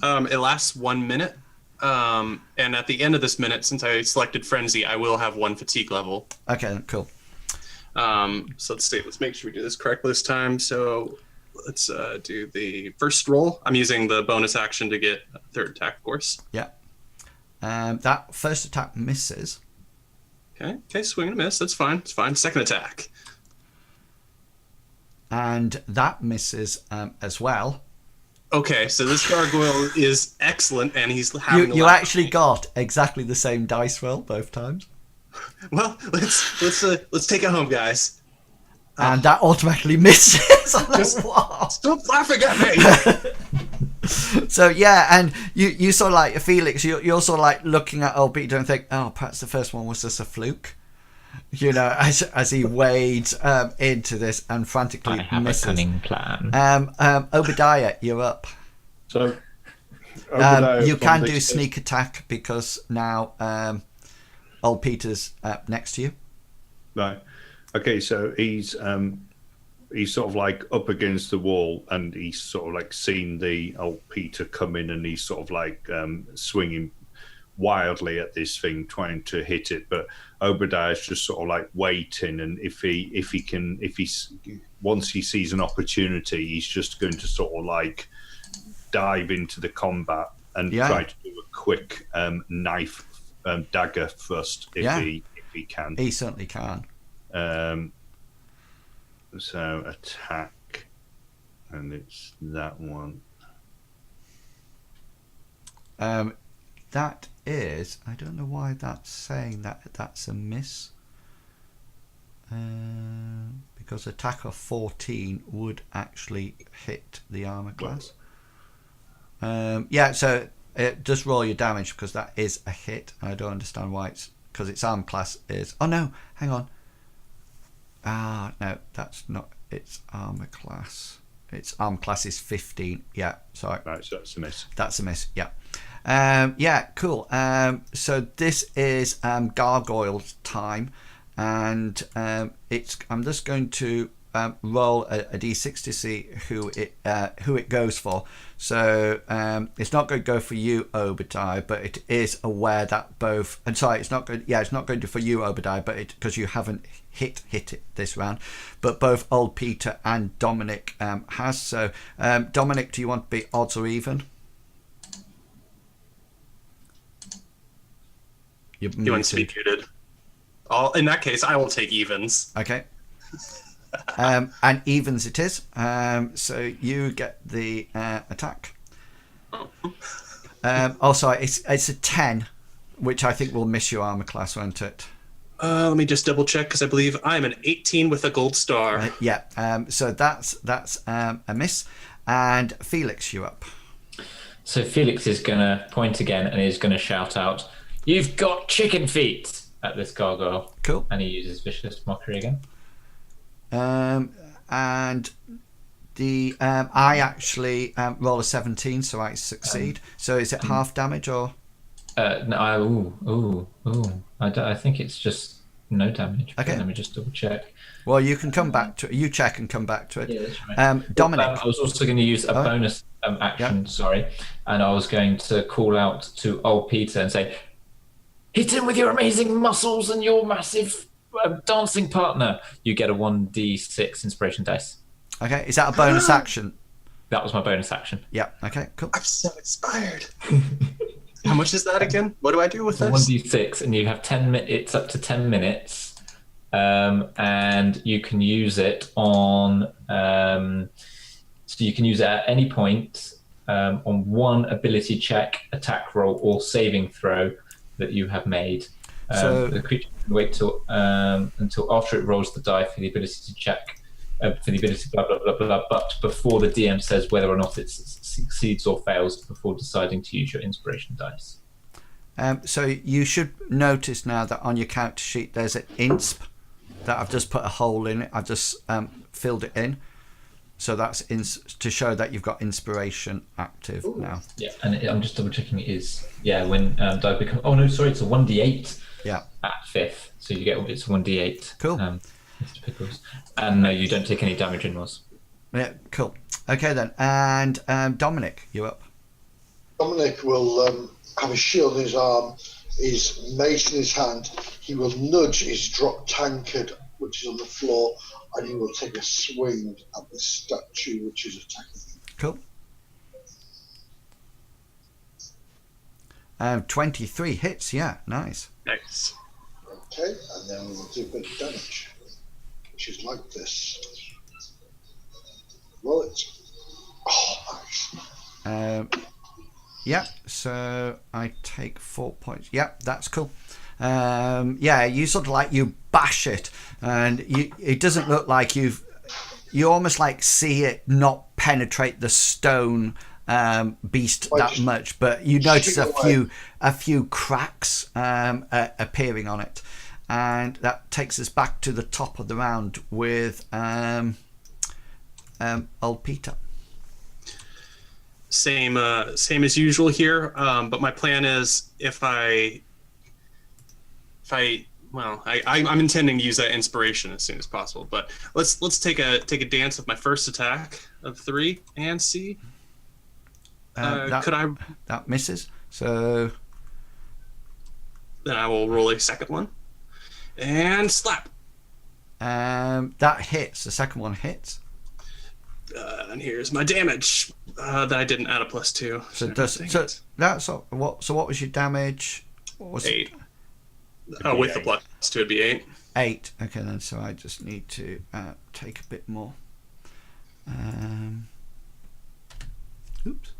It lasts 1 minute. And at the end of this minute, since I selected Frenzy, I will have 1 fatigue level. Okay, cool. So let's see. Let's make sure we do this correctly this time. So let's do the first roll. I'm using the bonus action to get a third attack, of course. Yeah. That first attack misses. Okay, swing and a miss. That's fine. It's fine. Second attack. And that misses as well. Okay, so this gargoyle is excellent, and he's having. You actually got exactly the same dice roll both times. Well, let's take it home, guys. And that automatically misses. Stop laughing at me. So yeah, and you sort of like Felix, you're sort of like looking at old Peter and think, oh, perhaps the first one was just a fluke. As he wades into this and frantically I have misses. a cunning plan. Obadiah, you're up. So you can do sneak attack because now old Peter's next to you. Right. Okay, so he's sort of like up against the wall, and he's sort of like seen the old Peter come in, and he's sort of like swinging wildly at this thing, trying to hit it. But Obadiah's just sort of like waiting, and once he sees an opportunity, he's just going to sort of like dive into the combat and try to do a quick knife dagger thrust if he can. He certainly can. So attack, and it's that one. That is, I don't know why that's saying that's a miss. Because attack of 14 would actually hit the armor class. So just roll your damage because that is a hit. I don't understand why because its armor class is. Oh no, hang on. No, that's not its armor class. Its armor class is 15. Yeah, sorry. Right, so that's a miss. That's a miss. Yeah. Cool. So this is Gargoyle's time, and I'm just going to roll a d6 to see who it goes for. So it's not going to go for you, Obadiah, but it is aware that both. And sorry, it's not going. Yeah, it's not going to for you, Obadiah, but because you haven't hit it this round. But both old Peter and Dominic has. So Dominic, do you want to be odds or even? You want to be muted. In that case, I will take evens. Okay. And evens it is. So you get the attack. Sorry, it's a 10, which I think will miss your armor class, won't it? Let me just double check because I believe I'm an 18 with a gold star. So that's a miss. And Felix, you up. So Felix is going to point again and he's going to shout out, "You've got chicken feet!" at this gargoyle. Cool. And he uses vicious mockery again. And the I actually roll a 17, so I succeed. So is it half damage or? No, I think it's just no damage. Okay. Let me just double check. Well, you can come back to it. You check and come back to it. Yeah, that's right. Dominic. I was also going to use a bonus action, and I was going to call out to old Peter and say, "Hit him with your amazing muscles and your massive dancing partner." You get a 1d6 inspiration dice. Okay, is that a bonus action? That was my bonus action. Yeah. Okay. Cool. I'm so inspired. How much is that again? What do I do with this? 1d6, and you have 10 minutes. It's up to 10 minutes, and you can use it on. So you can use it at any point on one ability check, attack roll, or saving throw that you have made. So- the creature can wait until after it rolls the die for the ability to check, for the ability blah blah blah blah. But before the DM says whether or not it succeeds or fails, before deciding to use your inspiration dice. So you should notice now that on your character sheet there's an insp that I've just put a hole in it. I've just filled it in. So that's to show that you've got inspiration active now. Yeah, and I'm just double checking. It is when die becomes. Oh no, sorry, it's a 1d8. Yeah. At 5th, so you get it's 1d8. Cool. Mr. Pickles, and no, you don't take any damage in Moz. Yeah, cool. Okay then, and Dominic, you're up. Dominic will have a shield in his arm, his mace in his hand. He will nudge his drop tankard, which is on the floor, and he will take a swing at the statue which is attacking him. Cool. 23 hits, yeah, nice. Nice. Okay, and then we'll do a bit of damage, which is like this. Roll it. Oh, nice. Yeah, so I take 4 points. Yeah, that's cool. Yeah, you sort of like you bash it, and it doesn't look like you almost like see it not penetrate the stone beast that much, but you notice a few cracks appearing on it, and that takes us back to the top of the round with old Peter. Same as usual here, but my plan is I'm intending to use that inspiration as soon as possible. But let's take a dance with my first attack of 3 and see. That misses. So then I will roll a second one and slap. That hits. The second one hits. And here's my damage that I didn't add a +2. So what was your damage? What was 8. Oh, with the +2 it'd be 8. 8. Okay, then. So I just need to take a bit more. Oops.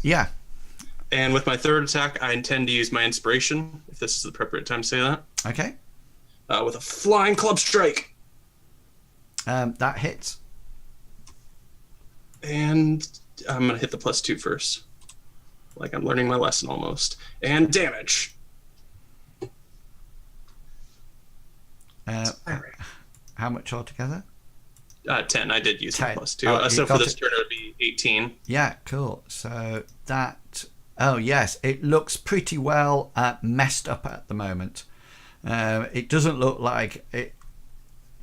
Yeah. And with my third attack, I intend to use my inspiration, if this is the appropriate time to say that. Okay. With a flying club strike. That hits. And I'm going to hit the +2 first. Like I'm learning my lesson almost. And damage. How much altogether? 10. I did use 10. the +2. So for this turn, it would be 18. Yeah, cool. So that... Oh, yes. It looks pretty well messed up at the moment. It doesn't look like...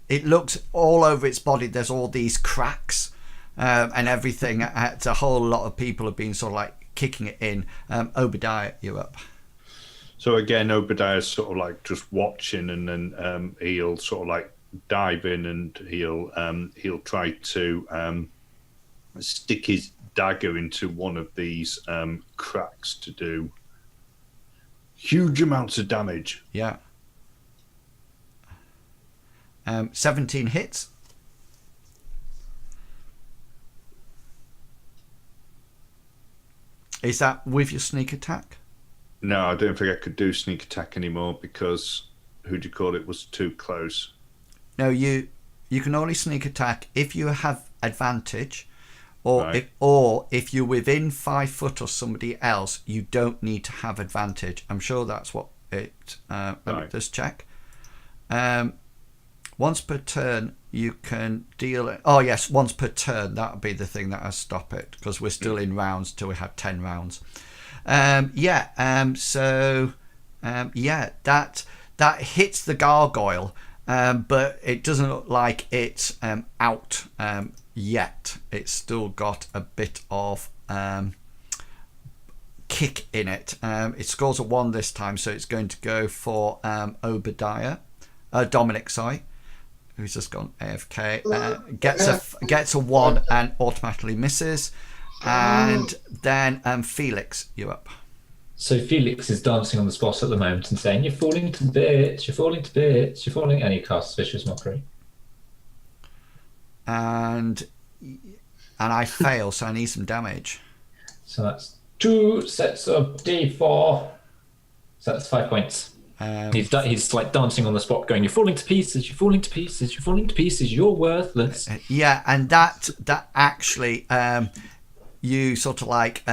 It looks all over its body. There's all these cracks and everything. It's a whole lot of people have been sort of like kicking it in. Obadiah, you're up. So again, Obadiah's sort of like just watching, and then he'll sort of like dive in, and he'll try to stick his dagger into one of these cracks to do huge amounts of damage. Yeah. 17 hits. Is that with your sneak attack? No, I don't think I could do sneak attack anymore because it was too close. No, you can only sneak attack if you have advantage, or Right. if you're within 5 foot of somebody else, you don't need to have advantage. I'm sure that's what it. Let me Right. just check. Once per turn, you can deal. Oh yes, once per turn. That would be the thing that will stop it, because we're still in rounds till we have 10 rounds. That hits the gargoyle, but it doesn't look like it's out yet. It's still got a bit of kick in it. It scores a 1 this time, so it's going to go for Dominic, sorry, who's just gone AFK. Gets a 1 and automatically misses. And then Felix, you're up. So Felix is dancing on the spot at the moment and saying, "You're falling to bits, you're falling to bits, you're falling," and he casts Vicious Mockery. And I fail, so I need some damage. So that's 2 sets of D4. So that's 5 points. He's like dancing on the spot, going, "You're falling to pieces. You're falling to pieces. You're falling to pieces. You're worthless." Yeah, and that actually, you sort of like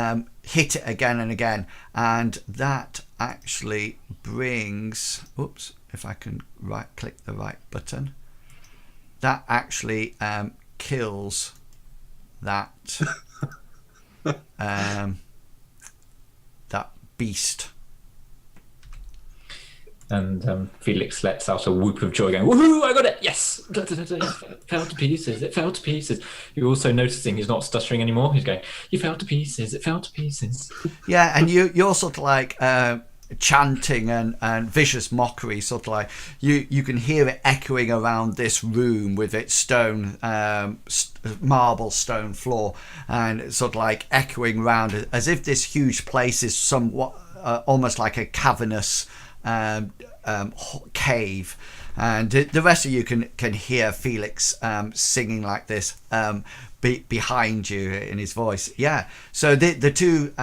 hit it again and again, and that actually brings. Oops, if I can click the right button. That actually kills that that beast. And Felix lets out a whoop of joy, going, "Woohoo! I got it! Yes! It fell to pieces. It fell to pieces." You're also noticing he's not stuttering anymore. He's going, "You fell to pieces. It fell to pieces." Yeah, and you're sort of like chanting and vicious mockery, sort of like you can hear it echoing around this room with its stone marble stone floor, and it's sort of like echoing around as if this huge place is somewhat almost like a cavernous cave, and the rest of you can hear Felix singing like this behind you in his voice. Yeah, so the two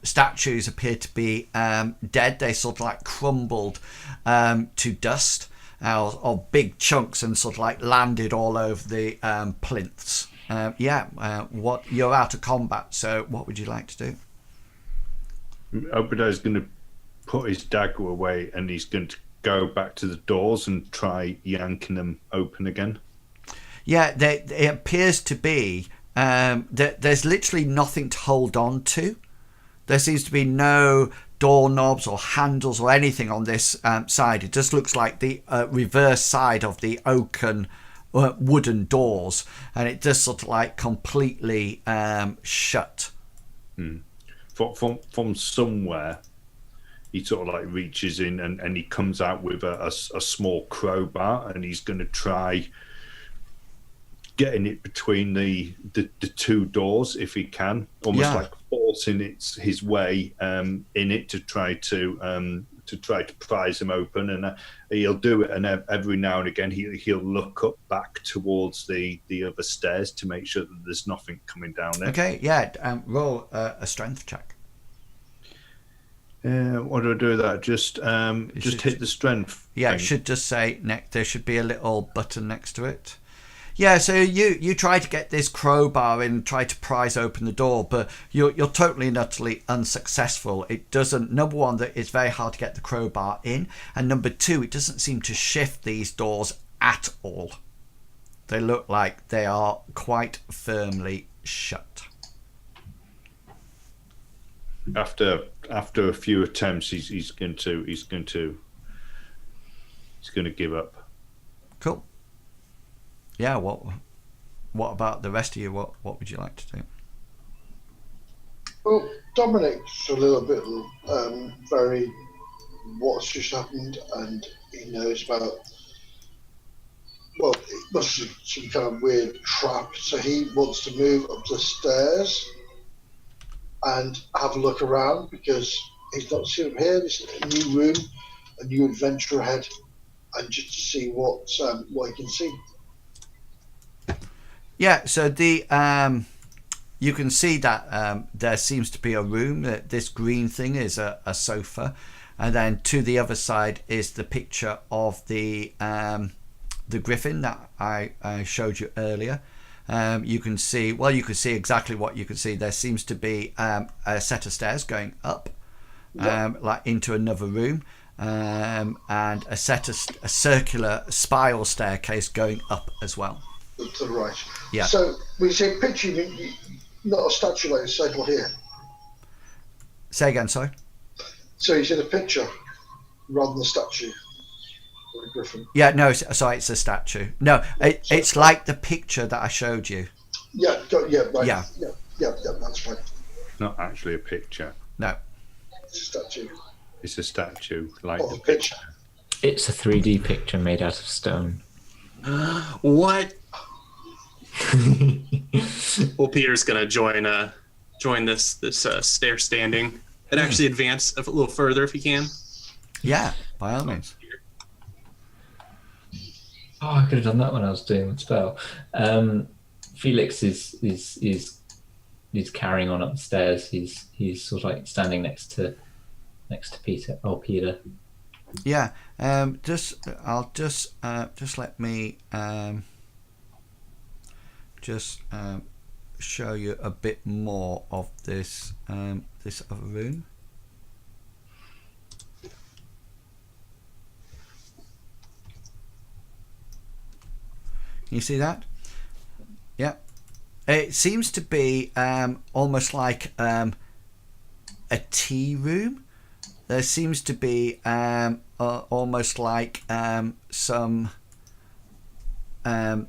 statues appear to be dead. They sort of like crumbled to dust, or big chunks, and sort of like landed all over the plinths. What you're out of combat, so what would you like to do? Obadiah's going to put his dagger away, and he's going to go back to the doors and try yanking them open again. Yeah, it appears to be that there's literally nothing to hold on to. There seems to be no doorknobs or handles or anything on this side. It just looks like the reverse side of the oaken wooden doors, and it just sort of like completely shut. From somewhere, he sort of like reaches in and he comes out with a small crowbar, and he's going to try getting it between the two doors if he can, almost like forcing his way in it to try to prise them open. And he'll do it, and every now and again he'll look up back towards the other stairs to make sure that there's nothing coming down there. Okay, yeah, roll a strength check. What do I do with that? Just hit the strength. Yeah, thing. It should just say there should be a little button next to it. Yeah, so you try to get this crowbar in and try to prise open the door, but you're totally and utterly unsuccessful. It doesn't. Number one, that it's very hard to get the crowbar in, and number two, it doesn't seem to shift these doors at all. They look like they are quite firmly shut. After a few attempts, he's going to give up. Cool. Yeah. What about the rest of you? What would you like to do? Well, Dominic's a little bit very what's just happened, and he knows about. Well, it must be some kind of weird trap. So he wants to move up the stairs and have a look around, because he's not seen him here. This is a new room, a new adventure ahead, and just to see what he can see. Yeah, so you can see that there seems to be a room. This green thing is a sofa, and then to the other side is the picture of the griffin that I showed you earlier. You can see exactly what you can see. There seems to be a set of stairs going up, like into another room, and a circular spiral staircase going up as well. To the right. Yeah. So we say picture, not a statue like a circle here. Say again, sorry. So you said a picture rather than a statue or a griffin. Yeah, no, sorry, it's a statue. No, it's like the picture that I showed you. Yeah, right. Yeah, that's fine. Not actually a picture. No. It's a statue. It's a statue, like Of the a picture. It's a 3D picture made out of stone. What? Well, Peter's gonna join join this stair standing and actually advance a little further if you can. Yeah, by all means. Oh, I could have done that when I was doing the spell. Felix is carrying on up the stairs. He's sort of like standing next to Peter. Oh, Peter. Yeah. Just let me show you a bit more of this this other room. Can you see that? Yeah. It seems to be almost like a tea room. There seems to be almost like some a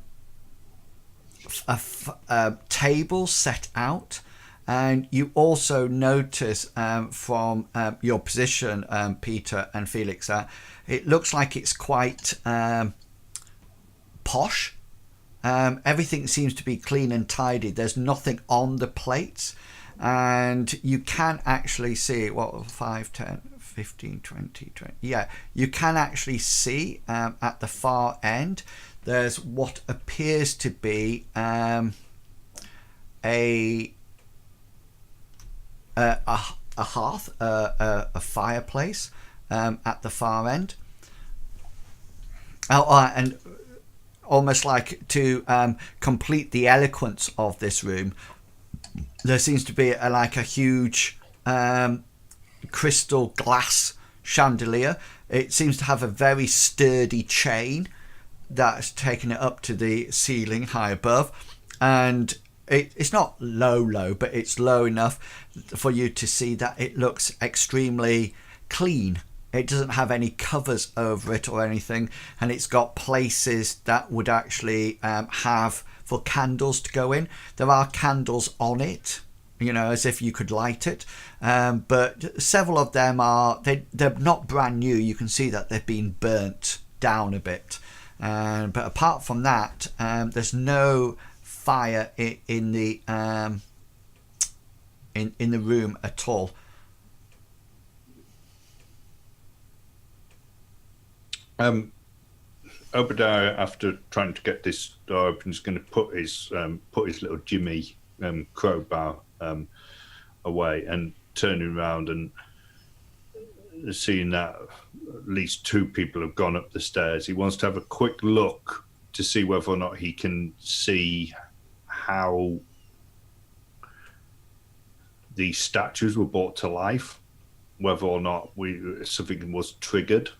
table set out, and you also notice from your position, Peter and Felix, that it looks like it's quite posh. Everything seems to be clean and tidy. There's nothing on the plates, and you can actually see 5, 10, 15, 20. Yeah, you can actually see at the far end there's what appears to be a hearth, a fireplace at the far end. And almost like to complete the eloquence of this room, there seems to be a huge crystal glass chandelier. It seems to have a very sturdy chain that's taken it up to the ceiling high above, and it's not low, but it's low enough for you to see that it looks extremely clean. It doesn't have any covers over it or anything, and it's got places that would actually have for candles to go in. There are candles on it, as if you could light it, but several of them they're not brand new. You can see that they've been burnt down a bit, but apart from that, there's no fire in the in the room at all. Obadiah, after trying to get this door open, is going to put his little Jimmy crowbar away, and turning around and seeing that at least 2 people have gone up the stairs. He wants to have a quick look to see whether or not he can see how these statues were brought to life, whether or not something was triggered.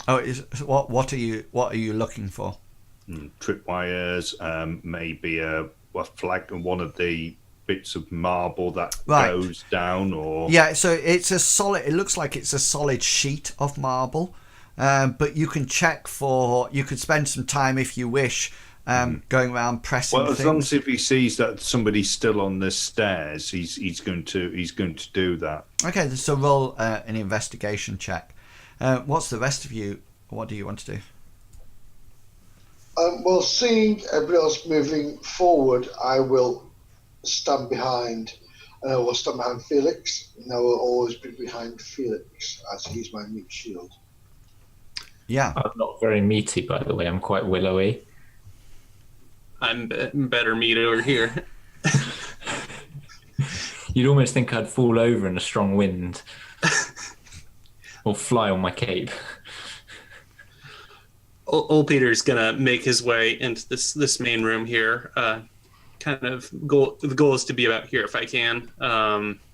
Oh, what are you looking for? Tripwires, maybe a flag on one of the bits of marble that goes down, or so it's a solid. It looks like it's a solid sheet of marble, but you can check for. You could spend some time if you wish, going around pressing. Well, as things. long as if he sees that somebody's still on the stairs, he's going to do that. Okay, so roll an investigation check. What's the rest of you? What do you want to do? Well, seeing everybody else moving forward, I will stand behind. I will stand behind Felix, and I will always be behind Felix as he's my meat shield. Yeah. I'm not very meaty, by the way. I'm quite willowy. I'm better meat over here. You'd almost think I'd fall over in a strong wind. Or fly on my cape. Old Peter's gonna make his way into this main room here. The goal is to be about here if I can.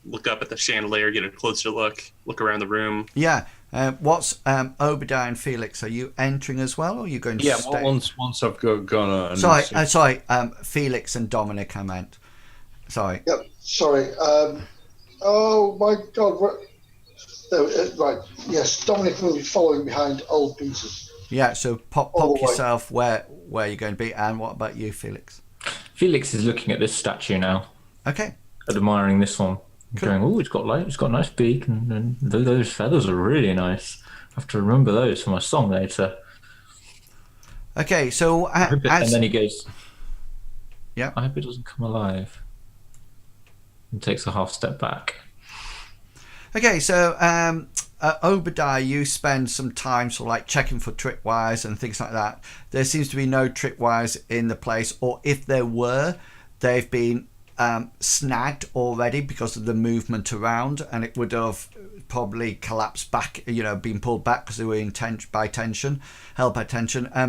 Look up at the chandelier, get a closer look around the room. Yeah. What's Obadiah and Felix? Are you entering as well, or are you going to stay? Once I've gone. Sorry. Felix and Dominic, I meant. Sorry. Yep. Sorry. Oh my God. Right. Yes. Dominic will be following behind old Peter. Yeah. So pop yourself where you're going to be, and what about you, Felix? Felix is looking at this statue now. Okay. Admiring this one. Cool. Going, oh, it's got a nice beak, and those feathers are really nice. I have to remember those for my song later. Okay, so and then he goes, yeah. I hope it doesn't come alive. and takes a half step back. Okay, so Obadiah, you spend some time sort of like checking for tripwires and things like that. There seems to be no tripwires in the place, or if there were, they've been snagged already because of the movement around, and it would have probably collapsed back, been pulled back because they were held by tension.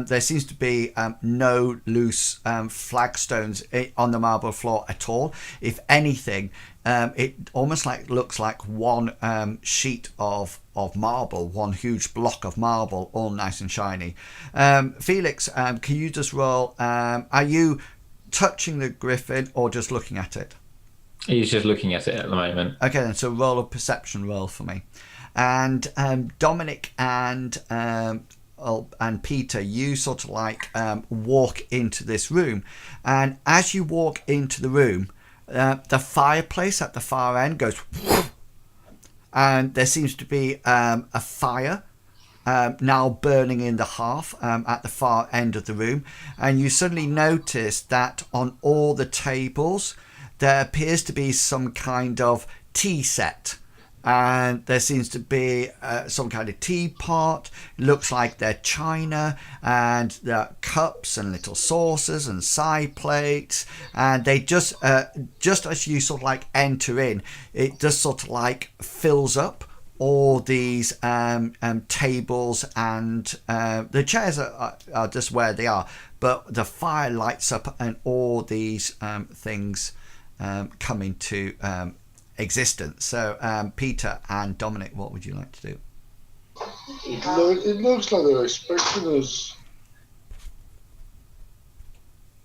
There seems to be no loose flagstones on the marble floor at all. If anything, it almost looks like one sheet of marble, one huge block of marble, all nice and shiny. Felix, can you just roll? Are you touching the griffin or just looking at it? He's just looking at it at the moment. Okay, then, so roll a perception roll for me. And Dominic and Peter, you sort of like walk into this room, and as you walk into the room, the fireplace at the far end goes whoosh, and there seems to be a fire now burning in the hearth at the far end of the room, and you suddenly notice that on all the tables there appears to be some kind of tea set, and there seems to be some kind of teapot. It looks like they're china, and there are cups and little saucers and side plates, and they just as you sort of like enter in, it just sort of like fills up all these tables, and the chairs are just where they are, but the fire lights up and all these things come into existence. So Peter and Dominic, what would you like to do? It looks like they're expecting us.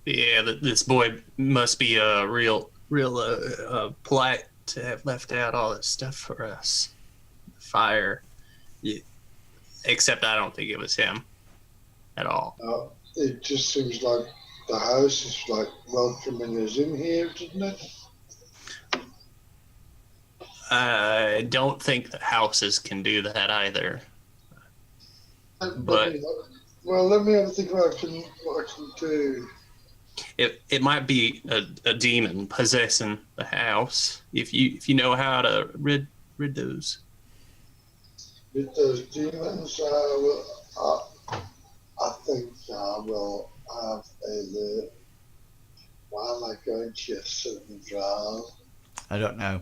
Yeah, this boy must be real polite to have left out all this stuff for us. Fire. Yeah. Except I don't think it was him at all. It just seems like the house is like welcoming us in here, doesn't it? I don't think the houses can do that either. But let me have a think what I can do. It might be a demon possessing the house. If you know how to rid those. With those demons, I think I will have a look. Why am I going to a certain drown? I don't know.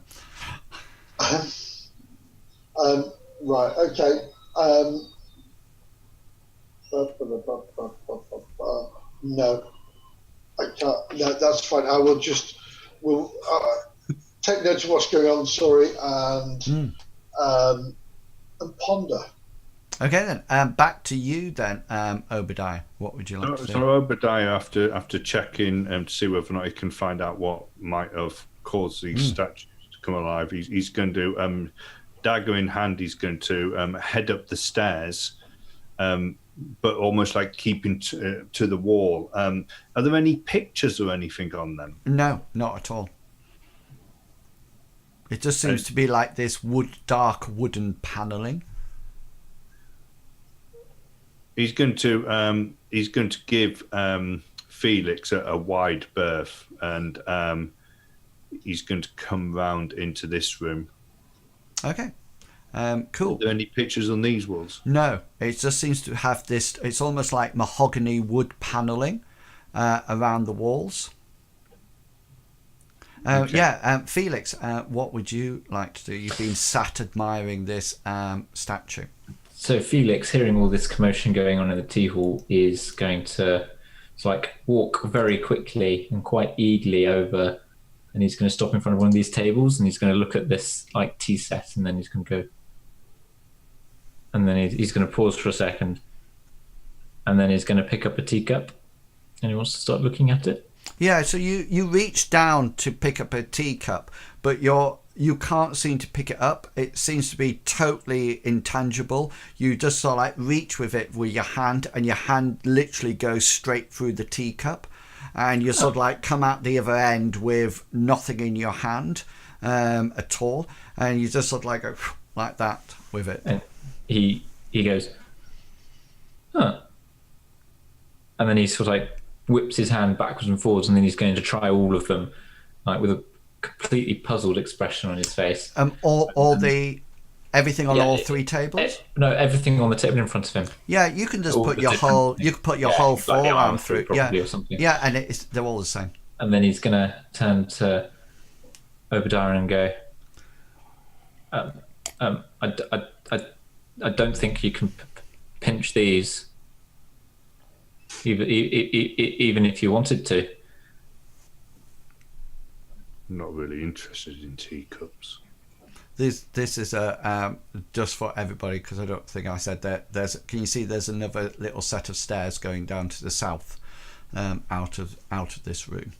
Right, okay. No, I can't. No, that's fine. I will just take note of what's going on. Sorry, and ponder. Okay then, back to you then, Obadiah. What would you like to do? So Obadiah, after checking to see whether or not he can find out what might have caused these statues to come alive, he's going to, dagger in hand, he's going to head up the stairs, but almost like keeping to the wall. Are there any pictures or anything on them? No, not at all. It just seems to be like this dark wooden panelling. He's going to give Felix a wide berth, and he's going to come round into this room. Okay, cool. Are there any pictures on these walls? No, it just seems to have this. It's almost like mahogany wood panelling around the walls. Okay. Yeah, Felix, what would you like to do? You've been sat admiring this statue. So Felix, hearing all this commotion going on in the tea hall, is going to walk very quickly and quite eagerly over, and he's going to stop in front of one of these tables, and he's going to look at this like tea set, and then he's going to go, and then he's going to pause for a second, and then he's going to pick up a teacup, and he wants to start looking at it. Yeah, so you reach down to pick up a teacup, but you can't seem to pick it up. It seems to be totally intangible. You just sort of like reach with it with your hand, and your hand literally goes straight through the teacup, and you sort of like come out the other end with nothing in your hand at all, and you just sort of like go like that with it. And he goes, huh. And then he sort of like whips his hand backwards and forwards, and then he's going to try all of them, like with a completely puzzled expression on his face. Everything on Yeah, all three tables. No, everything on the table in front of him. Yeah, you can just All put the your different whole. things. You can put your Yeah, whole like the arm forearm through. Yeah, probably or something. yeah, and they're all the same. And then he's gonna turn to Obadiah and go, I don't think you can pinch these, even if you wanted to. I'm not really interested in teacups. This is a just for everybody, because I don't think I said that. Can you see? There's another little set of stairs going down to the south, out of this room.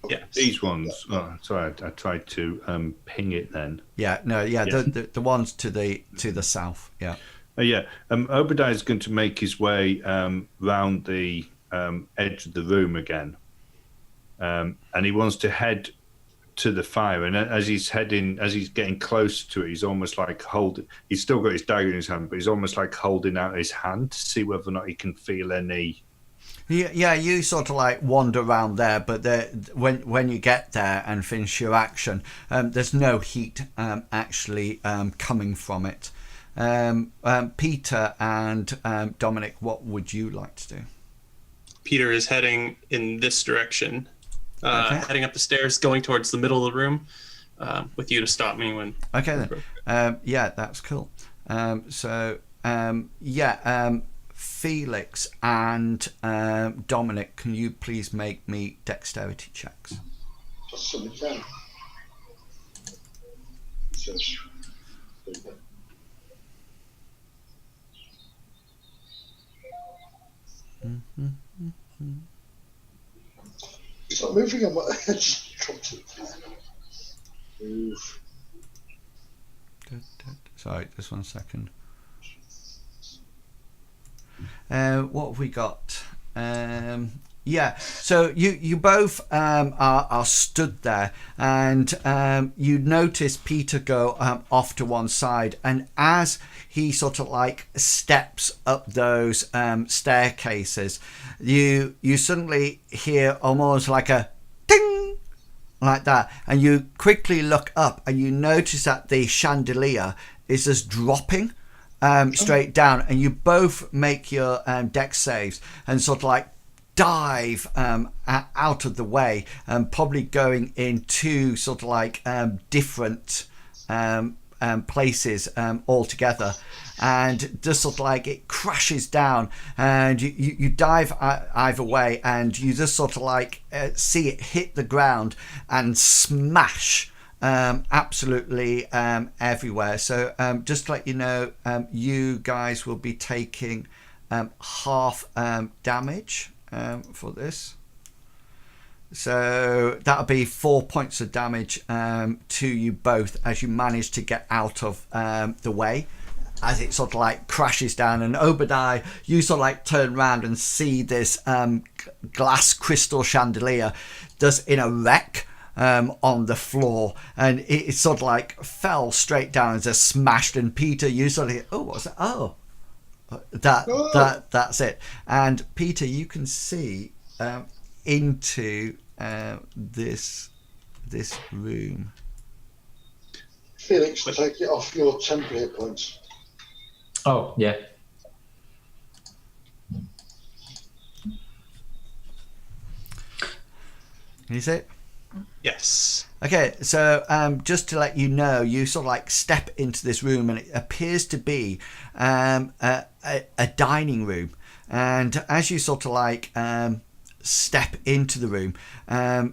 Yeah. These ones. Oh, sorry, I tried to ping it then. Yeah, no, yeah, the ones to the south. Yeah. Yeah. Obadiah is going to make his way round the edge of the room again, and he wants to head to the fire. And as he's getting close to it, he's almost like he's still got his dagger in his hand, but he's almost like holding out his hand to see whether or not he can feel any. Yeah, you sort of like wander around there, but when you get there and finish your action, there's no heat actually coming from it. Peter and Dominic, what would you like to do? Peter is heading in this direction, Okay. heading up the stairs, going towards the middle of the room, with you to stop me when. Okay then. Yeah, that's cool. Felix and Dominic, can you please make me dexterity checks? Just something can. It's not moving on my edge. Move. Sorry, just 1 second. What have we got? Yeah, so you both are stood there, and you notice Peter go off to one side, and as he sort of like steps up those staircases, you suddenly hear almost like a ding, like that, and you quickly look up and you notice that the chandelier is just dropping straight down, and you both make your dex saves and sort of like dive out of the way, probably going into sort of like different places altogether, and just sort of like it crashes down, and you dive either way, and you just sort of like see it hit the ground and smash absolutely everywhere. So just to let you know, you guys will be taking half damage for this. So that'll be 4 points of damage to you both as you manage to get out of the way, as it sort of like crashes down. And Obadiah, you sort of like turn around and see this glass crystal chandelier just in a wreck on the floor, and it sort of like fell straight down and just smashed. And Peter, you sort of, oh, what's that? Oh, that's it. And Peter, you can see into this room. Felix, take it off your temporary hit points. Oh, yeah. Can you see it? Yes. Okay, so just to let you know, you sort of like step into this room, and it appears to be a dining room. And as you sort of like step into the room,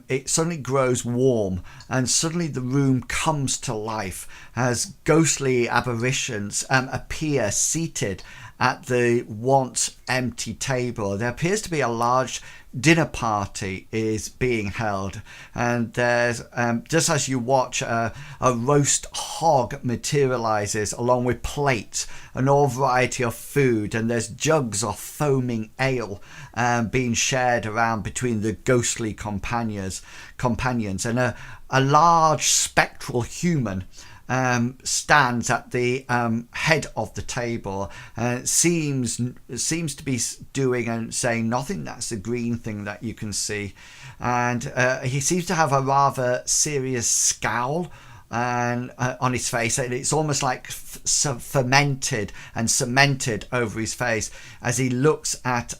it suddenly grows warm, and suddenly the room comes to life as ghostly apparitions appear seated at the once empty table. There appears to be a large dinner party is being held, and there's just as you watch, a roast hog materializes along with plates and all variety of food, and there's jugs of foaming ale being shared around between the ghostly companions, and a large spectral human stands at the head of the table and seems to be doing and saying nothing. That's the green thing that you can see, and he seems to have a rather serious scowl and on his face, and it's almost like fermented and cemented over his face as he looks at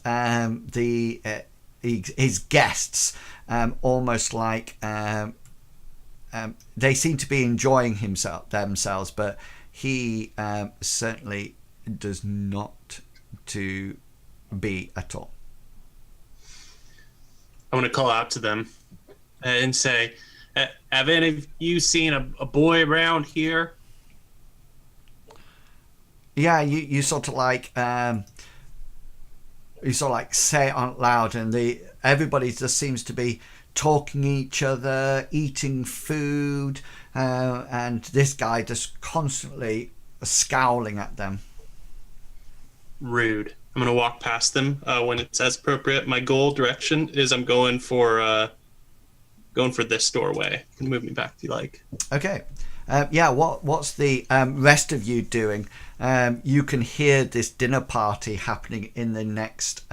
his guests, almost like they seem to be enjoying themselves, but he certainly does not to be at all. I want to call out to them and say, have any of you seen a boy around here? Yeah, you sort of like say it out loud, and everybody just seems to be talking each other, eating food, and this guy just constantly scowling at them. Rude. I'm going to walk past them when it's as appropriate. My goal direction is I'm going for this doorway. You can move me back if you like. Okay. What's the rest of you doing? You can hear this dinner party happening in the next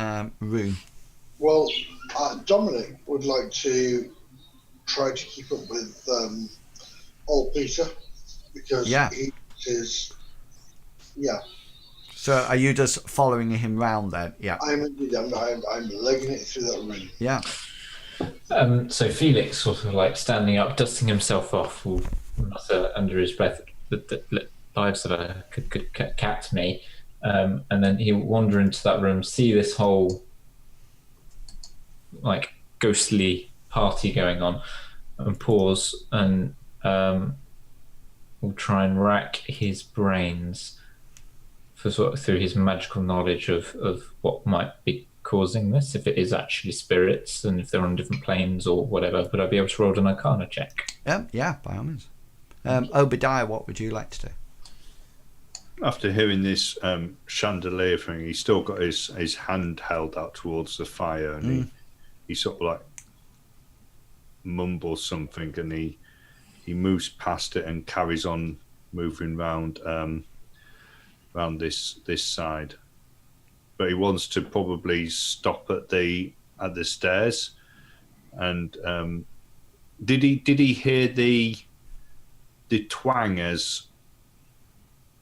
room. Well, Dominic would like to try to keep up with old Peter because he is. Yeah. So are you just following him round then? Yeah. I'm legging it through that room. Yeah. So Felix, sort of like standing up, dusting himself off, will mutter under his breath, "The lives of a could cat me," and then he'll wander into that room, see this whole like ghostly party going on, and pause, and will try and rack his brains for sort of through his magical knowledge of what might be causing this, if it is actually spirits and if they're on different planes or whatever. Would I be able to roll an Arcana check? Yeah, by all means. Obadiah, what would you like to do? After hearing this chandelier thing, he's still got his hand held out towards the fire, and he sort of like mumbles something, and he moves past it and carries on moving round this side. But he wants to probably stop at the stairs. And did he hear the twang as?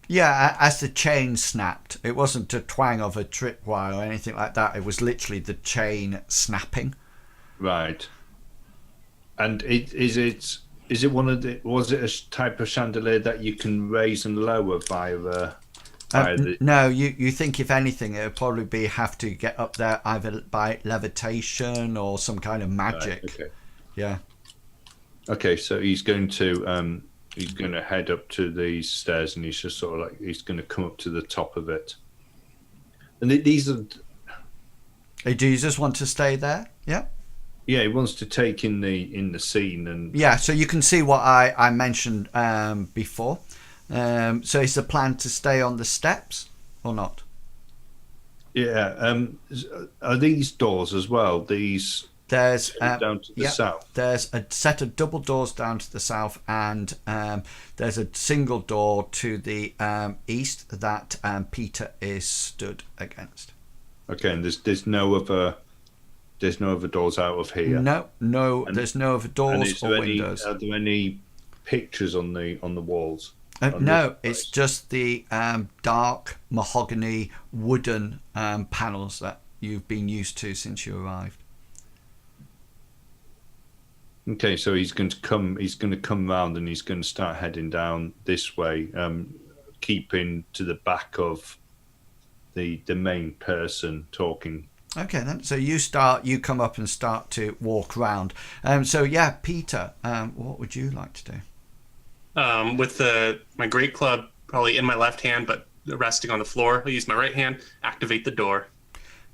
Yeah, as the chain snapped. It wasn't a twang of a tripwire or anything like that. It was literally the chain snapping. Right. And was it a type of chandelier that you can raise and lower via no, you think if anything it would probably have to get up there either by levitation or some kind of magic. Right, okay. Yeah. Okay, so he's going to head up to these stairs, and he's just sort of like he's going to come up to the top of it. And these are. Do you just want to stay there? Yeah. Yeah, he wants to take in the scene, and yeah. So you can see what I mentioned before. So is the plan to stay on the steps or not? Yeah. Are these doors as well? There's down to the south. There's a set of double doors down to the south, and there's a single door to the east that Peter is stood against. Okay, and there's no other doors out of here. No, there's no other doors or windows. Are there any pictures on the walls? No, it's just the dark mahogany wooden panels that you've been used to since you arrived. Okay, so he's going to come round, and he's going to start heading down this way, keeping to the back of the main person talking. Okay, then. So you come up and start to walk round. Peter, what would you like to do? With my great club probably in my left hand, but resting on the floor, I'll use my right hand, activate the door.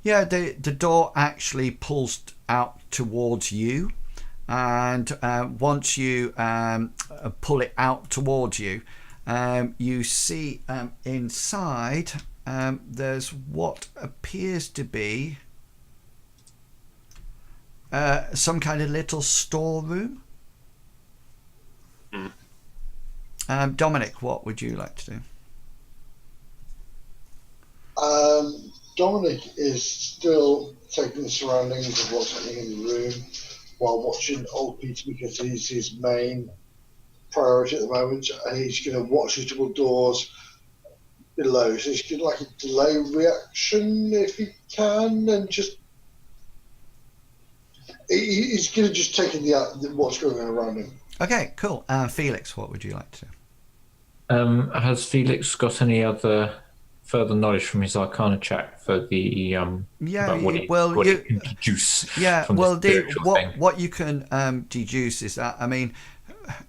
Yeah, the door actually pulls out towards you, and once you pull it out towards you, you see inside there's what appears to be some kind of little storeroom. Dominic, what would you like to do? Dominic is still taking the surroundings of what's happening in the room while watching old Peter because he's his main priority at the moment, and he's going to watch the double doors below. So he's going to like a delay reaction if he can, and just he's going to just take in the what's going on around him. Okay, cool. Felix, what would you like to do? Has Felix got any other further knowledge from his Arcana check for the about what he can deduce? Yeah, from well, the spiritual thing? what you can deduce is that, I mean,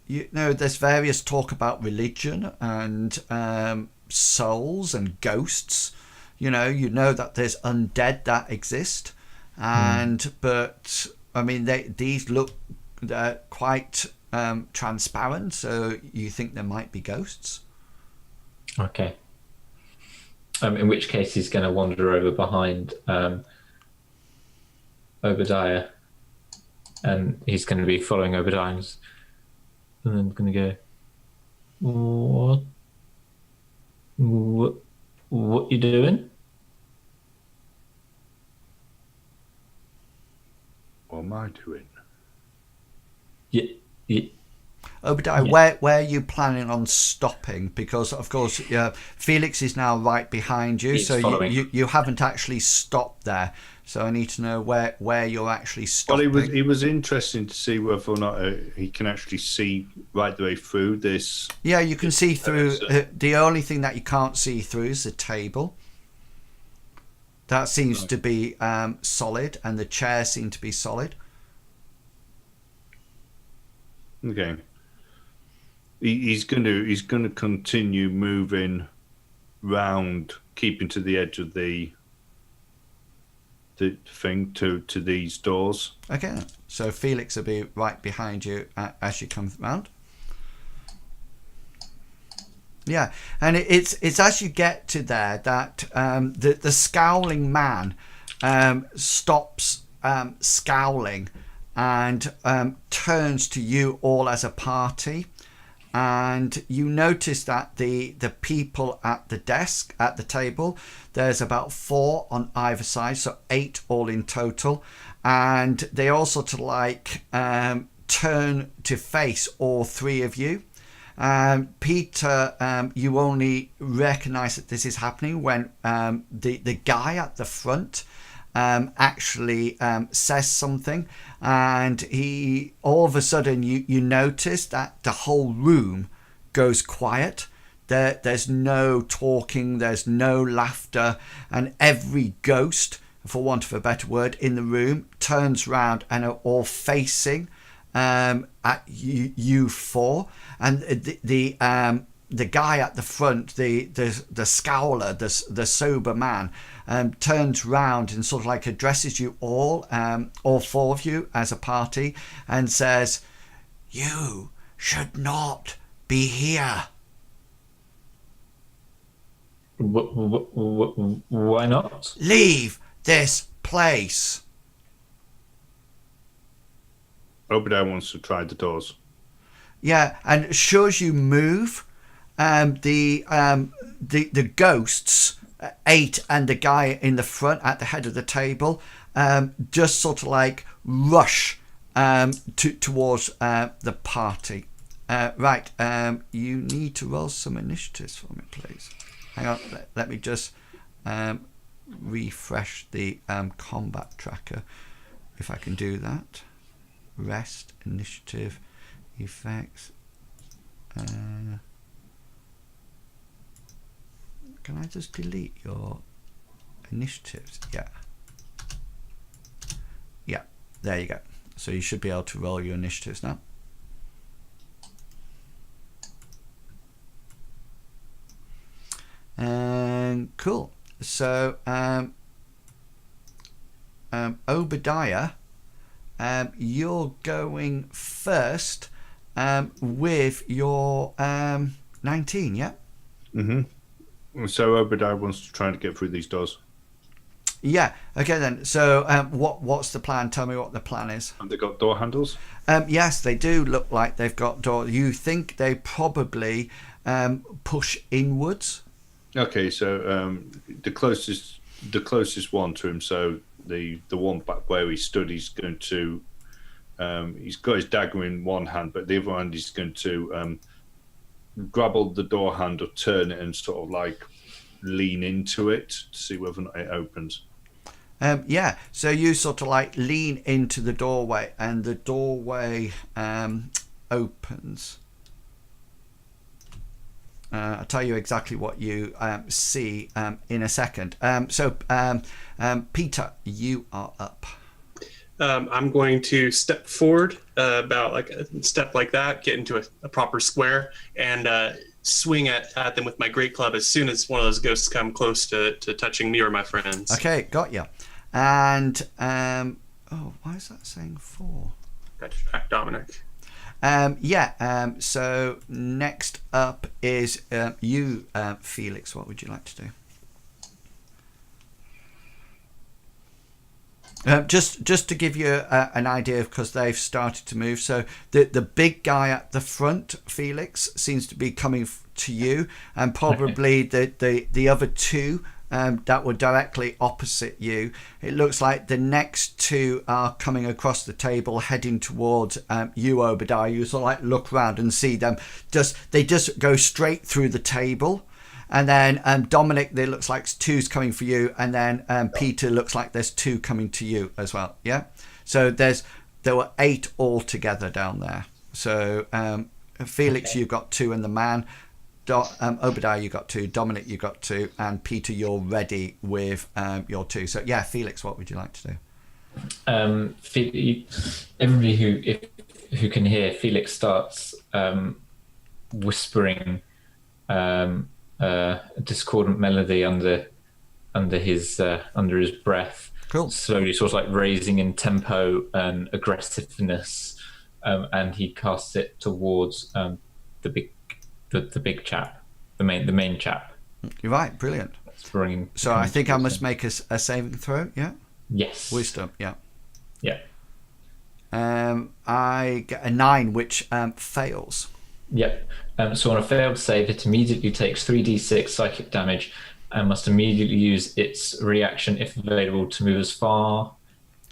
you know, there's various talk about religion and souls and ghosts. You know that there's undead that exist, and but I mean these look quite transparent. So you think there might be ghosts? Okay. In which case he's going to wander over behind Obadiah, and he's going to be following Obadiah, and then going to go, what you doing? What am I doing? Yeah. Obadiah, where are you planning on stopping? Because of course, Felix is now right behind you, He's so following. you haven't actually stopped there. So I need to know where you're actually stopping. Well, it was interesting to see whether or not he can actually see right the way through this. Yeah, you can see through. The only thing that you can't see through is the table. That seems to be solid, and the chairs seem to be solid. Okay. He's going to continue moving round, keeping to the edge of the thing to these doors. Okay, so Felix will be right behind you as you come round. Yeah, and it's as you get to there that the scowling man stops scowling and turns to you all as a party. And you notice that the people at the desk, at the table, there's about 4 on either side, so 8 all in total. And they all sort of like turn to face all 3 of you. Peter, you only recognise that this is happening when the guy at the front actually says something, and he all of a sudden you notice that the whole room goes quiet. There's no talking, there's no laughter, and every ghost, for want of a better word, in the room turns round and are all facing at you 4, and the guy at the front, the scowler, the sober man, turns round and sort of like addresses you all 4 of you as a party, and says, "You should not be here." Why not? Leave this place. Obadiah wants to try the doors. Yeah, and as sure as you move, the ghosts, 8 and the guy in the front at the head of the table, just sort of like rush towards the party. Right, you need to roll some initiatives for me, please. Hang on, let me just refresh the combat tracker, if I can do that. Rest, initiative, effects. Can I just delete your initiatives? Yeah, there you go. So you should be able to roll your initiatives now. Cool. So Obadiah, you're going first with your 19, yeah? Mm-hmm. So Obadiah wants to try to get through these doors. Yeah. Okay then. So what's the plan? Tell me what the plan is. Have they got door handles? Yes, they do look like they've got door. You think they probably push inwards? Okay, so the closest one to him. So the one back where he stood, he's going to. He's got his dagger in one hand, but the other hand he's going to grab hold the door handle, turn it, and sort of like lean into it to see whether or not it opens. Yeah, so you sort of like lean into the doorway, and the doorway opens. I'll tell you exactly what you see in a second. So, Peter, you are up. I'm going to step forward about like a step like that, get into a proper square, and swing at them with my great club as soon as one of those ghosts come close to touching me or my friends. Okay, got you. And why is that saying 4? Got to distract Dominic. So next up is you, Felix. What would you like to do? Just to give you an idea, because they've started to move. So the big guy at the front, Felix, seems to be coming to you, and probably the other two that were directly opposite you. It looks like the next two are coming across the table, heading towards you, Obadiah. You sort of like look around and see them. They just go straight through the table. And then Dominic, there looks like 2's coming for you, and then Peter looks like there's 2 coming to you as well. Yeah. So there were 8 altogether down there. So Felix, you've got 2, and the man. Obadiah, you got 2. Dominic, you got 2, and Peter, you're ready with your 2. So yeah, Felix, what would you like to do? Everybody who can hear, Felix starts whispering a discordant melody under his breath. Cool. Slowly, sort of like raising in tempo and aggressiveness, and he casts it towards the big chap, the main chap. You're right. Brilliant. So I think I must make a saving throw. Yeah. Yes. Wisdom. Yeah. Yeah. I get a 9, which fails. Yep. So on a failed save, it immediately takes 3d6 psychic damage and must immediately use its reaction, if available, to move as far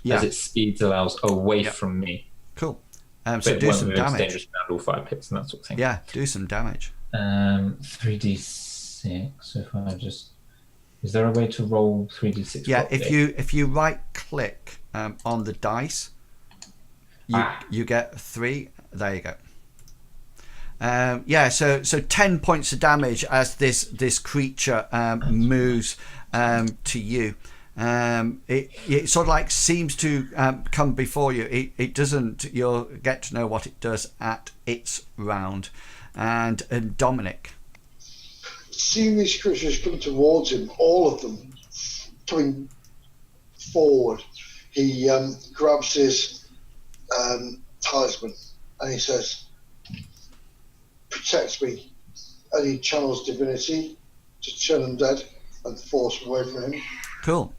as its speed allows away from me. Cool. But So it do won't some move damage. dangerous around all 5 pits and that sort of thing. Yeah, do some damage. 3d6. So if I just... Is there a way to roll 3d6? Yeah, properly? if you right click on the dice, you get 3. There you go. So 10 points of damage as this creature moves to you. It sort of like seems to come before you. It doesn't. You'll get to know what it does at its round. And Dominic. Seeing these creatures come towards him, all of them coming forward, he grabs his talisman and he says, "Protect me," and he channels divinity to turn them dead and force them away from him. Cool.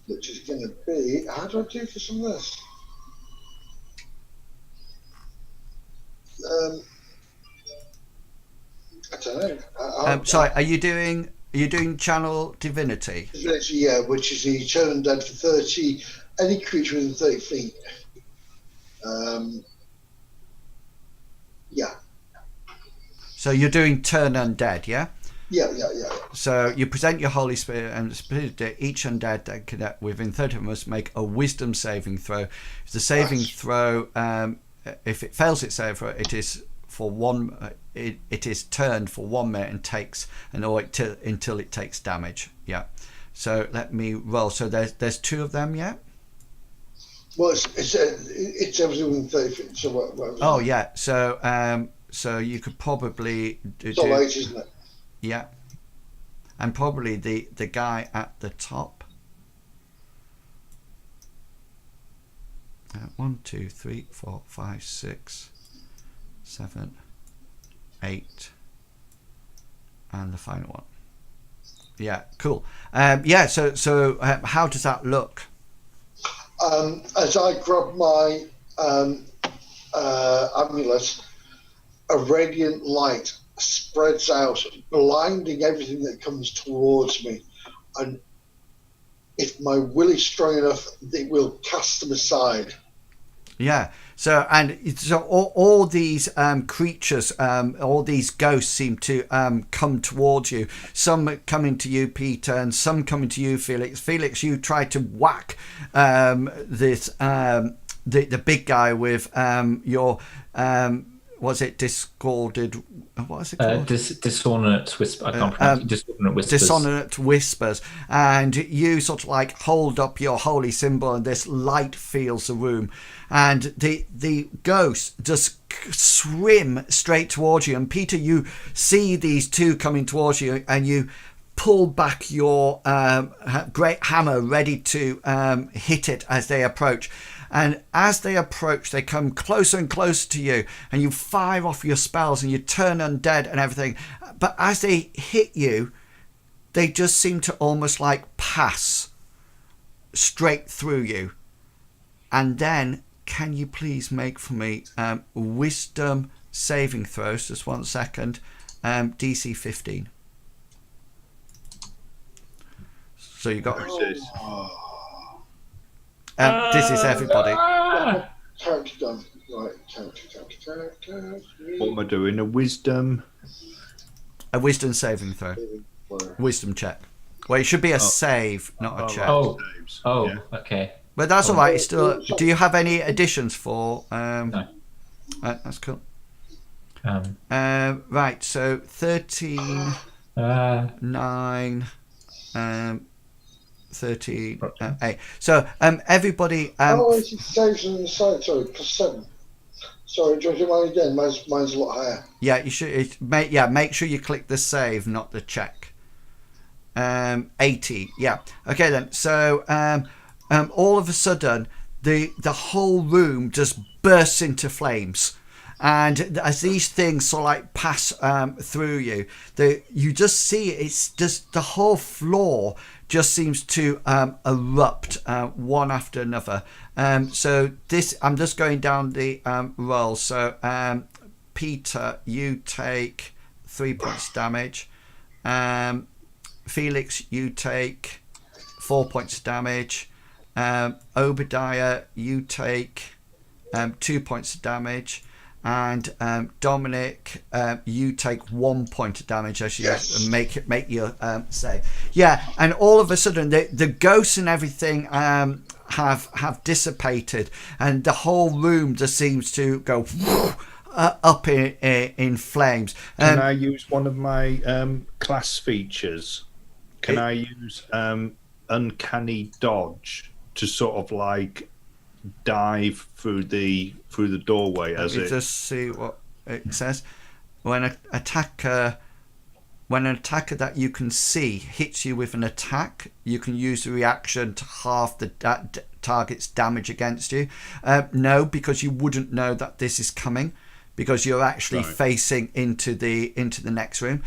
Which is going to be, how do I do for some of this? I don't know. Sorry, are you doing channel divinity? Divinity, yeah, which is he turn them dead for 30, any creature within 30 feet. Yeah. So you're doing turn undead, yeah? Yeah. So you present your Holy Spirit, and each undead that connect within 30 must make a Wisdom saving throw. If the saving throw, if it fails its saving throw, it is for one. It is turned for 1 minute and takes until it takes damage. Yeah. So let me roll. So there's 2 of them, yeah. Well, it's everything within 30 feet. So what Oh yeah. So you could probably do. It's all 8, isn't it? Yeah. And probably the guy at the top. 1, 2, 3, 4, 5, 6, 7, 8, and the final one. Yeah, cool. Yeah, so how does that look? As I grab my amulet, a radiant light spreads out, blinding everything that comes towards me. And if my will is strong enough, it will cast them aside. Yeah. So all these creatures, all these ghosts seem to come towards you. Some coming to you, Peter, and some coming to you, Felix. Felix, you try to whack this the big guy with your was it discorded? What is it called? Dissonant whisper. I can't pronounce it. Dissonant whispers. Dissonant whispers, and you sort of like hold up your holy symbol, and this light fills the room, and the ghosts just swim straight towards you. And Peter, you see these two coming towards you, and you pull back your great hammer, ready to hit it as they approach. And as they approach, they come closer and closer to you, and you fire off your spells and you turn undead and everything. But as they hit you, they just seem to almost like pass straight through you. And then, can you please make for me wisdom saving throws? Just 1 second. DC 15. So you got. This is everybody. Character done. Right, character. What am I doing? A wisdom saving throw. Wisdom check. Well, it should be a save, not a check. Yeah. Okay. But that's all right. It's still. Do you have any additions for? No. That's cool. Right. So 13, 9, 13, 8. So everybody. It saves on the side. Sorry, +7. Sorry, do you want to do mine again? Mine's a lot higher. Yeah, you should. Make sure you click the save, not the check. 80. Yeah. Okay then. So all of a sudden, the whole room just bursts into flames. And as these things sort of like pass through you, you just see it's just the whole floor just seems to erupt one after another. So this, I'm just going down the roll. So Peter, you take 3 points damage. Felix, you take 4 points damage. Obadiah, you take 2 points of damage. And Dominic, you take 1 point of damage as you make your save. Yeah, and all of a sudden the ghosts and everything have dissipated, and the whole room just seems to go up in flames. Can I use one of my class features? Can I use uncanny dodge to sort of like dive through the doorway as it? Just see what it says. When an attacker that you can see hits you with an attack, you can use the reaction to halve the target's damage against you. No, because you wouldn't know that this is coming, because you're actually facing into the next room.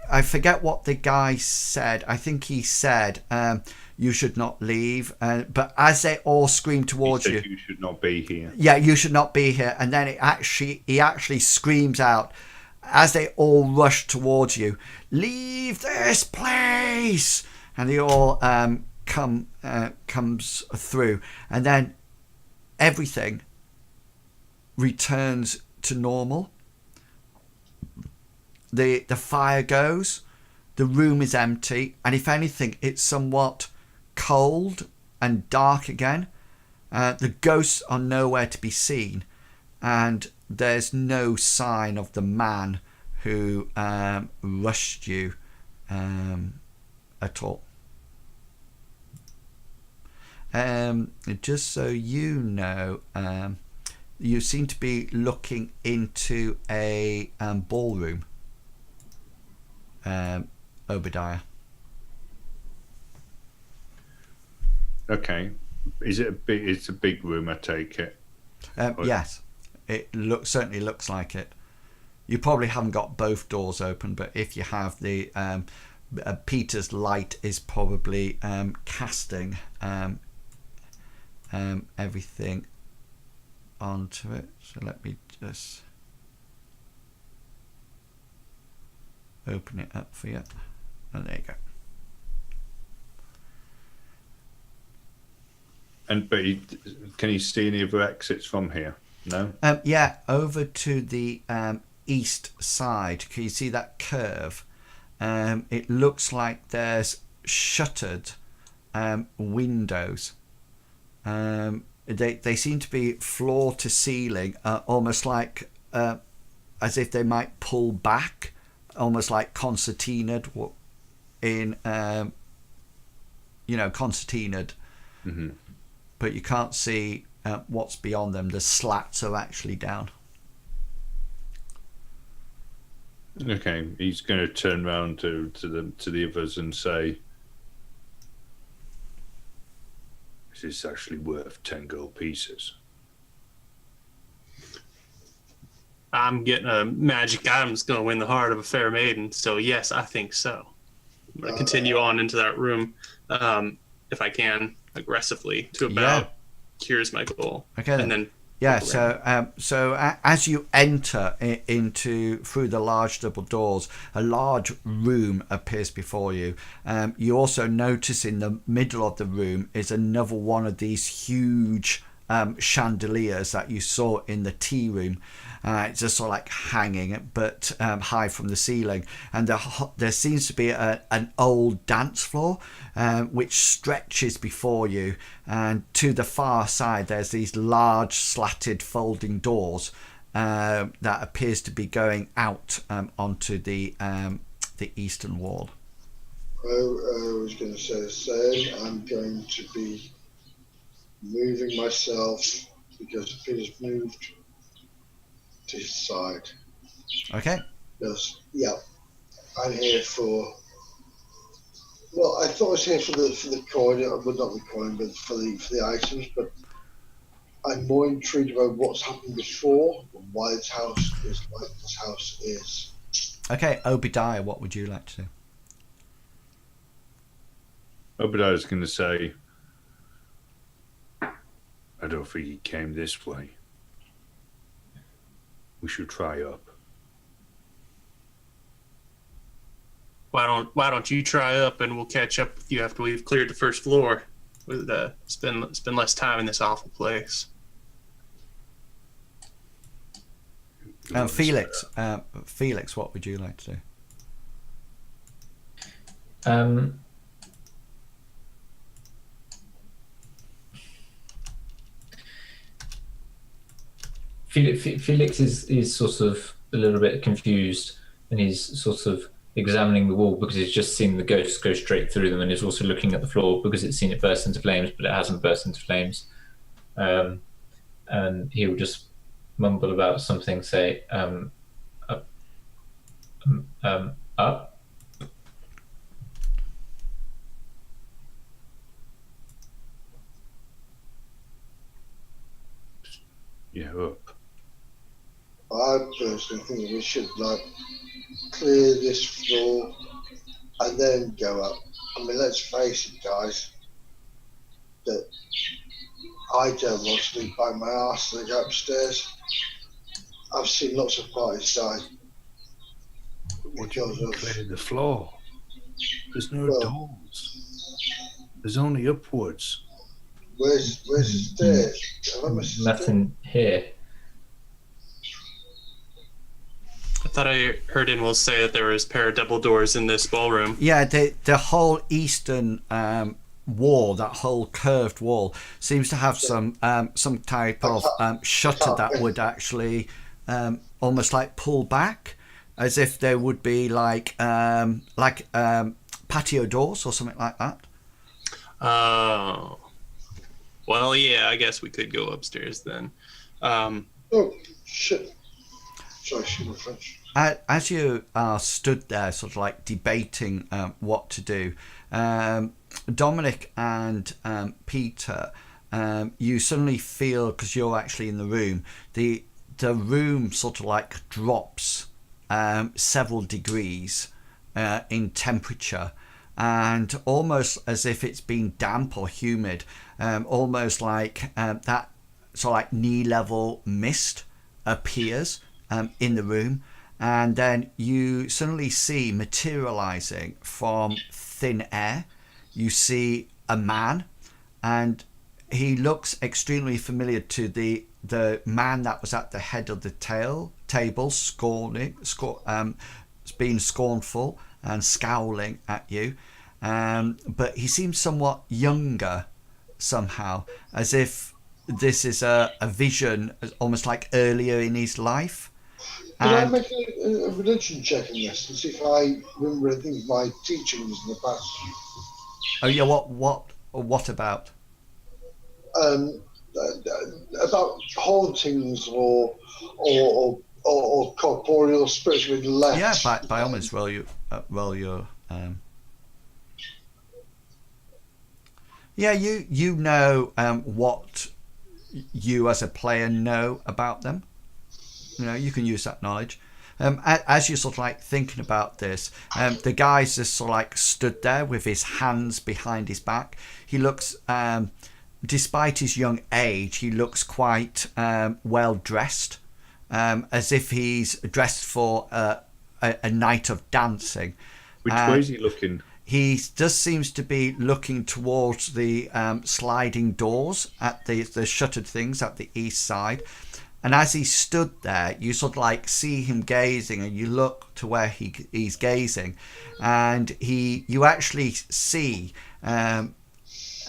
I forget what the guy said. I think he said you should not leave. But as they all scream towards you, you should not be here. Yeah, you should not be here. And then he actually screams out as they all rush towards you, "Leave this place!" And they all comes through, and then everything returns to normal. The fire goes, the room is empty, and if anything, it's somewhat cold and dark again. The ghosts are nowhere to be seen, and there's no sign of the man who rushed you at all. Just so you know, you seem to be looking into a ballroom, Obadiah. Okay, is it a big? It's a big room, I take it. Yes, it certainly looks like it. You probably haven't got both doors open, but if you have, the Peter's light is probably casting everything onto it. So let me just open it up for you. And there you go. Can you see any other exits from here? No. Yeah, over to the east side. Can you see that curve? It looks like there's shuttered windows. They seem to be floor to ceiling, almost like as if they might pull back, almost like concertinaed in concertinaed. Mm-hmm. But you can't see what's beyond them. The slats are actually down. Okay, he's going to turn around to the others and say, "Is this actually worth 10 gold pieces?" I'm getting a magic item that's going to win the heart of a fair maiden. So yes, I think so. I'm going to continue on into that room, if I can, aggressively to about here's my goal. Okay, and then as you enter through the large double doors, a large room appears before you. You also notice in the middle of the room is another one of these huge chandeliers that you saw in the tea room. It's just sort of like hanging, but high from the ceiling. And there seems to be an old dance floor which stretches before you. And to the far side, there's these large slatted folding doors that appears to be going out onto the eastern wall. I was going to say the same. I'm going to be moving myself because Peter's moved to his side. Okay. Yes, yeah. I'm here for. Well, I thought I was here for the coin. Well, not the coin, but for the items. But I'm more intrigued about what's happened before and why this house is like this house is. Okay, Obadiah, what would you like to do? Obadiah's going to say, "I don't think he came this way. We should try up." why don't you try up and we'll catch up with you after we've cleared the first floor. With spend less time in this awful place. Felix, what would you like to do? Felix is sort of a little bit confused, and he's sort of examining the wall because he's just seen the ghost go straight through them, and he's also looking at the floor because it's seen it burst into flames, but it hasn't burst into flames. And he will just mumble about something, say, up. Yeah, up. I personally think we should clear this floor and then go up. I mean, let's face it, guys, that I don't want to sleep by my arse and go upstairs. I've seen lots of parties die. What do you mean clear the floor? There's no doors. There's only upwards. Where's the stairs? Have I missed Nothing here. I thought I heard Inwell say that there was a pair of double doors in this ballroom. Yeah, the whole eastern wall, that whole curved wall, seems to have some type of shutter that would actually almost like pull back, as if there would be like patio doors or something like that. Oh. Well, yeah, I guess we could go upstairs then. Oh, shit. Sorry, excuse my French. As you are stood there, sort of like debating what to do, Dominic and Peter, you suddenly feel, because you're actually in the room, the room sort of like drops several degrees in temperature, and almost as if it's been damp or humid, almost like that sort of like knee level mist appears in the room, and then you suddenly see materializing from thin air, you see a man, and he looks extremely familiar to the man that was at the head of the table, being scornful and scowling at you, but he seems somewhat younger somehow, as if this is a vision almost like earlier in his life. Could I make a religion check on this and see if I remember anything of my teachings in the past? Oh yeah, what about? About hauntings or corporeal spirits with left. Yeah, by all means, roll your. Yeah, you know what you as a player know about them. You know, you can use that knowledge. As you're sort of like thinking about this, the guy's just sort of like stood there with his hands behind his back. He looks, despite his young age, he looks quite well dressed, as if he's dressed for a night of dancing. Which way is he looking? He just seems to be looking towards the sliding doors at the shuttered things at the east side. And as he stood there, you sort of like see him gazing, and you look to where he's gazing, and you actually see, and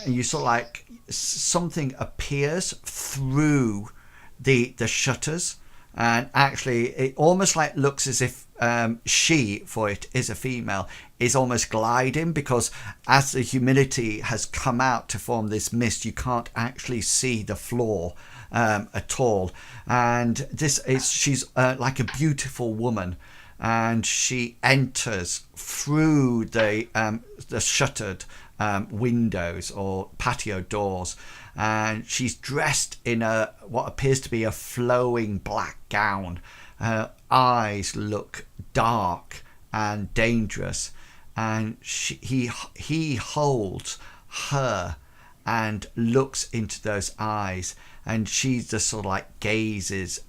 you sort of like something appears through the shutters, and actually it almost like looks as if she, for it is a female, is almost gliding, because as the humidity has come out to form this mist, you can't actually see the floor at all. And she's like a beautiful woman, and she enters through the shuttered windows or patio doors, and she's dressed in what appears to be a flowing black gown. Her eyes look dark and dangerous, and he holds her and looks into those eyes, and she just sort of like gazes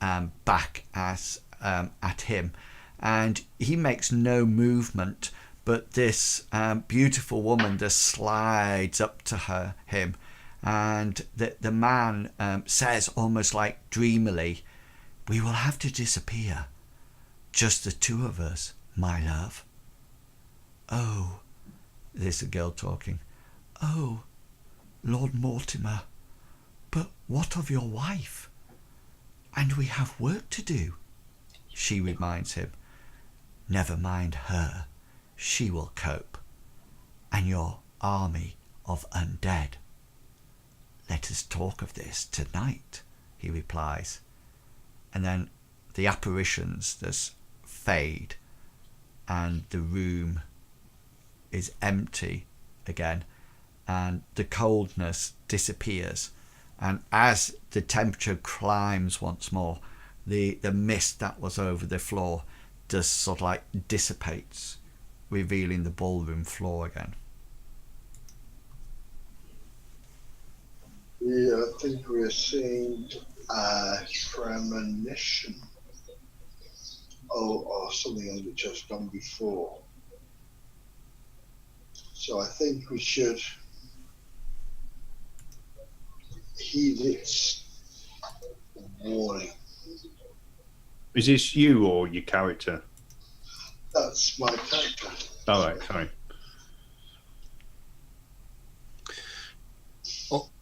back at him, and he makes no movement, but this beautiful woman just slides up to him, and the man says almost like dreamily, "We will have to disappear, just the two of us, my love." "Oh," this is a girl talking, "oh, Lord Mortimer, but what of your wife? And we have work to do." She reminds him, "Never mind her, she will cope. And your army of undead." "Let us talk of this tonight," he replies. And then the apparitions just fade, and the room is empty again, and the coldness disappears, and as the temperature climbs once more, the mist that was over the floor just sort of like dissipates, revealing the ballroom floor again. Yeah, I think we're seeing a premonition. Or something which has gone before. So I think we should heed its warning. Is this you or your character? That's my character. All right, sorry.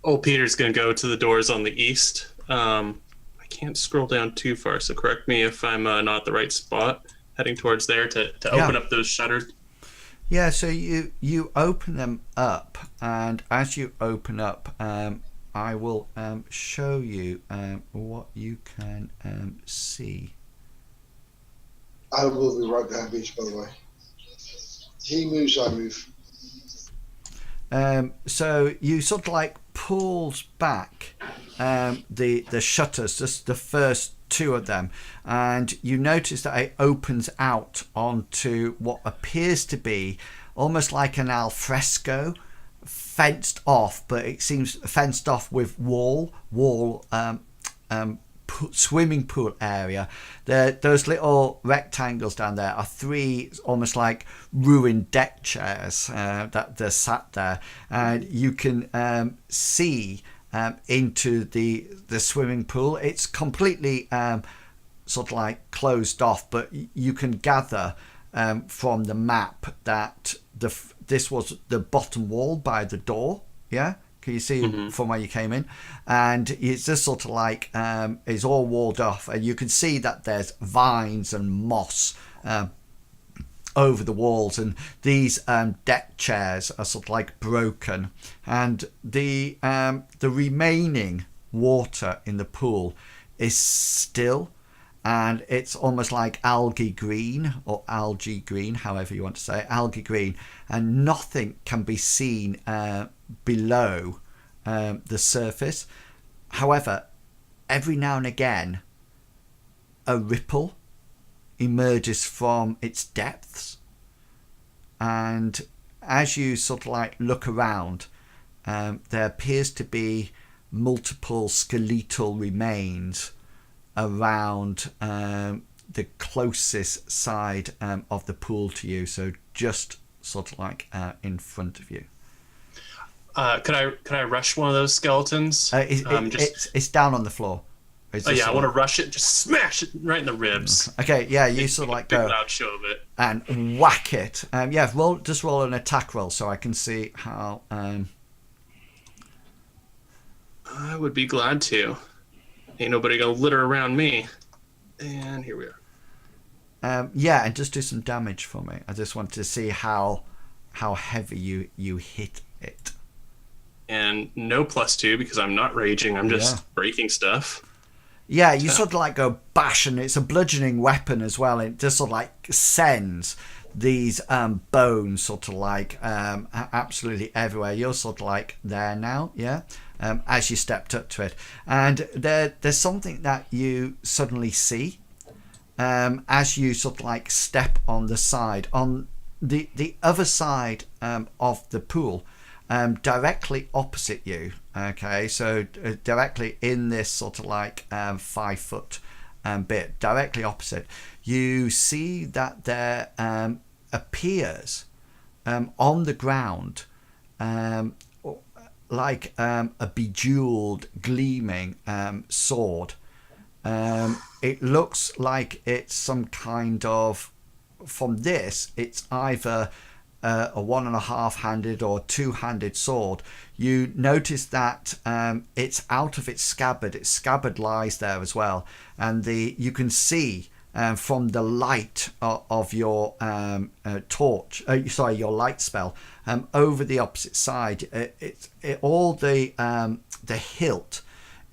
Old Peter's going to go to the doors on the east. I can't scroll down too far, so correct me if I'm not at the right spot. Heading towards there to open up those shutters. Yeah, so you open them up, and as you open up, I will show you what you can see. I will be right behind Beach, by the way. He moves, I move. So you sort of like pulls back the shutters, just the first two of them, and you notice that it opens out onto what appears to be almost like an alfresco, fenced off, but it seems fenced off with swimming pool area. Those little rectangles down there are three almost like ruined deck chairs that they're sat there, and you can see into the swimming pool. It's completely sort of like closed off, but you can gather from the map that this was the bottom wall by the door. Yeah, can you see from where you came in? And it's just sort of like it's all walled off, and you can see that there's vines and moss over the walls, and these deck chairs are sort of like broken, and the remaining water in the pool is still, and it's almost like algae green, or algae green, however you want to say it, algae green, and nothing can be seen below the surface. However, every now and again a ripple emerges from its depths, and as you sort of like look around, there appears to be multiple skeletal remains around the closest side of the pool to you, so just sort of like in front of you. Could I rush one of those skeletons? It's down on the floor. I want to rush it, just smash it right in the ribs. Okay, yeah, you sort of like Big go loud show of it. and whack it. Just roll an attack roll so I can see how. I would be glad to. Ain't nobody gonna litter around me. And here we are. And just do some damage for me. I just want to see how heavy you hit it. And no +2 because I'm not raging. I'm just breaking stuff. Yeah, you sort of like go bash, and it's a bludgeoning weapon as well. It just sort of like sends these bones sort of like absolutely everywhere. You're sort of like there now, yeah, as you stepped up to it. And there's something that you suddenly see as you sort of like step on the side. On the other side of the pool, directly opposite you, okay, so directly in this sort of like 5 foot bit, directly opposite, you see that there appears on the ground like a bejeweled, gleaming sword. It looks like it's some kind of, from this, it's either a 1.5-handed or 2-handed sword. You notice that it's out of its scabbard. Its scabbard lies there as well, and you can see from the light of your torch, your light spell, over the opposite side. All the hilt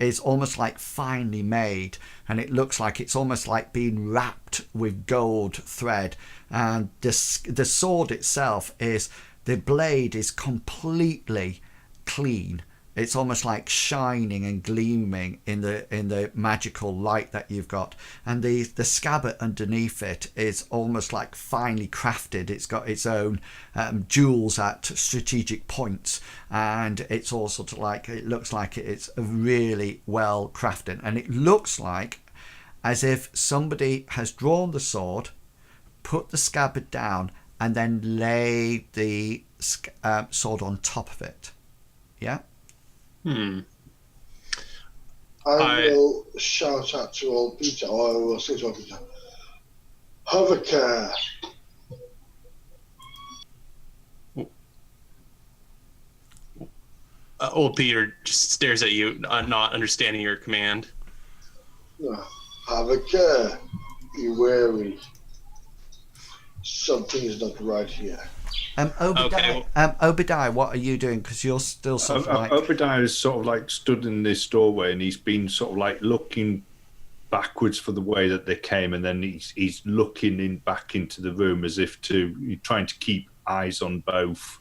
is almost like finely made, and it looks like it's almost like being wrapped with gold thread. And the sword itself the blade is completely clean. It's almost like shining and gleaming in the magical light that you've got, and the scabbard underneath it is almost like finely crafted. It's got its own jewels at strategic points, and it's all sort of like, it looks like it's really well crafted, and it looks like as if somebody has drawn the sword, put the scabbard down, and then laid the sword on top of it. Yeah. I will shout out to old Peter, or I will say to old Peter, have a care. Old Peter just stares at you, not understanding your command. Have a care. Be wary. Something is not right here. Obadiah, what are you doing? Because you're still sort of like... Obadiah is sort of like stood in this doorway, and he's been sort of like looking backwards for the way that they came, and then he's looking back into the room as if trying to keep eyes on both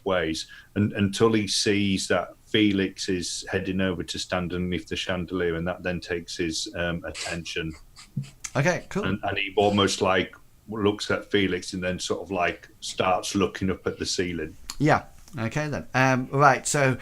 ways, and until he sees that Felix is heading over to stand underneath the chandelier, and that then takes his attention. Okay, cool. And he almost like looks at Felix and then sort of like starts looking up at the ceiling. Yeah. Okay then. Right. So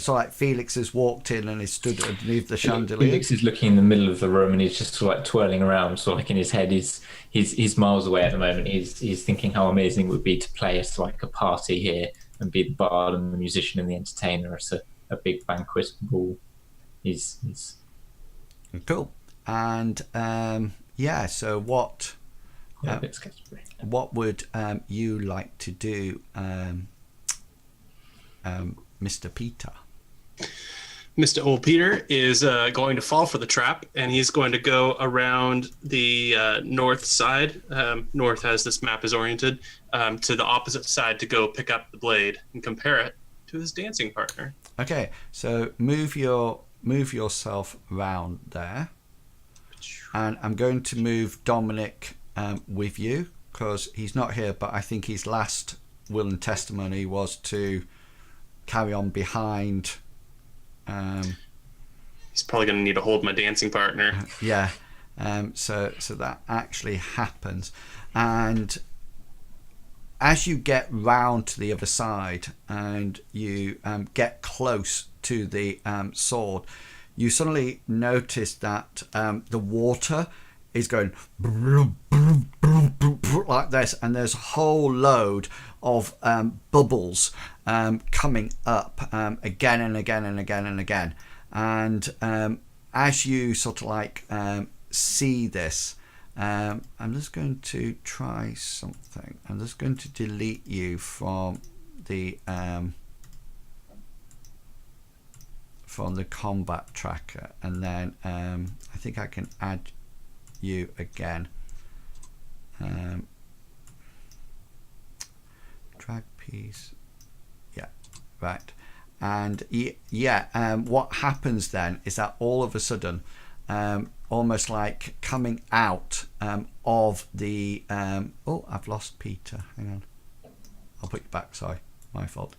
like Felix has walked in and is stood underneath the chandelier. Felix is looking in the middle of the room and he's just sort of like twirling around. So like in his head, he's miles away at the moment. He's thinking how amazing it would be to play at like a party here and be the bard and the musician and the entertainer at a big banquet ball. He's cool. And yeah. So what? Yeah, a bit scary. What would you like to do, Mr. Peter? Mr. Old Peter is going to fall for the trap, and he's going to go around the north side. North, as this map is oriented, to the opposite side to go pick up the blade and compare it to his dancing partner. Okay, so move yourself round there, and I'm going to move Dominic with you because he's not here, but I think his last will and testimony was to carry on behind. He's probably going to need to hold my dancing partner. Yeah. So that actually happens, and as you get round to the other side and you get close to the sword, you suddenly notice that the water is going like this, and there's a whole load of bubbles coming up again and again and again and again. And as you sort of like see this, I'm just going to try something. I'm just going to delete you from the combat tracker, and then I think I can add you again. Drag piece. Yeah, right. And what happens then is that all of a sudden, almost like coming out of the oh, I've lost Peter. Hang on, I'll put you back. Sorry, my fault.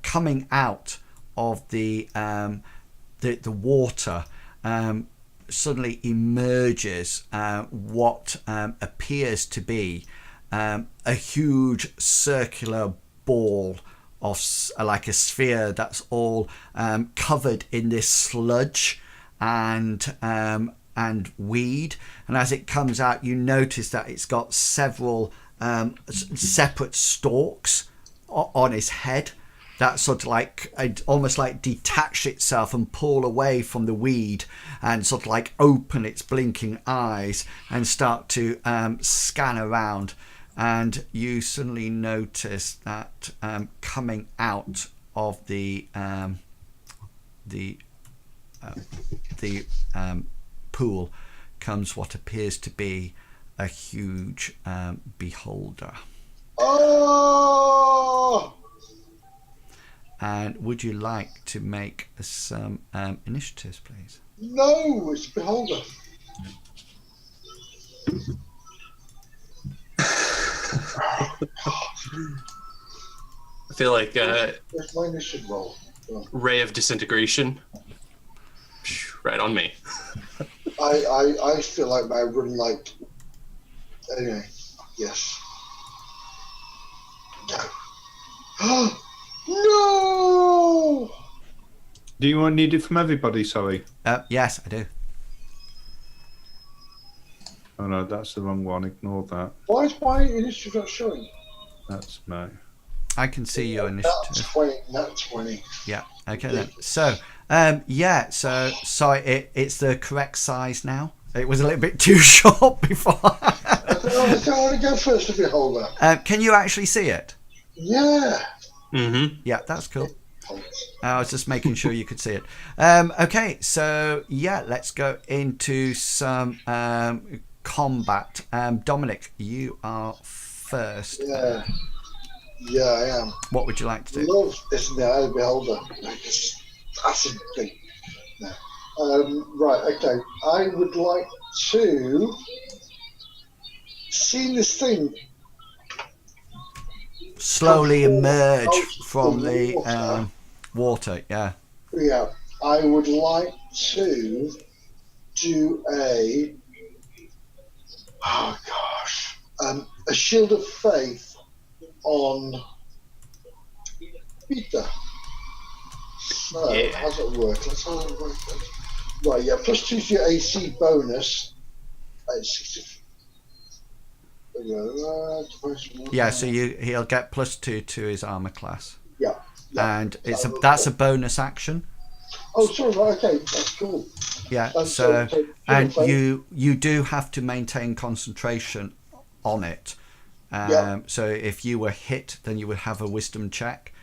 Coming out of the water, suddenly emerges what appears to be a huge circular ball of like a sphere that's all covered in this sludge and weed. And as it comes out, you notice that it's got several separate stalks on its head that sort of like almost like detach itself and pull away from the weed and sort of like open its blinking eyes and start to scan around. And you suddenly notice that coming out of the pool comes what appears to be a huge beholder. Oh! And would you like to make some initiatives, please? No, it's Beholder. I feel like Where's my initiative roll? Oh. ray of disintegration. Right on me. I feel like I run like. Anyway, yes. No! No! Do you want need it from everybody? Sorry. Yes, I do. Oh no, that's the wrong one. Ignore that. Why is my initiative not showing? That's no. I can see your initiative. That's 20. Yeah. Okay then. So, So sorry, it's the correct size now. It was a little bit too short before. I don't want to go first to Beholder. Can you actually see it? Yeah. Mm-hmm. Yeah, that's cool. I was just making sure you could see it. Okay, so let's go into some combat. Dominic, you are first. Yeah, I am. What would you like to do? Love this now, Beholder. It's acid thing. No. Right, okay. I would like to see this thing Slowly emerge from the water. Yeah. Yeah, I would like to do a shield of faith on Peter. So, how's it work? Let's have a work. Right, yeah, plus 2 to your AC bonus. 60. Yeah, so he'll get +2 to his armor class. Yeah. And that's a bonus action. Oh, sorry. Right, okay, that's cool. Yeah. And you do have to maintain concentration on it. So if you were hit, then you would have a wisdom check,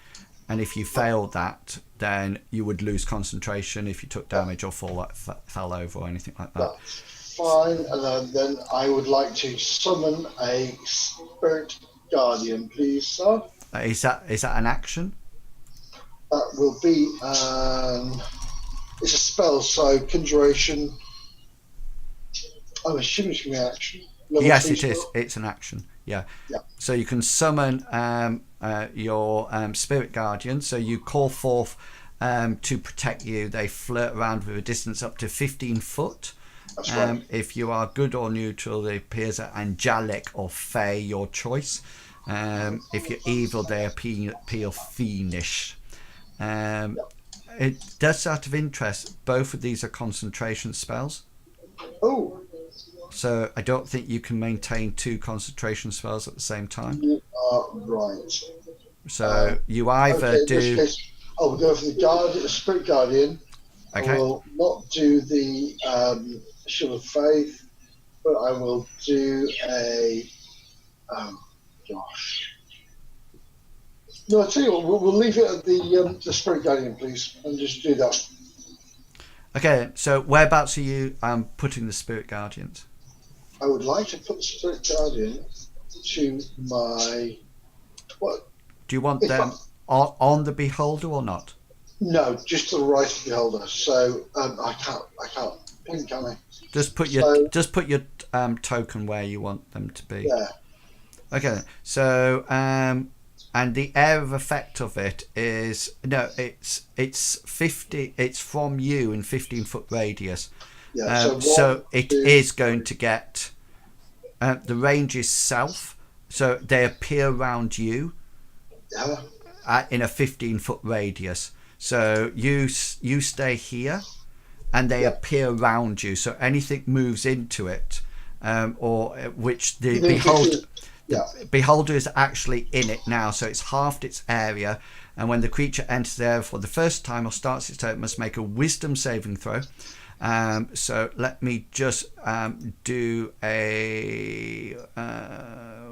and if you failed that, then you would lose concentration if you took damage or fell over or anything like that. That's fine. And then I would like to summon a spirit guardian, please, sir. Is that an action? That will be it's a spell, so conjuration. I'm assuming it's going to be action. Yes, it is. It's an action. Yeah. So you can summon your spirit guardian. So you call forth to protect you. They flirt around with a distance up to 15 foot. That's right. If you are good or neutral, they appear as angelic or fey, your choice. If you're evil, they appear fiendish. It does, out of interest, both of these are concentration spells. Oh. So I don't think you can maintain 2 concentration spells at the same time. You are right. So you either do. In this case, I'll go for the spirit guardian. Okay. I will not do the shield of faith, but I will do a. Oh gosh. No, I'll tell you what. We'll leave it at the spirit guardian, please, and just do that. Okay. So whereabouts are you putting the spirit guardians? I would like to put the spirit guardian to my. What? Do you want them on the beholder or not? No, just to the right of the beholder. So I can't blink, can I? Just put your token where you want them to be. Yeah. Okay. So and the area of effect of it is it's 50. It's from you in 15-foot radius. Yeah. So it is going to get. The range is south, so they appear around you. Yeah. In a 15-foot radius. So you stay here, and they appear around you. So anything moves into it, or which the beholder is actually in it now. So it's halved its area, and when the creature enters there for the first time or starts its turn, it must make a wisdom saving throw. So let me just do a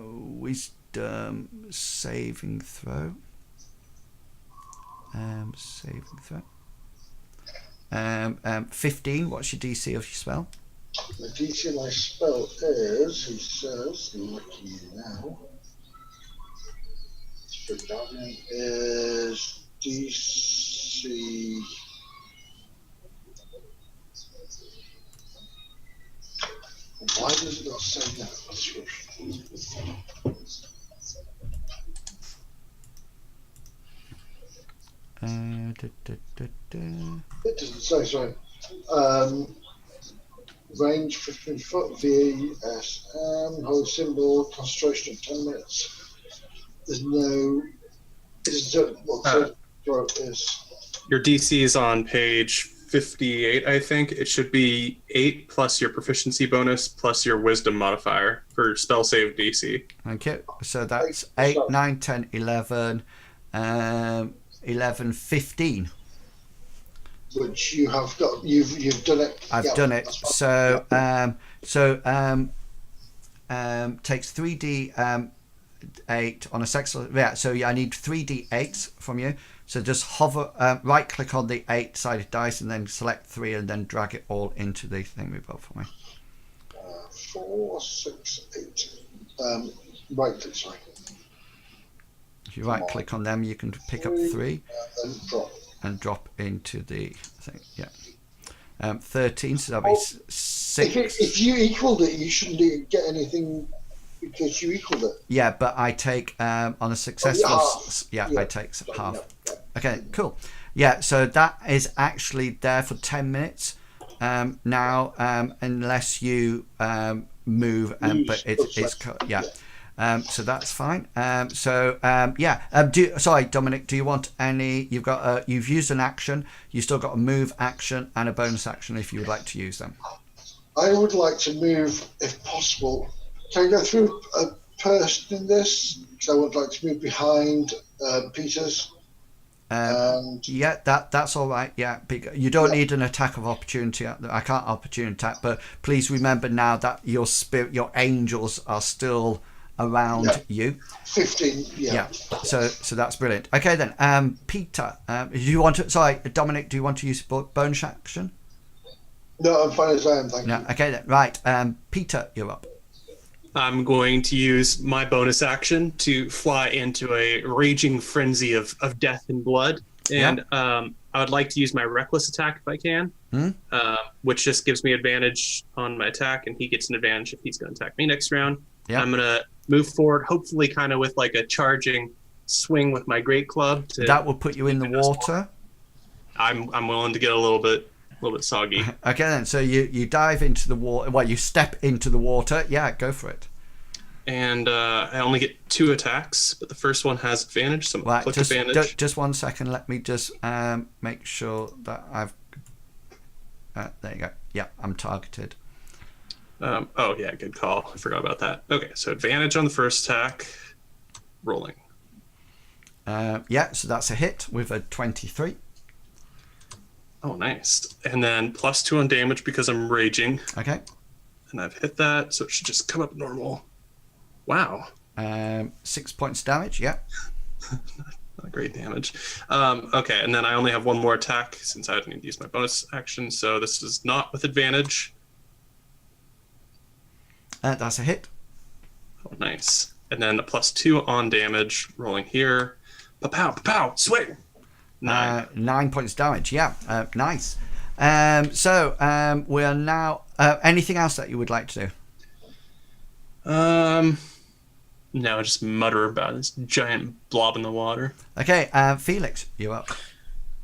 wisdom saving throw. Saving throw. 15. What's your DC of your spell? The DC of my spell is, he says, looking now. Spirit Guardian is DC. Why does it not say that in the description? It doesn't say, sorry. Range 15 foot, VSM, hold symbol, concentration of 10 minutes. There's no. It isn't what it is. Your DC is on page 58, I think. It should be 8 plus your proficiency bonus plus your wisdom modifier for spell save DC. Okay, so that's 8, 9, 10, 11, 11, 15. Which you have got, you've done it. I've done it. So takes 3d 8 on a successful. Yeah. So I need 3d8 from you. So just hover, right click on the 8-sided dice and then select 3 and then drag it all into the thing we built for me. 4, 6, 8. Right click. Sorry. If you right click on them, you can pick up 3 and drop. And drop into the thing. Yeah. 13. So that'll be 6. If you equaled it, you shouldn't get anything because you equaled it. Yeah, but I take on a successful. I take half. Yeah. Okay, cool. Yeah, so that is actually there for 10 minutes now, unless you move, but yeah. So that's fine. Sorry, Dominic, do you want any? You've used an action. You still got a move action and a bonus action if you would like to use them. I would like to move, if possible. Can I go through a person in this? Because I would like to move behind Peter's. Yeah, that's all right. Yeah, you don't need an attack of opportunity. I can't opportunity attack, but please remember now that your spirit, your angels are still around you. 15. Yeah. So that's brilliant. Okay then, Peter, do you want to? Sorry, Dominic, do you want to use bonus action? No, I'm fine as I am. Thank you. Okay then. Right, Peter, you're up. I'm going to use my bonus action to fly into a raging frenzy of death and blood. And I would like to use my reckless attack if I can, which just gives me advantage on my attack, and he gets an advantage if he's going to attack me next round. Yeah. I'm going to move forward, hopefully kind of with like a charging swing with my great club. That will put you in the water. I'm willing to get a little bit soggy. Okay then, so you dive into the water. Well, you step into the water. Yeah, go for it. And I only get 2 attacks, but the first one has advantage, so I'm click advantage. Just 1 second. Let me just make sure that I've. There you go. Yeah, I'm targeted. Oh yeah, good call. I forgot about that. Okay, so advantage on the first attack. Rolling. Yeah, so that's a hit with a 23. Oh, nice. And then +2 on damage because I'm raging. Okay. And I've hit that, so it should just come up normal. Wow. 6 points damage, yeah. Not great damage. Okay, and then I only have 1 more attack since I didn't use my bonus action, so this is not with advantage. That's a hit. Oh, nice. And then a +2 on damage, rolling here. Pa-pow, pa-pow, swing! 9 points damage, yeah. Nice. So we are now... anything else that you would like to do? No, just mutter about this giant blob in the water. Okay, Felix, you're up.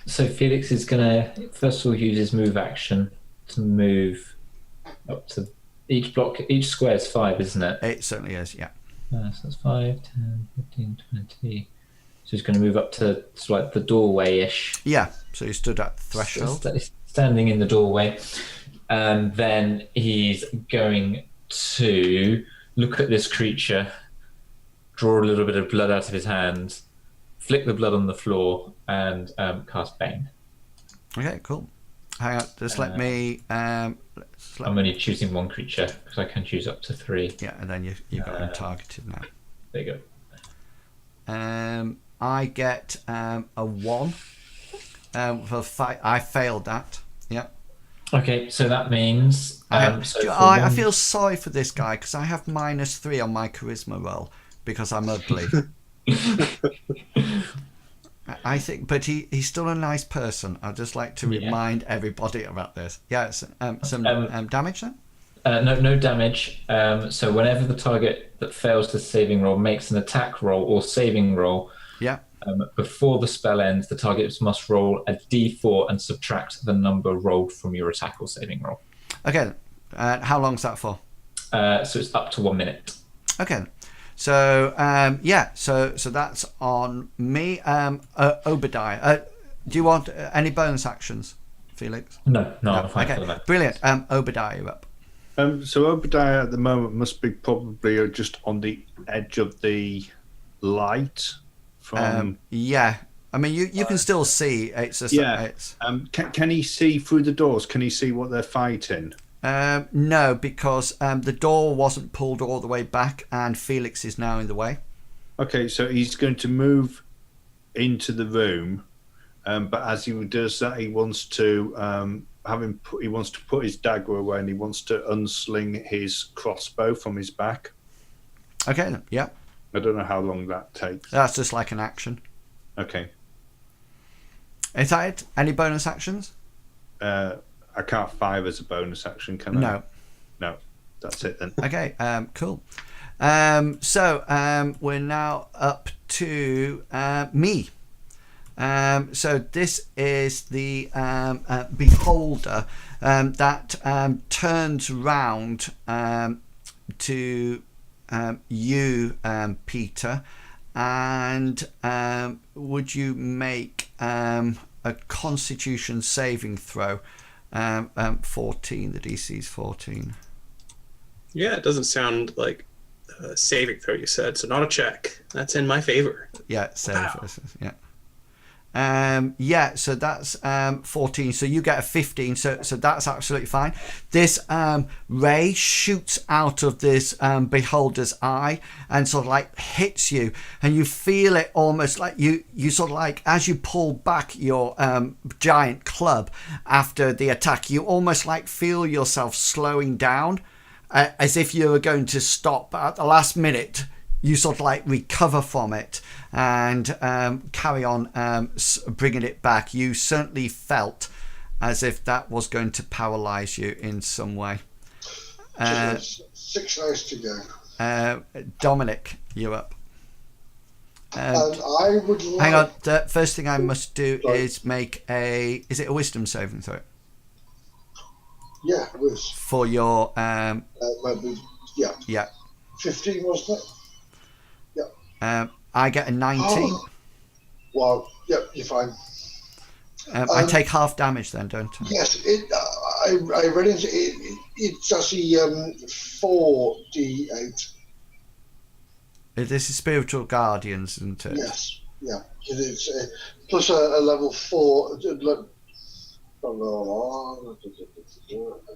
So Felix is going to, first of all, use his move action to move up to each block. Each square is 5, isn't it? It certainly is, yeah. So that's 5, 10, 15, 20. So he's going to move up to sort of like the doorway-ish. Yeah, so you stood at the threshold. So standing in the doorway. And then he's going to look at this creature, draw a little bit of blood out of his hand, flick the blood on the floor, and cast Bane. Okay, cool. Hang on, just let me... I'm only choosing 1 creature, because I can choose up to 3. Yeah, and then you've got them targeted now. There you go. I get a 1 for fight. I failed that. Yeah. Okay, so that means... I feel sorry for this guy, because I have -3 on my charisma roll, because I'm ugly. I think, but he's still a nice person. I'd just like to remind everybody about this. Yeah, some damage then? No damage. So whenever the target that fails the saving roll makes an attack roll or saving roll, before the spell ends, the target must roll a d4 and subtract the number rolled from your attack or saving roll. Okay. How long's that for? So it's up to 1 minute. Okay. So so that's on me. Obadiah, do you want any bonus actions, Felix? No. I'm fine for that. Brilliant. Obadiah, you're up. So Obadiah at the moment must be probably just on the edge of the light. From I mean you can still see. It's just can he see through the doors? Can he see what they're fighting? No, because the door wasn't pulled all the way back, and Felix is now in the way. Okay, so he's going to move into the room, but as he does that, he wants to he wants to put his dagger away, and he wants to unsling his crossbow from his back. Okay, then. Yeah. I don't know how long that takes. That's just like an action. Okay. Is that it? Any bonus actions? I can't fire as a bonus action, can I? No. That's it then. Okay, cool. So we're now up to me. So this is the beholder that turns round to you, Peter, and would you make a Constitution saving throw? 14. The DC is 14. Yeah, it doesn't sound like a saving throw, you said, so not a check. That's in my favor. Yeah, save. Wow. Yeah. So that's 14. So you get a 15. So that's absolutely fine. This ray shoots out of this beholder's eye and sort of like hits you, and you feel it almost like you sort of like, as you pull back your giant club after the attack, you almost like feel yourself slowing down, as if you were going to stop, but at the last minute you sort of like recover from it and carry on bringing it back. You certainly felt as if that was going to paralyze you in some way. 6 hours to go. Dominic, you're up. And I would like... Hang on. The first thing I must do is make is it a wisdom saving throw? Yeah, it was. For your... maybe, yeah. Yeah. 15, wasn't it? I get a 19. Oh. Well, yep, you're fine. I take half damage then, don't I? Yes, I read it. It's actually 4d8. This is spiritual guardians, isn't it? Yes, yeah. It's plus a level 4.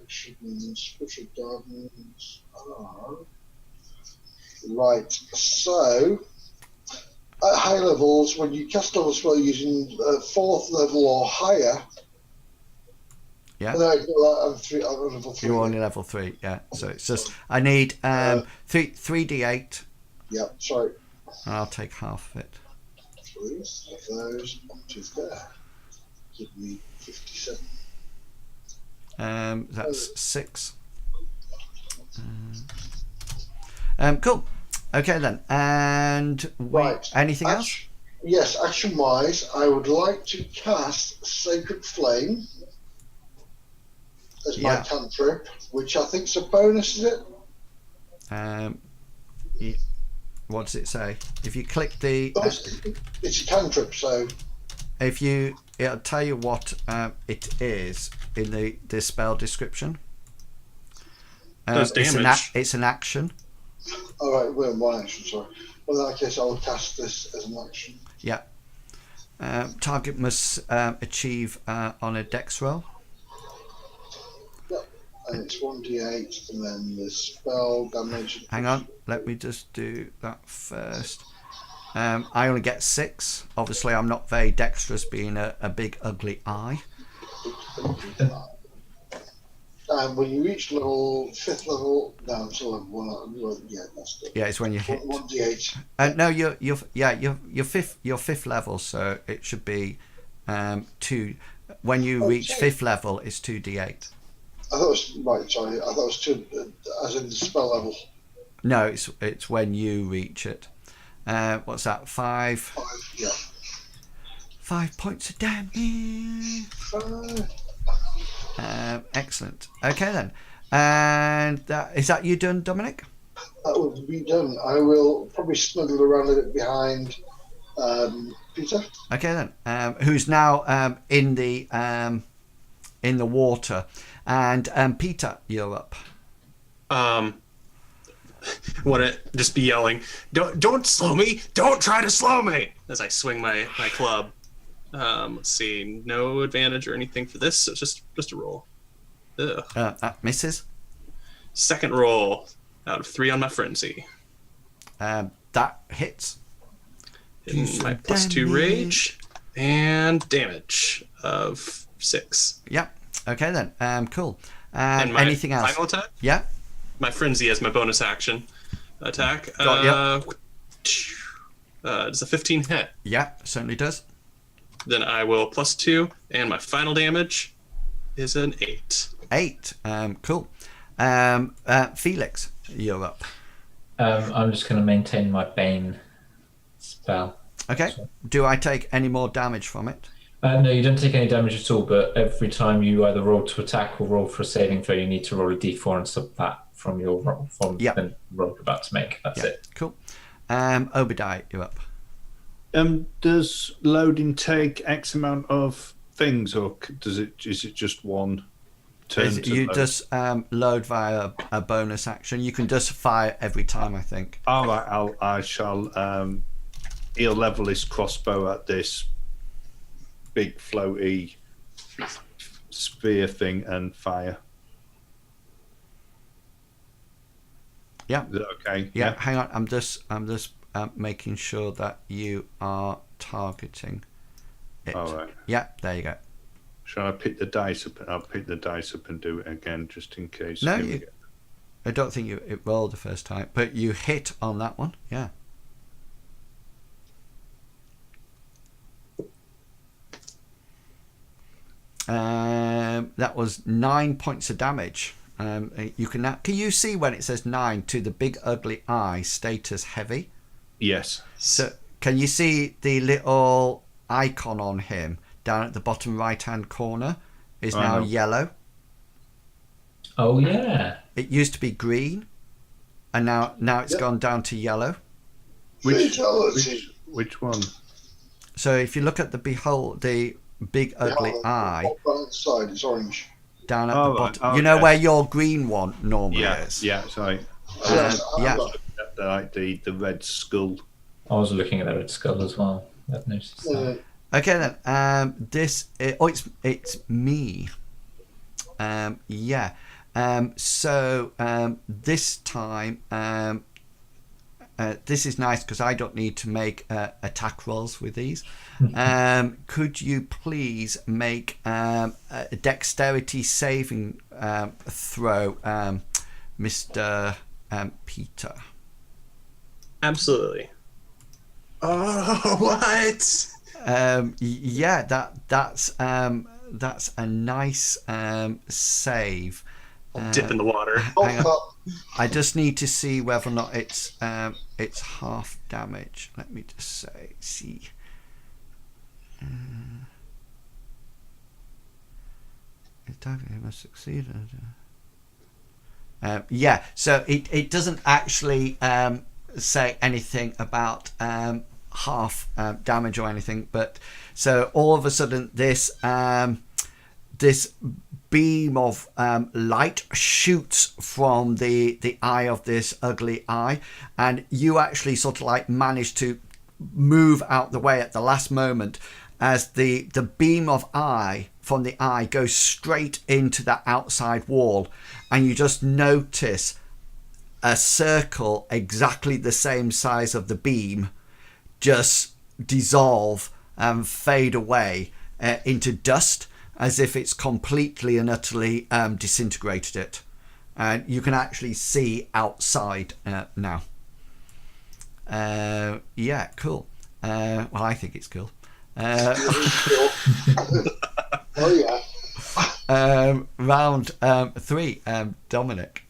Actions, spiritual guardians. Right, so at high levels, when you cast a spell using 4th level or higher, Yeah. no, I'm level 3. You're only level 3, yeah. So it's just, I need 3d8, Yeah, sorry. and I'll take half of it. Please, of those, to there. Give me 57. That's 6. Cool. Okay then. And Right. anything else? Yes, action-wise, I would like to cast Sacred Flame as my Yeah. cantrip, which I think's a bonus, is it? What does it say? If you click the, It's a cantrip, so it'll tell you what it is in the spell description. Does damage. It's an action. all right, well, one action, sorry. Well, in that case, I'll cast this as an action. Yeah. Target must achieve on a dex roll. Yep. And it's 1d8, and then the spell damage. Hang on, let me just do that first. I only get 6. Obviously, I'm not very dexterous, being a big ugly eye. And when you reach 5th level, down to level 1, yeah, that's it. Yeah, it's when you hit. 1d8. No, you're fifth level, so it should be 2. When you reach 5th level, it's 2d8. I thought it was right. Sorry, I thought it was 2, as in the spell level. No, it's when you reach it. What's that? 5. 5, yeah. 5 points of damage. 5. Excellent. Okay then. And is that you done, Dominic? That would be done. I will probably snuggle around a bit behind Peter. Okay then. Who's now in the water? And Peter, you're up. Want to just be yelling, don't slow me, don't try to slow me, as I swing my club. Let's see, no advantage or anything for this, so it's just a roll. Ugh. That misses. Second roll out of 3 on my frenzy. That hits. Hitting my +2 rage and damage of 6. Yep. Okay then. Cool. And my Anything else? final attack? Yeah. My frenzy as my bonus action attack. Does a 15 hit? Yeah, certainly does. Then I will +2, and my final damage is an 8. 8. Cool. Felix, you're up. I'm just going to maintain my Bane spell. Okay. Do I take any more damage from it? No, you don't take any damage at all, but every time you either roll to attack or roll for a saving throw, you need to roll a d4 and sub that from your roll, the roll you're about to make. That's it. Cool. Obadiah, you're up. Does loading take X amount of things, or is it just one turn? You just load via a bonus action. You can just fire every time, I think. All right, I shall. He'll level his crossbow at this big floaty spear thing and fire. Yeah. Is that okay? Yeah. Hang on. I'm just making sure that you are targeting it. All right. Yeah. There you go. Shall I pick the dice up? I'll pick the dice up and do it again, just in case. No, I don't think it rolled the first time, but you hit on that one. Yeah. That was 9 points of damage. You can you see when it says 9 to the big ugly eye status heavy? Yes. So can you see the little icon on him down at the bottom right hand corner is now yellow? Oh yeah. It used to be green, and now it's gone down to yellow. Which one? So if you look at the big ugly eye side, it's orange. down at the bottom, you know where your green one normally is. Yeah, sorry. Like the red skull. I was looking at the red skull as well. I've noticed that. Okay then. It's me. So this time, this is nice because I don't need to make attack rolls with these. Could you please make a dexterity saving throw, Mr. Peter? Absolutely. Oh, what? That's a nice save. I'll dip in the water. Hang on. I just need to see whether or not it's half damage. Let me just see. It must succeed. So it doesn't actually say anything about half damage or anything, but so all of a sudden this beam of light shoots from the eye of this ugly eye, and you actually sort of like manage to move out the way at the last moment as the beam of eye from the eye goes straight into the outside wall, and you just notice a circle exactly the same size of the beam just dissolve and fade away into dust, as if it's completely and utterly disintegrated it. And you can actually see outside now. Cool. Well, I think it's cool. Oh yeah. Round 3, Dominic.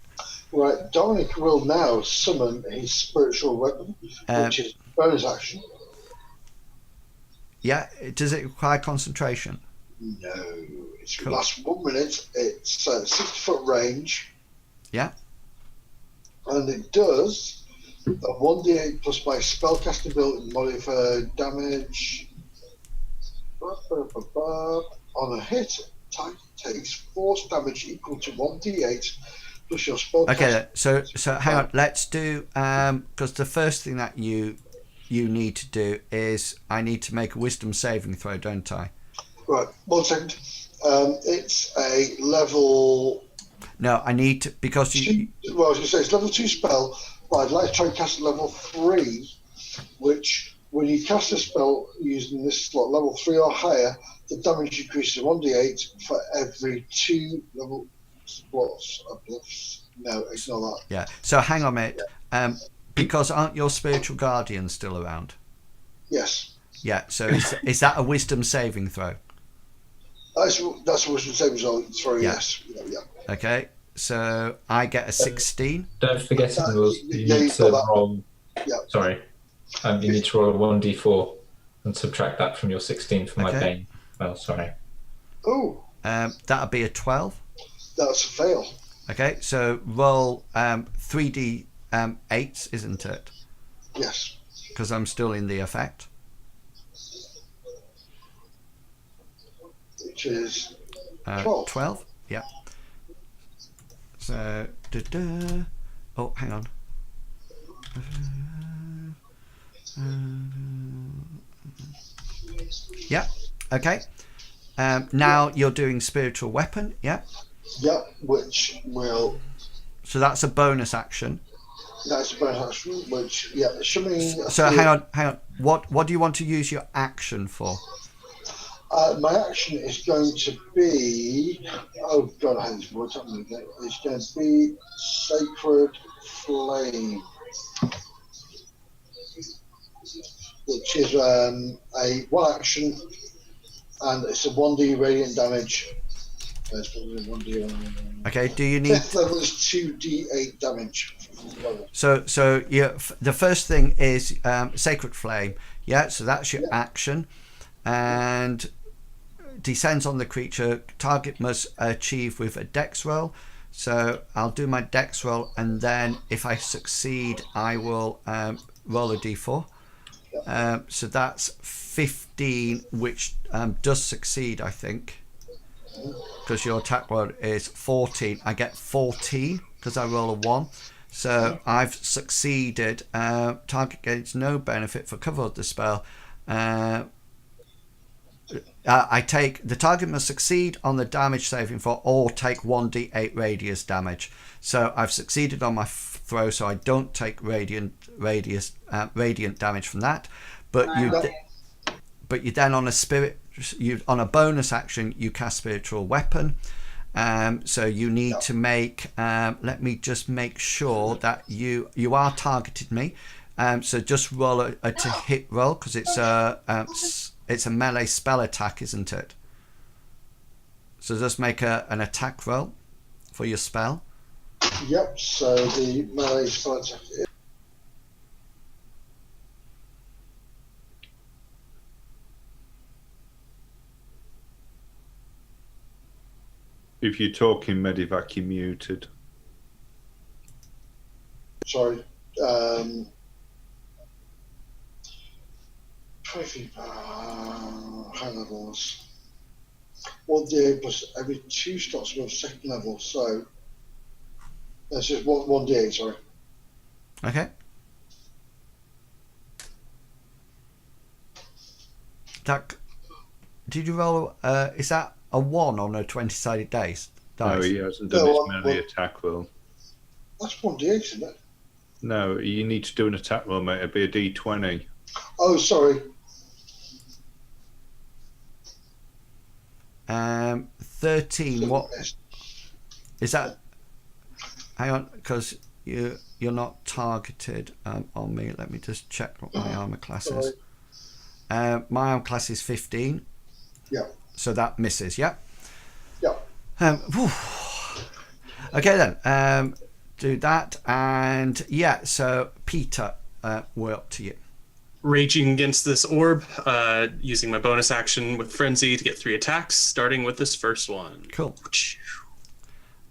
Right, Dominic will now summon his spiritual weapon, which is bonus action. Yeah, does it require concentration? No, it's Cool. lasts 1 minute. It's 60-foot range. Yeah. And it does a 1d8 plus my spellcaster ability modifier damage. On a hit, target takes force damage equal to 1d8 plus your spellcaster. Okay, so hang on. Let's do because the first thing that you need to do is I need to make a wisdom saving throw, don't I? Right, 1 second. It's a level. No, I need to because you. Well, I was going to say it's level 2 spell, but I'd like to try and cast a level 3, which when you cast a spell using this slot, level 3 or higher, the damage increases 1d8 for every 2 level slots. No, ignore that. Yeah. So hang on a minute. Because aren't your spiritual guardians still around? Yes. Yeah. So is that a wisdom saving throw? That's a wisdom saving throw, Yeah. yes. Yeah. Okay. So I get a 16. Don't forget in the rules, you Yeah, need you've to got that. roll. Yeah. Sorry. You need to roll a 1d4 and subtract that from your 16 for my Okay. bane. Oh, sorry. Oh, That'll be a 12. that's a fail. Okay, so roll 3d8s, isn't it? Yes. Because I'm still in the effect. Which is 12. 12. Yeah. So, oh, hang on. Yeah. Okay. Now you're doing spiritual weapon. Yeah. Yep, which will. So that's a bonus action. That's a bonus action, which, yeah, assuming. So hang on. What do you want to use your action for? My action is going to be. Oh, God, I hate this word. It's going to be Sacred Flame, which is a one action, and it's a 1d radiant damage. It's probably 1d. Okay. Do you need? Fifth level is 2d8 damage. So yeah. The first thing is Sacred Flame. Yeah. So that's your action, and descends on the creature. Target must achieve with a dex roll. So I'll do my dex roll, and then if I succeed, I will roll a d4. So that's 15, which does succeed, I think, because your attack roll is 14. I get 14 because I roll a 1. So I've succeeded. Target gains no benefit for cover of the spell. I take the target must succeed on the damage saving throw or take 1d8 radius damage. So I've succeeded on my throw, so I don't take radiant damage from that. But you then on a bonus action you cast spiritual weapon. So you need to make. Let me just make sure that you are targeted me. So just roll a to hit roll because it's a melee spell attack, isn't it? So just make an attack roll for your spell. Yep, so the melee spell attack is. If you're talking Medivac, you're muted. Sorry. 20 high levels. 1d8 plus every 2 slots above second level, so that's just 1d8, sorry. Okay. Did you roll? Is that a 1 on a 20-sided dice? No, he hasn't done his melee attack roll. That's 1d8, isn't it? No, you need to do an attack roll, mate. It'd be a d20. Oh, sorry. 13. What is that? Hang on, because you're not targeted on me. Let me just check what my armor class is. My armor class is 15. Yeah. So that misses. Yeah. Yeah. Okay then. Do that, and yeah. So Peter, we're up to you. Raging against this orb, using my bonus action with Frenzy to get 3 attacks, starting with this first one. Cool.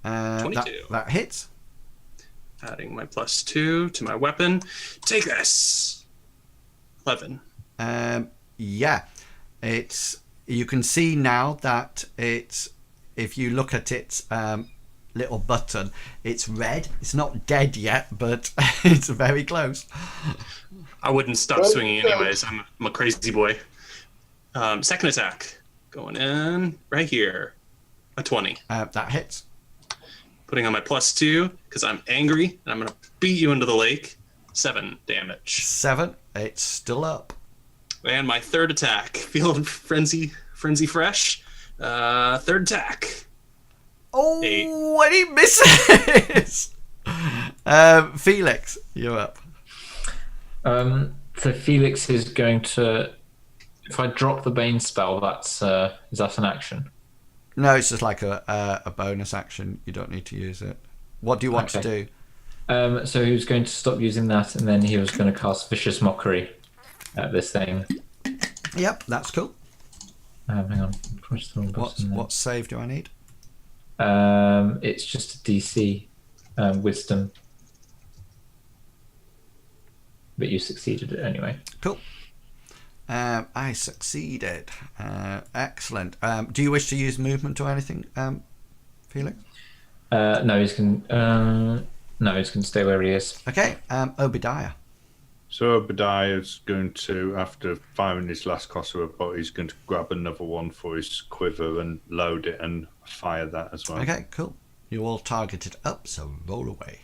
22. That hits. Adding my +2 to my weapon. Take this. 11. Yeah, it's. You can see now that it's. If you look at its little button, it's red. It's not dead yet, but it's very close. I wouldn't stop swinging anyways. I'm a crazy boy. Second attack. Going in right here. A 20. That hits. Putting on my +2 because I'm angry and I'm going to beat you into the lake. 7 damage. 7. It's still up. And my third attack. Feeling frenzy fresh. Third attack. Oh, 8. and he misses. Felix, you're up. So Felix is going to. If I drop the Bane spell, is that an action? No, it's just like a bonus action. You don't need to use it. What do you want to do? So he was going to stop using that, and then he was going to cast Vicious Mockery at this thing. Yep, that's cool. Hang on. Push the wrong button there. What save do I need? It's just a DC wisdom. But you succeeded it anyway. Cool. I succeeded. Excellent. Do you wish to use movement or anything, Felix? No, he's going to stay where he is. Okay. Obadiah. So Obadiah's going to, after firing his last crossbow, he's going to grab another one for his quiver and load it and fire that as well. Okay, cool. You all targeted up, so roll away.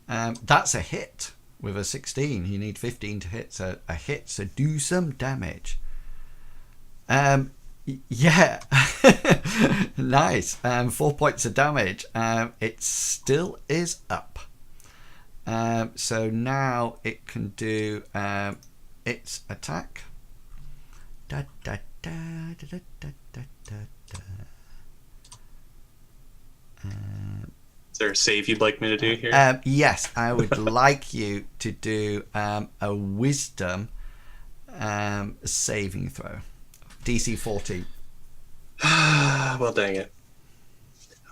That's a hit with a 16. You need 15 to hit, so a hit, so do some damage. Yeah. Nice. 4 points of damage. It still is up. So now it can do its attack. Da, da, da, da, da, da, da, da. Is there a save you'd like me to do here? Yes, I would like you to do a wisdom saving throw. DC 14. Well, dang it.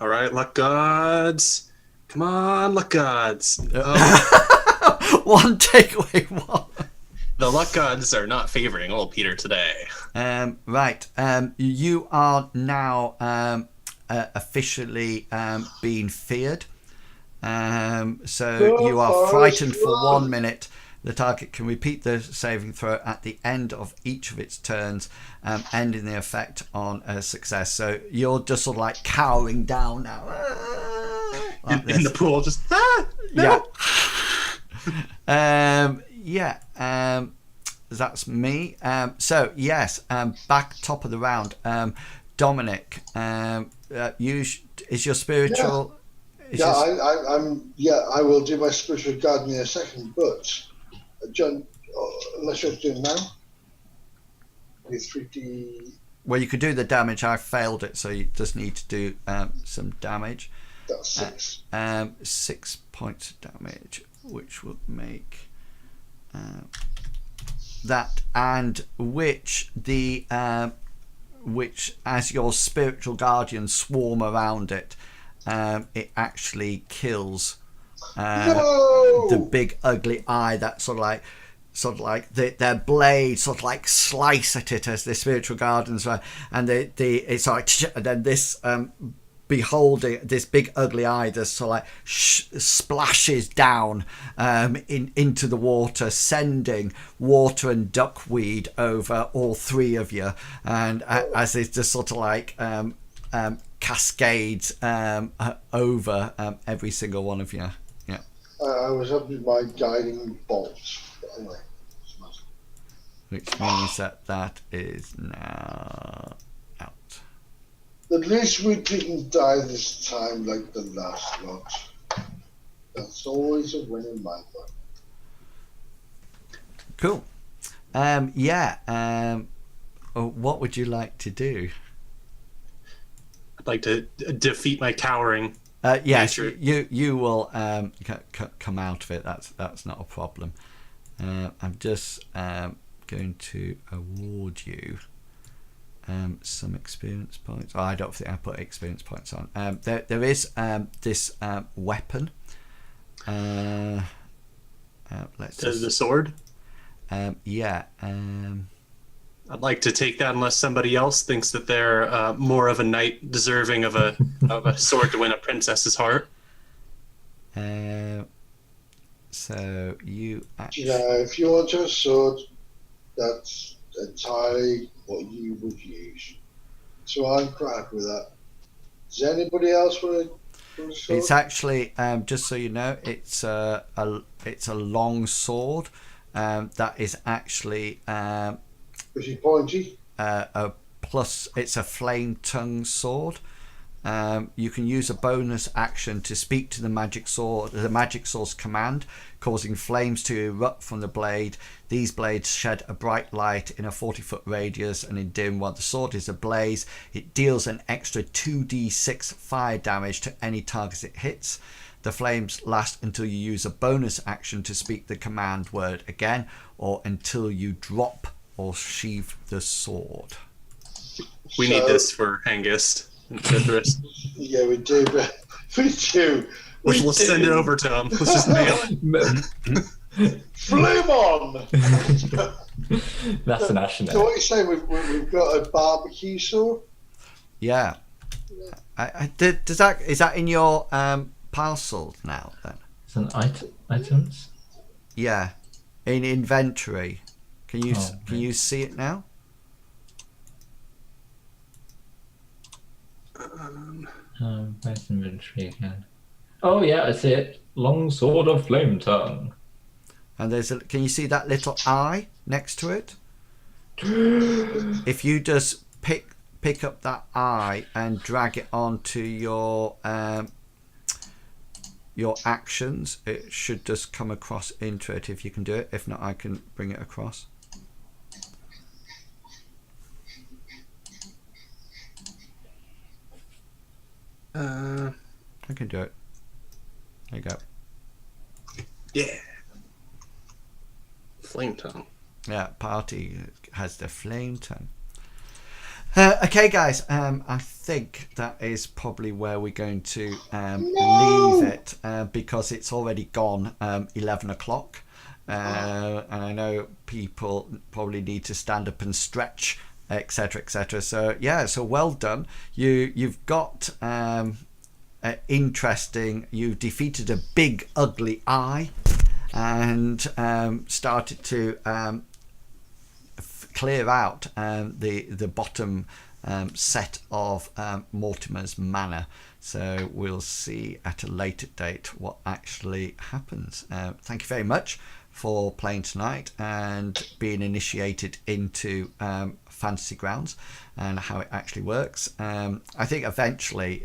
All right, luck gods. Come on, luck gods. One takeaway one. The luck gods are not favoring old Peter today. Right. You are now officially being feared. So you are frightened for 1 minute. The target can repeat the saving throw at the end of each of its turns, ending the effect on a success. So you're just sort of like cowering down now. Like In the pool, just no. Yeah. That's me. So yes, back top of the round. Dominic, is your spiritual? I will do my spiritual guard in a second, but John, unless you're doing now, it's 3D. Well, you could do the damage. I failed it, so you just need to do some damage. That's 6. 6 points of damage, which would make that, and which as your spiritual guardians swarm around it, it actually kills the big ugly eye that sort of like their blade sort of like slice at it as the spiritual guardians, and it's like, and then this beholding this big ugly eye just sort of like splashes down into the water, sending water and duckweed over all three of you, and as it just sort of like cascades over every single one of you. Yeah. I was up with my guiding bolts, but anyway. Which means that is now out. At least we didn't die this time like the last lot. That's always a win in my book. Cool. What would you like to do? I'd like to defeat my cowering. Yes, nature. you will come out of it. That's not a problem. I'm just going to award you some experience points. I don't think I put experience points on. There is this weapon. Let's The sword. I'd like to take that unless somebody else thinks that they're more of a knight deserving of a sword to win a princess's heart. So you actually... Yeah, if you want a sword, that's entirely what you would use. So I'm quite happy with that. Does anybody else want a sword? It's actually, just so you know, it's a long sword that is actually Pretty pointy. it's a flame tongue sword. You can use a bonus action to speak to the magic sword's command, causing flames to erupt from the blade. These blades shed a bright light in a 40-foot radius, and in dim, while the sword is ablaze, it deals an extra 2d6 fire damage to any targets it hits. The flames last until you use a bonus action to speak the command word again, or until you drop or sheathe the sword? We need this for Hengist and Mithras. Yeah, we do. We do. We'll send it over to him. Let's just mail it. Flame on! That's an action. So what you say? We've got a barbecue sword. Yeah. Is that in your parcel now then? It's an items. Yeah, in inventory. Can you Oh, can you see it now? Where's inventory again? Oh yeah, I see it. Long sword of flame tongue. And can you see that little eye next to it? If you just pick up that eye and drag it onto your actions, it should just come across into it if you can do it. If not, I can bring it across. I can do it. There you go. Yeah. Flame tongue. Yeah, party has the flame tongue. Okay, guys. I think that is probably where we're going to leave it because it's already gone 11 o'clock. And I know people probably need to stand up and stretch, etc., etc. So yeah, so well done. You've got interesting. You've defeated a big ugly eye and started to clear out the bottom set of Mortimer's Manor. So we'll see at a later date what actually happens. Thank you very much for playing tonight and being initiated into Fantasy Grounds and how it actually works. I think eventually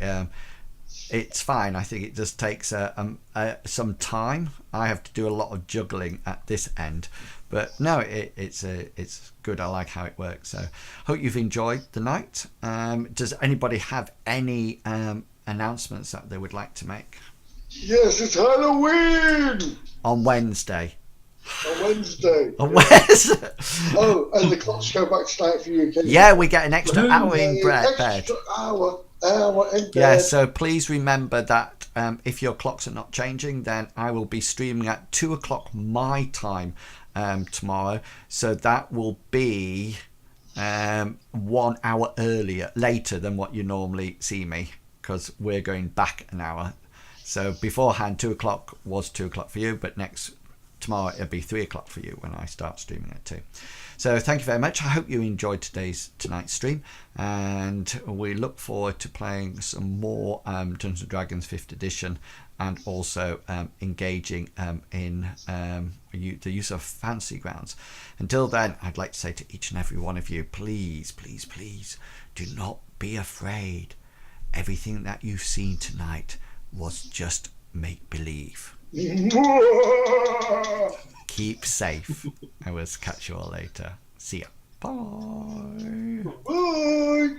it's fine. I think it just takes some time. I have to do a lot of juggling at this end, but no, it's good. I like how it works. So hope you've enjoyed the night. Does anybody have any announcements that they would like to make? Yes, it's Halloween On Wednesday. on Wednesday. On Wednesday. Oh, and the clocks go back tonight for you again. Yeah, we get an extra hour in bed. Extra hour in bed. Yeah, so please remember that if your clocks are not changing, then I will be streaming at 2 o'clock my time tomorrow. So that will be 1 hour later than what you normally see me, because we're going back an hour. So beforehand, 2 o'clock was 2 o'clock for you, but tomorrow it'll be 3 o'clock for you when I start streaming at 2. So thank you very much. I hope you enjoyed tonight's stream, and we look forward to playing some more Dungeons & Dragons 5th edition, and also engaging in the use of Fantasy Grounds. Until then, I'd like to say to each and every one of you, please, please, please do not be afraid. Everything that you've seen tonight was just make-believe. Keep safe. I will catch you all later. See ya. Bye. Bye.